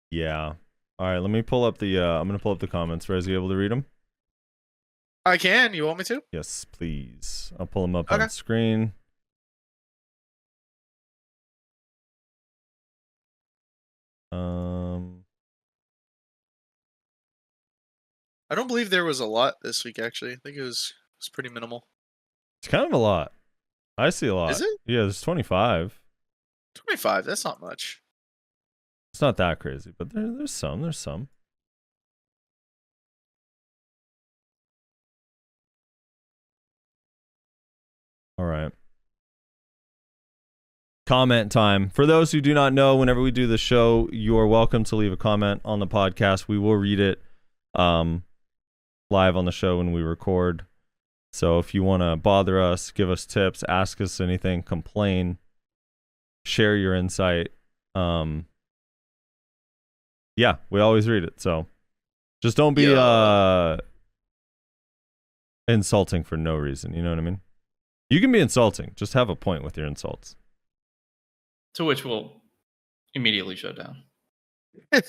Yeah. All right, let me pull up the I'm going to pull up the comments. Rez, you able to read them? I can. You want me to? Yes, please. I'll pull them up Okay. on screen. I don't believe there was a lot this week. Actually, I think it was pretty minimal. It's kind of a lot. I see a lot. Is it? Yeah, there's 25. 25. That's not much. It's not that crazy, but there's some. There's some. All right. Comment time. For those who do not know, whenever we do the show, you are welcome to leave a comment on the podcast. We will read it live on the show when we record. So if you want to bother us, give us tips, ask us anything, complain, share your insight, yeah, we always read it. So just don't be insulting for no reason. You know what I mean? You can be insulting. Just have a point with your insults. To which we'll immediately shut down. All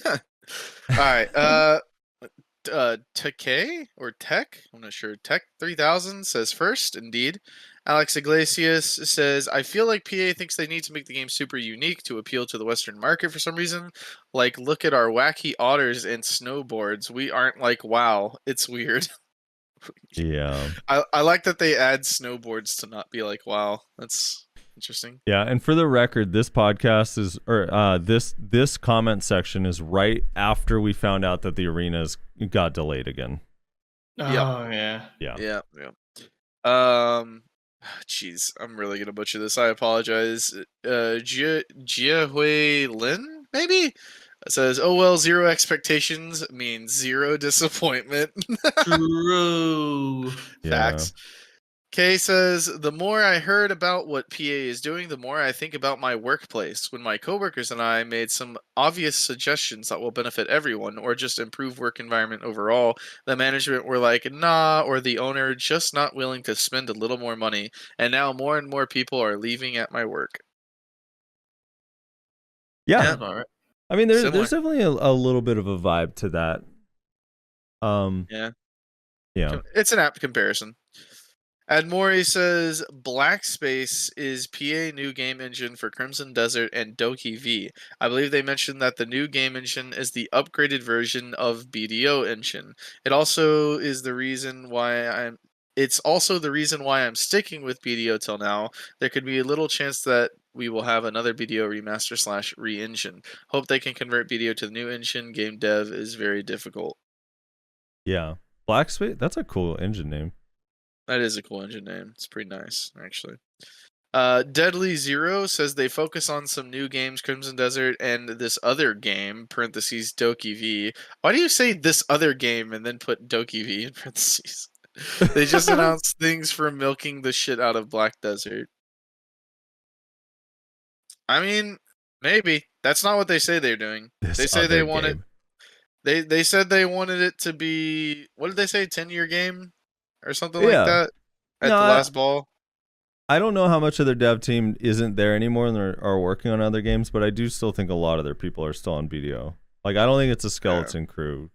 right. Tekay or Tech, I'm not sure. Tech 3000 says first, indeed. Alex Iglesias says, I feel like PA thinks they need to make the game super unique to appeal to the Western market for some reason. Like, look at our wacky otters and snowboards. We aren't like, wow, it's weird. Yeah. I like that they add snowboards to not be like, wow, that's interesting. Yeah, and for the record, this podcast is, this comment section is right after we found out that the arenas got delayed again. Oh, yeah. Yeah. Jeez, I'm really gonna butcher this. I apologize. Jiahui Lin, maybe? It says, oh well, zero expectations means zero disappointment. True. Facts. Kay says, the more I heard about what PA is doing, the more I think about my workplace. When my coworkers and I made some obvious suggestions that will benefit everyone or just improve work environment overall, the management were like, nah, or the owner just not willing to spend a little more money. And now more and more people are leaving at my work. Yeah. All right. I mean, there's Similar. definitely a little bit of a vibe to that. Yeah. Yeah. It's an apt comparison. Admori says Black Space is PA new game engine for Crimson Desert and Doki V. I believe they mentioned that the new game engine is the upgraded version of BDO engine. It's also the reason why I'm sticking with BDO till now. There could be a little chance that we will have another BDO remaster / re-engine. Hope they can convert BDO to the new engine. Game dev is very difficult. Yeah. Black Space, that's a cool engine name. That is a cool engine name. It's pretty nice, actually. Deadly Zero says they focus on some new games, Crimson Desert, and this other game, parentheses, Doki V. Why do you say this other game and then put Doki V in parentheses? They just announced things for milking the shit out of Black Desert. I mean, maybe. That's not what they say they're doing. They say they want it. They said they wanted it to be, what did they say, 10-year game? Or something like that at the last ball. I don't know how much of their dev team isn't there anymore and are working on other games, but I do still think a lot of their people are still on BDO. Like, I don't think it's a skeleton crew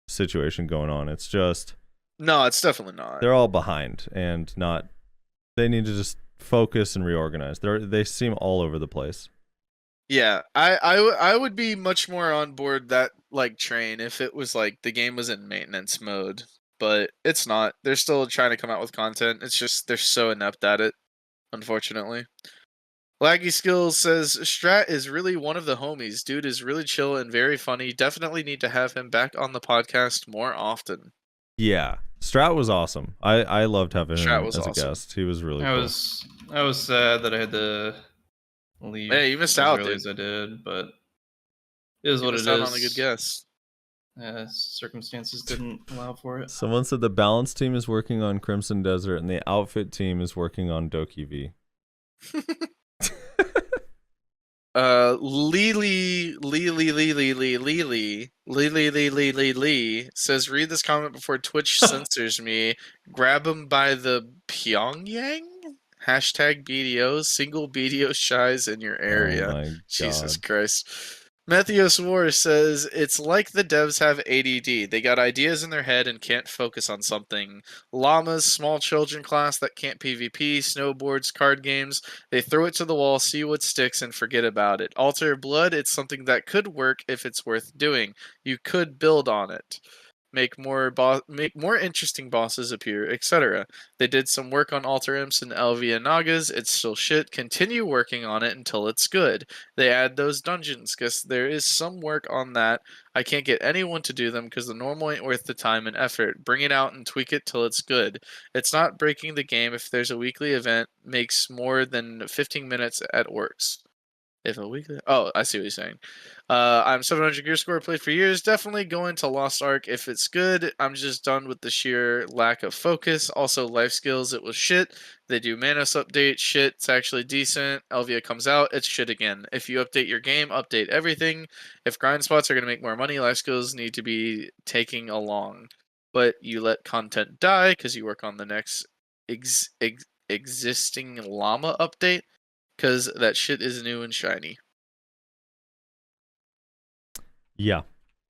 situation going on. It's just... No, it's definitely not. They're all behind and not... They need to just focus and reorganize. They seem all over the place. Yeah, I would be much more on board that like train if it was like the game was in maintenance mode. But it's not. They're still trying to come out with content. It's just they're so inept at it, unfortunately. Laggy Skills says Strat is really one of the homies. Dude is really chill and very funny. Definitely need to have him back on the podcast more often. Yeah, Strat was awesome. I loved having him as a guest. He was really cool. I was sad that I had to leave. Hey, you missed as out, early dude. as I did, but it is what it is. On a good guess. Circumstances didn't allow for it. Someone said the balance team is working on Crimson Desert and the outfit team is working on Doki V. Lee Lee says, read this comment before Twitch censors me. Grab him by the Pyongyang? Hashtag BDOs, single BDO shies in your area. Oh my Jesus God. Christ. Matthews War says, it's like the devs have ADD. They got ideas in their head and can't focus on something. Llamas, small children class that can't PvP, snowboards, card games. They throw it to the wall, see what sticks, and forget about it. Alter Blood, it's something that could work if it's worth doing. You could build on it. Make more interesting bosses appear, etc. They did some work on Alter Imps and LV and Nagas. It's still shit. Continue working on it until it's good. They add those dungeons because there is some work on that. I can't get anyone to do them because the normal ain't worth the time and effort. Bring it out and tweak it till it's good. It's not breaking the game if there's a weekly event makes more than 15 minutes at works. If a weekly... Oh, I see what he's saying. I'm 700 gear score, played for years. Definitely going to Lost Ark if it's good. I'm just done with the sheer lack of focus. Also, life skills, it was shit. They do Manos update, shit. It's actually decent. Elvia comes out, it's shit again. If you update your game, update everything. If grind spots are going to make more money, life skills need to be taking along. But you let content die because you work on the next existing llama update. Because that shit is new and shiny. Yeah.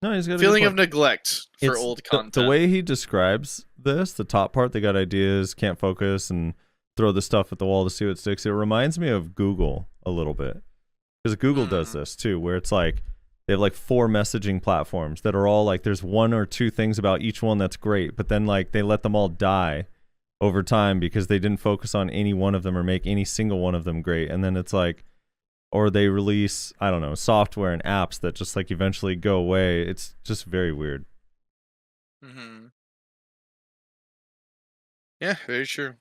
No, he's got a Feeling good of point. neglect for It's old content. The way he describes this, the top part, they got ideas, can't focus, and throw the stuff at the wall to see what sticks. It reminds me of Google a little bit. Because Google does this too, where it's like they have like 4 messaging platforms that are all like there's 1 or 2 things about each one that's great, but then like they let them all die over time because they didn't focus on any one of them or make any single one of them great. And then it's like, or they release, I don't know, software and apps that just like eventually go away. It's just very weird. Mm-hmm. Yeah, very true.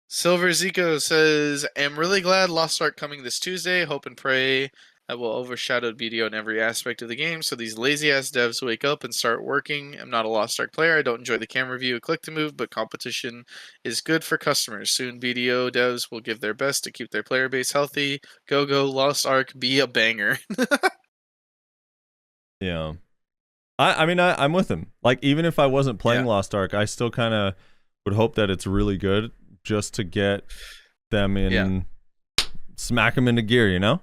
Silver Zico says, I'm really glad Lost Ark coming this Tuesday. Hope and pray I will overshadow BDO in every aspect of the game, so these lazy-ass devs wake up and start working. I'm not a Lost Ark player. I don't enjoy the camera view, click to move, but competition is good for customers. Soon BDO devs will give their best to keep their player base healthy. Go, Lost Ark, be a banger. Yeah. I mean, I'm with him. Like, even if I wasn't playing Lost Ark, I still kind of would hope that it's really good just to get them in, smack them into gear, you know?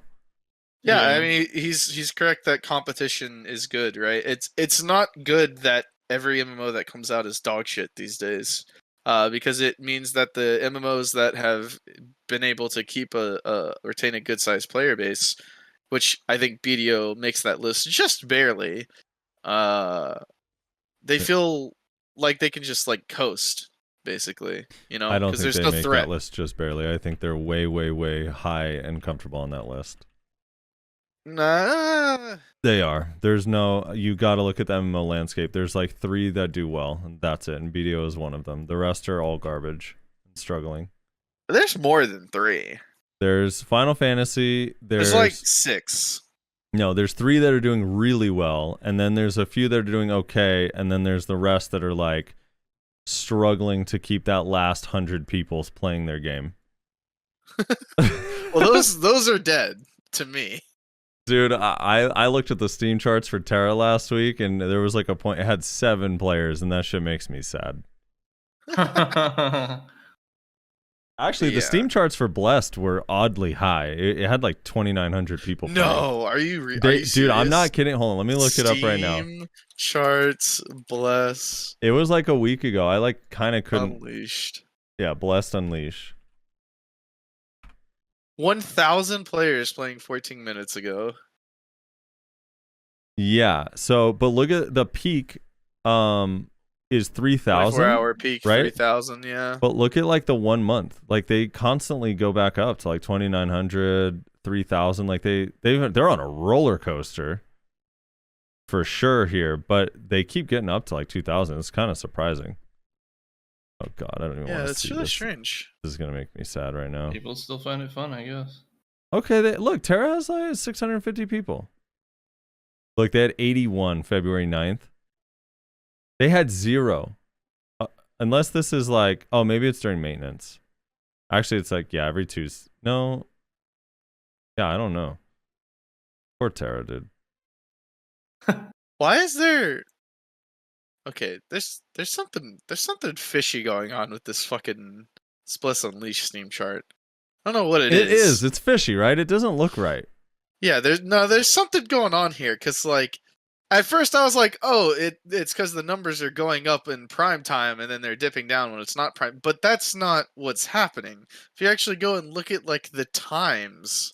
Yeah, I mean he's correct that competition is good, right? It's not good that every MMO that comes out is dog shit these days, because it means that the MMOs that have been able to keep retain a good sized player base, which I think BDO makes that list just barely, they feel like they can just like coast, basically, you know, I don't because think there's they no make threat. that list just barely. I think they're way, way, way high and comfortable on that list. Nah. They are. There's no. You got to look at the MMO landscape. There's like 3 that do well, and that's it. And BDO is one of them. The rest are all garbage, and struggling. There's more than 3. There's Final Fantasy. There's like 6. No, there's 3 that are doing really well, and then there's a few that are doing okay, and then there's the rest that are like struggling to keep that last 100 people playing their game. Well, those are dead to me. Dude, I looked at the Steam charts for Terra last week, and there was like a point it had 7 players, and that shit makes me sad. Actually, the Steam charts for Blessed were oddly high. It had like 2,900 people playing. No, are you dude, I'm not kidding. Hold on, let me look it up right now. Steam charts, Bless. It was like a week ago. I like kind of couldn't. Unleashed. Yeah, Blessed Unleash. 1,000 players playing 14 minutes ago. Yeah. So, but look at the peak. Is 3,000. 4-hour peak, right? 3,000. Yeah. But look at like the 1 month. Like they constantly go back up to like 2,900, 3,000. Like they're on a roller coaster for sure here. But they keep getting up to like 2,000. It's kind of surprising. Oh God, I don't even want to see this. Yeah, it's really strange. This is gonna make me sad right now. People still find it fun, I guess. Okay, look, Terra has like 650 people. Look, they had 81 February 9th. They had 0. Unless this is like, oh, maybe it's during maintenance. Actually, it's like, yeah, every Tuesday. No. Yeah, I don't know. Poor Terra, dude. Why is there... Okay, there's something fishy going on with this fucking Spliss Unleashed Steam chart. I don't know what it is. It is. It's fishy, right? It doesn't look right. Yeah, there's something going on here because like at first I was like, oh, it's because the numbers are going up in prime time and then they're dipping down when it's not prime. But that's not what's happening. If you actually go and look at like the times,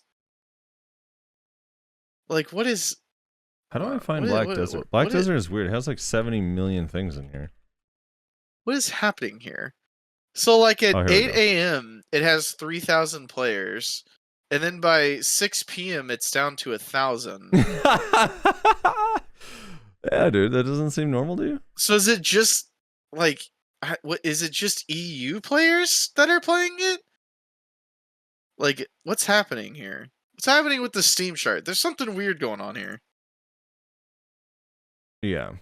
like what is? How do I find what- Black what- Desert? what- Black what is- Desert is weird. It has like 70 million things in here. What is happening here? So like at Oh, here we 8 go. a.m. it has 3,000 players, and then by 6 p.m. it's down to 1,000. Yeah, dude, that doesn't seem normal to you? So is it just like what is it just EU players that are playing it? Like what's happening here? What's happening with the Steam chart? There's something weird going on here. Yeah.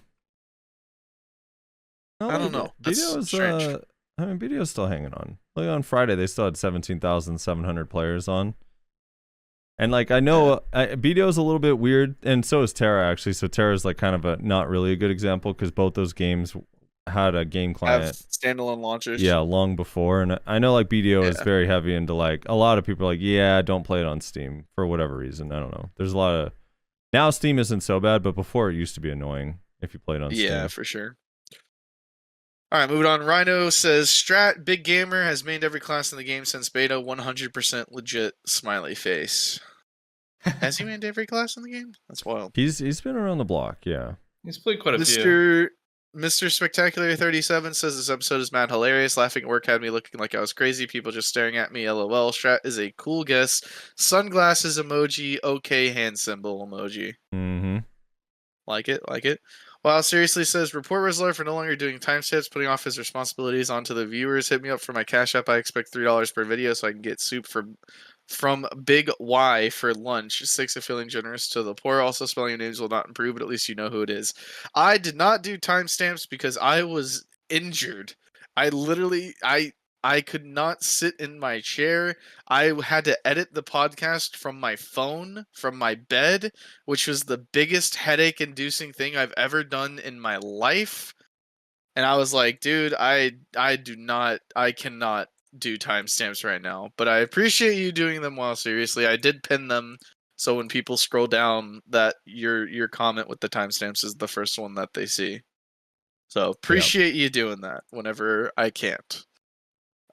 I don't know. That's BDO strange. is BDO's still hanging on. Like on Friday they still had 17,700 players on. And like I know BDO's a little bit weird, and so is Terra actually. So Terra's like kind of a not really a good example because both those games had a game client. Have standalone launchers. Yeah, long before. And I know like BDO is very heavy into like a lot of people are like, yeah, don't play it on Steam for whatever reason. I don't know. There's a lot of now Steam isn't so bad, but before it used to be annoying if you played on Steam. Yeah, for sure. All right, moving on. Rhino says Strat Big Gamer has mained every class in the game since beta. 100% legit. Smiley face. Has he mained every class in the game? That's wild. He's been around the block, yeah. He's played quite a few. Mr. Spectacular 37 says this episode is mad hilarious. Laughing at work had me looking like I was crazy. People just staring at me. LOL. Strat is a cool guess. Sunglasses emoji. Okay, hand symbol emoji. Mm-hmm. Like it. Wow, seriously says, report Rezlar for no longer doing timestamps, putting off his responsibilities onto the viewers. Hit me up for my Cash App. I expect $3 per video so I can get soup from Big Y for lunch. 6 of feeling generous to the poor. Also, spelling your names will not improve, but at least you know who it is. I did not do timestamps because I was injured. I could not sit in my chair. I had to edit the podcast from my phone, from my bed, which was the biggest headache-inducing thing I've ever done in my life. And I was like, dude, I cannot do timestamps right now. But I appreciate you doing them while seriously. I did pin them, so when people scroll down, that your comment with the timestamps is the first one that they see. So appreciate you doing that whenever I can't.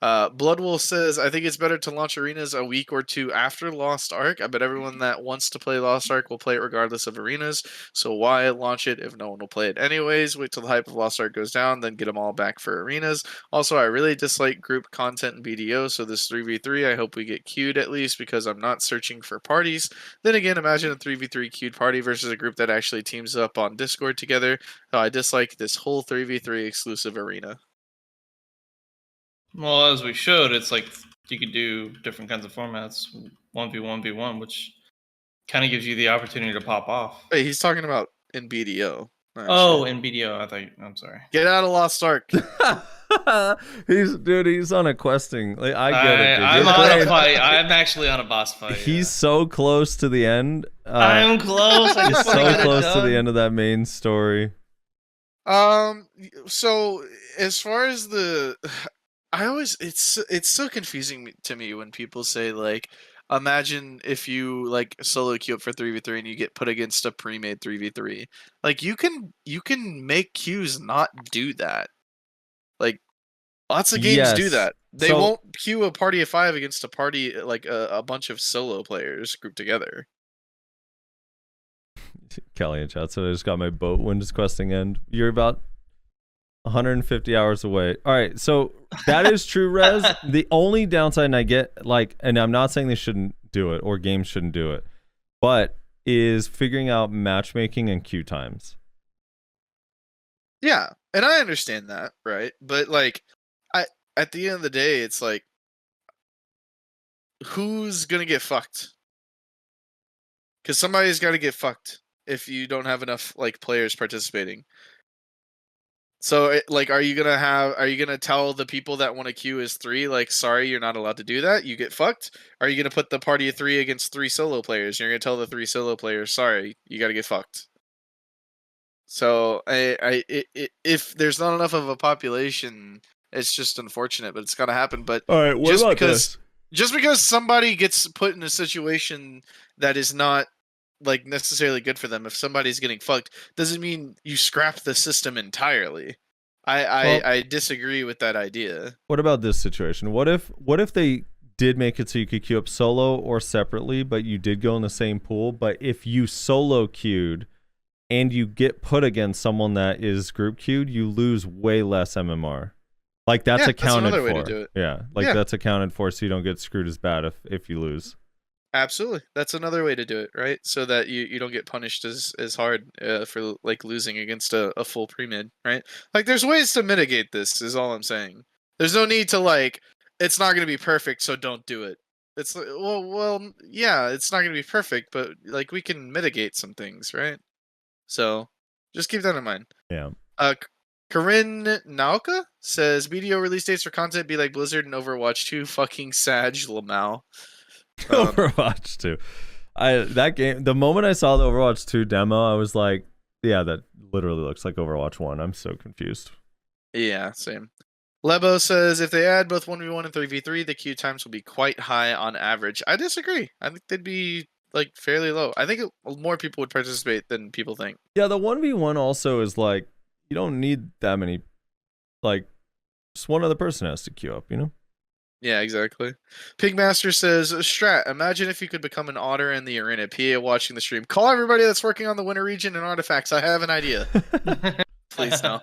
Bloodwolf says, I think it's better to launch arenas a week or two after Lost Ark. I bet everyone that wants to play Lost Ark will play it regardless of arenas. So why launch it if no one will play it anyways? Wait till the hype of Lost Ark goes down, then get them all back for arenas. Also, I really dislike group content in BDO, so this 3v3, I hope we get queued at least because I'm not searching for parties. Then again, imagine a 3v3 queued party versus a group that actually teams up on Discord together. So I dislike this whole 3v3 exclusive arena. Well, as we showed, it's like you could do different kinds of formats, 1v1v1, which kind of gives you the opportunity to pop off. Wait, he's talking about in BDO. Oh, in BDO, I'm sorry. Get out of Lost Ark. he's on a questing. Like, I get it, dude. I'm You're on playing- a fight. I'm actually on a boss fight. He's so close to the end. I'm close. I He's just wanna so get it close to done. the end of that main story. So as far as it's so confusing to me when people say like, imagine if you like solo queue up for 3v3 and you get put against a pre-made 3v3. Like you can make queues not do that. Like lots of games do Yes. that. They So- won't queue a party of 5 against a party like a bunch of solo players grouped together. Kelly in chat, so I just got my boat when does questing end? You're about 150 hours away. All right, so that is true, Rez. The only downside, and I get like, and I'm not saying they shouldn't do it or games shouldn't do it, but is figuring out matchmaking and queue times. Yeah, and I understand that, right? But like, at the end of the day, it's like, who's gonna get fucked? Because somebody's got to get fucked if you don't have enough like players participating. So, are you gonna tell the people that want to queue as 3, like, sorry, you're not allowed to do that? You get fucked? Are you gonna put the party of 3 against 3 solo players? You're gonna tell the 3 solo players, sorry, you gotta get fucked. So if there's not enough of a population, it's just unfortunate, but it's gonna happen. But All right, what just about because this? just because somebody gets put in a situation that is not like necessarily good for them, if somebody's getting fucked, doesn't mean you scrap the system entirely. I disagree with that idea. What about this situation? What if they did make it so you could queue up solo or separately, but you did go in the same pool, but if you solo queued and you get put against someone that is group queued, you lose way less MMR. Like that's accounted another for. way to do it. Yeah, like that's accounted for, so you don't get screwed as bad if you lose. Absolutely, that's another way to do it, right? So that you don't get punished as hard for like losing against a full pre-mid, right? Like there's ways to mitigate this. Is all I'm saying. There's no need to like. It's not going to be perfect, so don't do it. It's like, well, yeah, it's not going to be perfect, but like we can mitigate some things, right? So just keep that in mind. Yeah. Corinne Nauka says BDO release dates for content be like Blizzard and Overwatch 2. Fucking Sag Lamau. Overwatch 2. That game, the moment I saw the Overwatch 2 demo, I was like, yeah, that literally looks like Overwatch 1. I'm so confused. Yeah, same. Lebo says if they add both 1v1 and 3v3, the queue times will be quite high on average. I disagree. I think they'd be like fairly low. I think more people would participate than people think. Yeah, the 1v1 also is like, you don't need that many, like, just one other person has to queue up, you know? Yeah, exactly. Pigmaster says, Strat, imagine if you could become an otter in the arena, PA watching the stream. Call everybody that's working on the winter region and artifacts. I have an idea. Please no.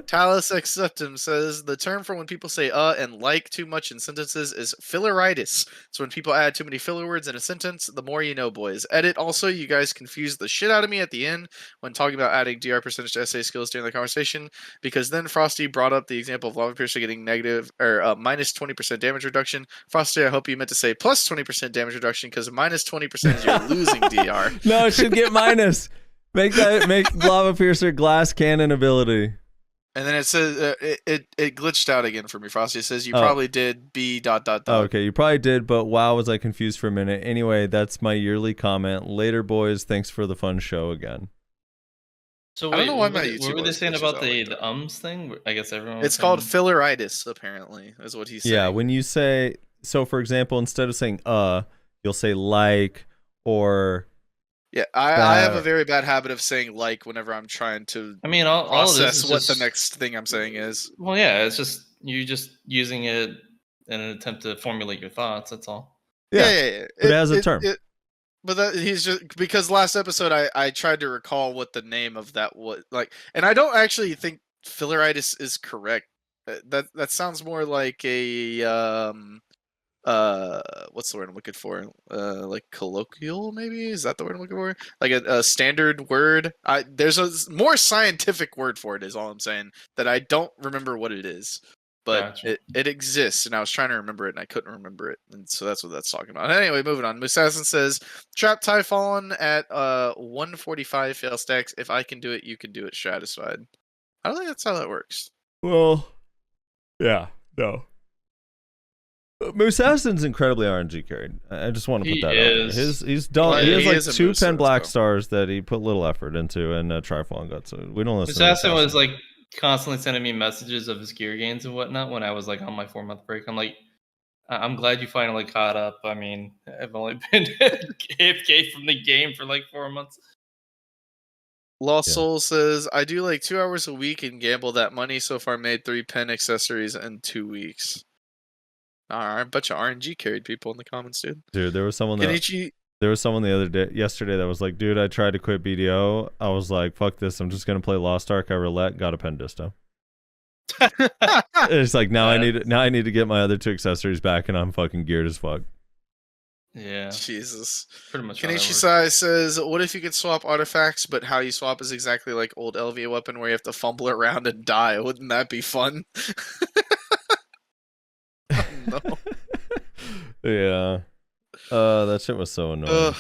Talus Acceptum says the term for when people say and like too much in sentences is filleritis. So when people add too many filler words in a sentence, the more you know, boys. Edit also, you guys confused the shit out of me at the end when talking about adding DR percentage to SA skills during the conversation, because then Frosty brought up the example of Lava Piercer getting negative or minus 20% damage reduction. Frosty, I hope you meant to say plus 20% damage reduction, because minus 20% is you're losing DR. No, it should get minus. Make Lava Piercer glass cannon ability. And then it says it glitched out again for me, Frosty. It says you probably did B ... Oh, okay, you probably did, but wow, was I confused for a minute. Anyway, that's my yearly comment. Later, boys. Thanks for the fun show again. So I don't know why what were they saying about the ums thing? I guess everyone. It's called filleritis, apparently, is what he's saying. Yeah, when you say so, for example, instead of saying you'll say like or. Yeah, I have a very bad habit of saying like whenever I'm trying to all of this is what the next thing I'm saying is. Well, yeah, it's just you just using it in an attempt to formulate your thoughts, that's all. Yeah. It has a term. But he's just because last episode I tried to recall what the name of that was like, and I don't actually think filleritis is correct. That sounds more like a what's the word I'm looking for? Like colloquial, maybe? Is that the word I'm looking for? Like a standard word? There's a more scientific word for it, is all I'm saying, that I don't remember what it is. But Gotcha. it exists, and I was trying to remember it, and I couldn't remember it. And so that's what that's talking about. Anyway, moving on. Musassin says, Trap Typhon at 145 fail stacks. If I can do it, you can do it, Stratisfied. I don't think that's how that works. Well, yeah, no. Musassin's incredibly RNG carried. I just want to put that out there. He's done. He has like 2 Pen Black Stars that he put little effort into, and Trifon got, so we don't listen. Musassin was like constantly sending me messages of his gear gains and whatnot when I was like on my 4-month break. I'm like, I'm glad you finally caught up. I mean, I've only been AFK from the game for like 4 months. Lost Soul says, I do like 2 hours a week and gamble that money. So far made 3 pen accessories in 2 weeks. Alright, a bunch of RNG carried people in the comments, dude. Dude, there was someone yesterday that was like, dude, I tried to quit BDO. I was like, fuck this. I'm just going to play Lost Ark. I roulette, got a pen disto. It's like, now I need to get my other 2 accessories back, and I'm fucking geared as fuck. Yeah. Jesus. Pretty much. Kenichi Sai says, what if you could swap artifacts, but how you swap is exactly like old LV weapon where you have to fumble around and die? Wouldn't that be fun? No. Yeah. That shit was so annoying.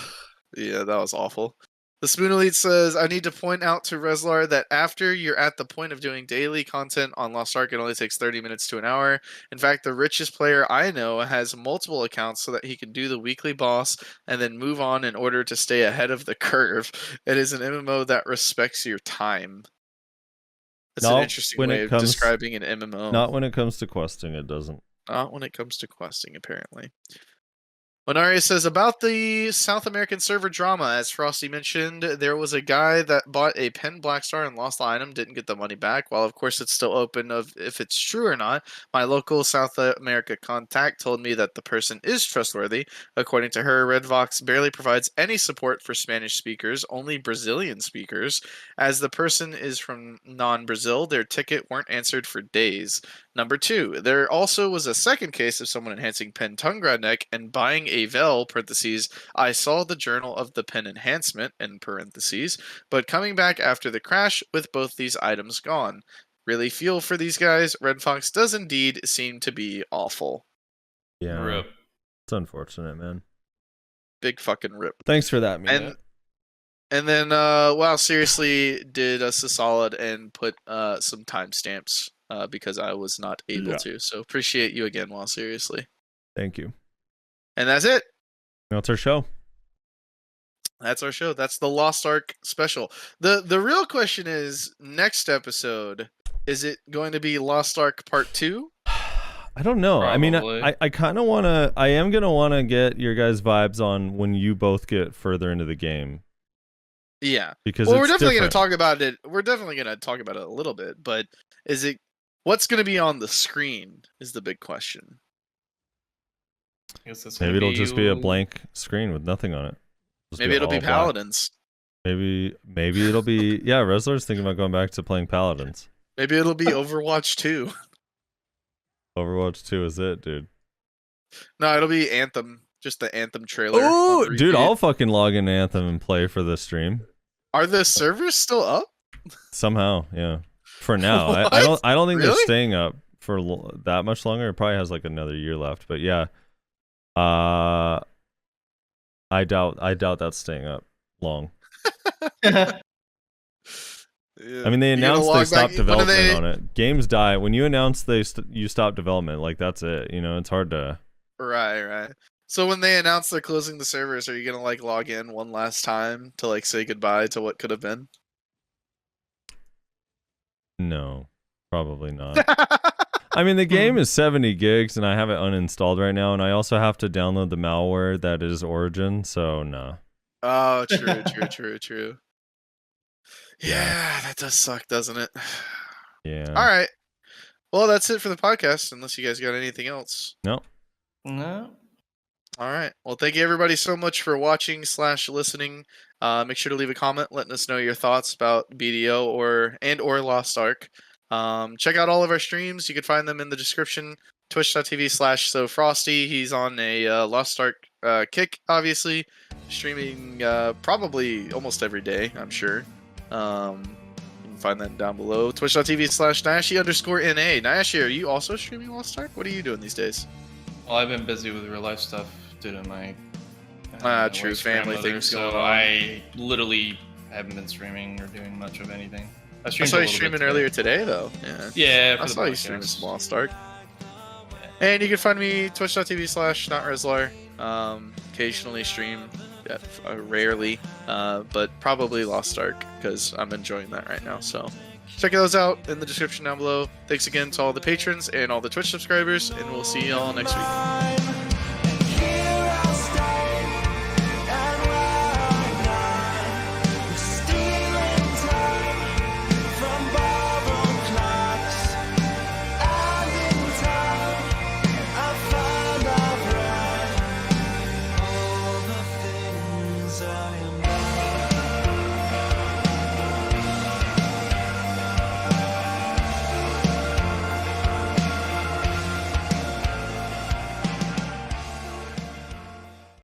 Yeah, that was awful. The Spoon Elite says, I need to point out to Rezlar that after you're at the point of doing daily content on Lost Ark, it only takes 30 minutes to an hour. In fact, the richest player I know has multiple accounts so that he can do the weekly boss and then move on in order to stay ahead of the curve. It is an MMO that respects your time. That's an interesting way of describing an MMO. Not when it comes to questing, it doesn't. Not when it comes to questing, apparently. Monaria says, about the South American server drama, as Frosty mentioned, there was a guy that bought a pen black star and lost the item, didn't get the money back. While, of course, it's still open of if it's true or not, my local South America contact told me that the person is trustworthy. According to her, Redvox barely provides any support for Spanish speakers, only Brazilian speakers. As the person is from non-Brazil, their ticket weren't answered for days. Number 2, there also was a second case of someone enhancing pen Tungra neck and buying a Vel, parentheses, I saw the journal of the pen enhancement, in parentheses, but coming back after the crash with both these items gone. Really feel for these guys. Red Fox does indeed seem to be awful. Yeah. Rip. It's unfortunate, man. Big fucking rip. Thanks for that, man. And then, wow, seriously did us a solid and put some timestamps because I was not able to. So appreciate you again, Wow, seriously. Thank you. And that's it. That's our show. That's our show. That's the Lost Ark special. The real question is, next episode, is it going to be Lost Ark Part 2? I don't know. Probably. I mean, I kind of want to... I am going to want to get your guys' vibes on when you both get further into the game. Yeah. Because we're definitely going to talk about it. We're definitely going to talk about it a little bit, but is it... What's going to be on the screen is the big question. Maybe it'll just be a blank screen with nothing on it. Maybe it'll be Paladins. Maybe it'll be... Yeah, Rezlar's thinking about going back to playing Paladins. Maybe it'll be Overwatch 2. Overwatch 2 is it, dude. No, it'll be Anthem. Just the Anthem trailer. Oh, dude, I'll fucking log into Anthem and play for this stream. Are the servers still up? Somehow, yeah. For now. I don't think they're staying up for that much longer. It probably has like another year left, but yeah. I doubt that's staying up long. Yeah. I mean, they announced they stopped development on it. Games die when you announce you stop development. Like that's it. You know, it's hard to. Right. So when they announce they're closing the servers, are you gonna like log in one last time to like say goodbye to what could have been? No, probably not. I mean, the game is 70 gigs, and I have it uninstalled right now, and I also have to download the malware that is Origin. So no. Oh, true. Yeah, that does suck, doesn't it? Yeah. All right. Well, that's it for the podcast, unless you guys got anything else. No. No. All right. Well, thank you everybody so much for watching / listening. Make sure to leave a comment letting us know your thoughts about BDO or Lost Ark. Check out all of our streams. You can find them in the description. Twitch.tv/SoFrosty. He's on a Lost Ark kick, obviously. Streaming probably almost every day, I'm sure. You can find that down below. Twitch.tv/Nashi_NA. Nashi, are you also streaming Lost Ark? What are you doing these days? Well, I've been busy with real life stuff due to my true wife's family grandmother, things so going on. I literally haven't been streaming or doing much of anything. I saw you streaming earlier today, though. Yeah, for I the saw you podcast. streaming some Lost Ark. And you can find me twitch.tv/NotRezlar. Occasionally stream, rarely, but probably Lost Ark because I'm enjoying that right now. So check those out in the description down below. Thanks again to all the patrons and all the Twitch subscribers, and we'll see you all next week.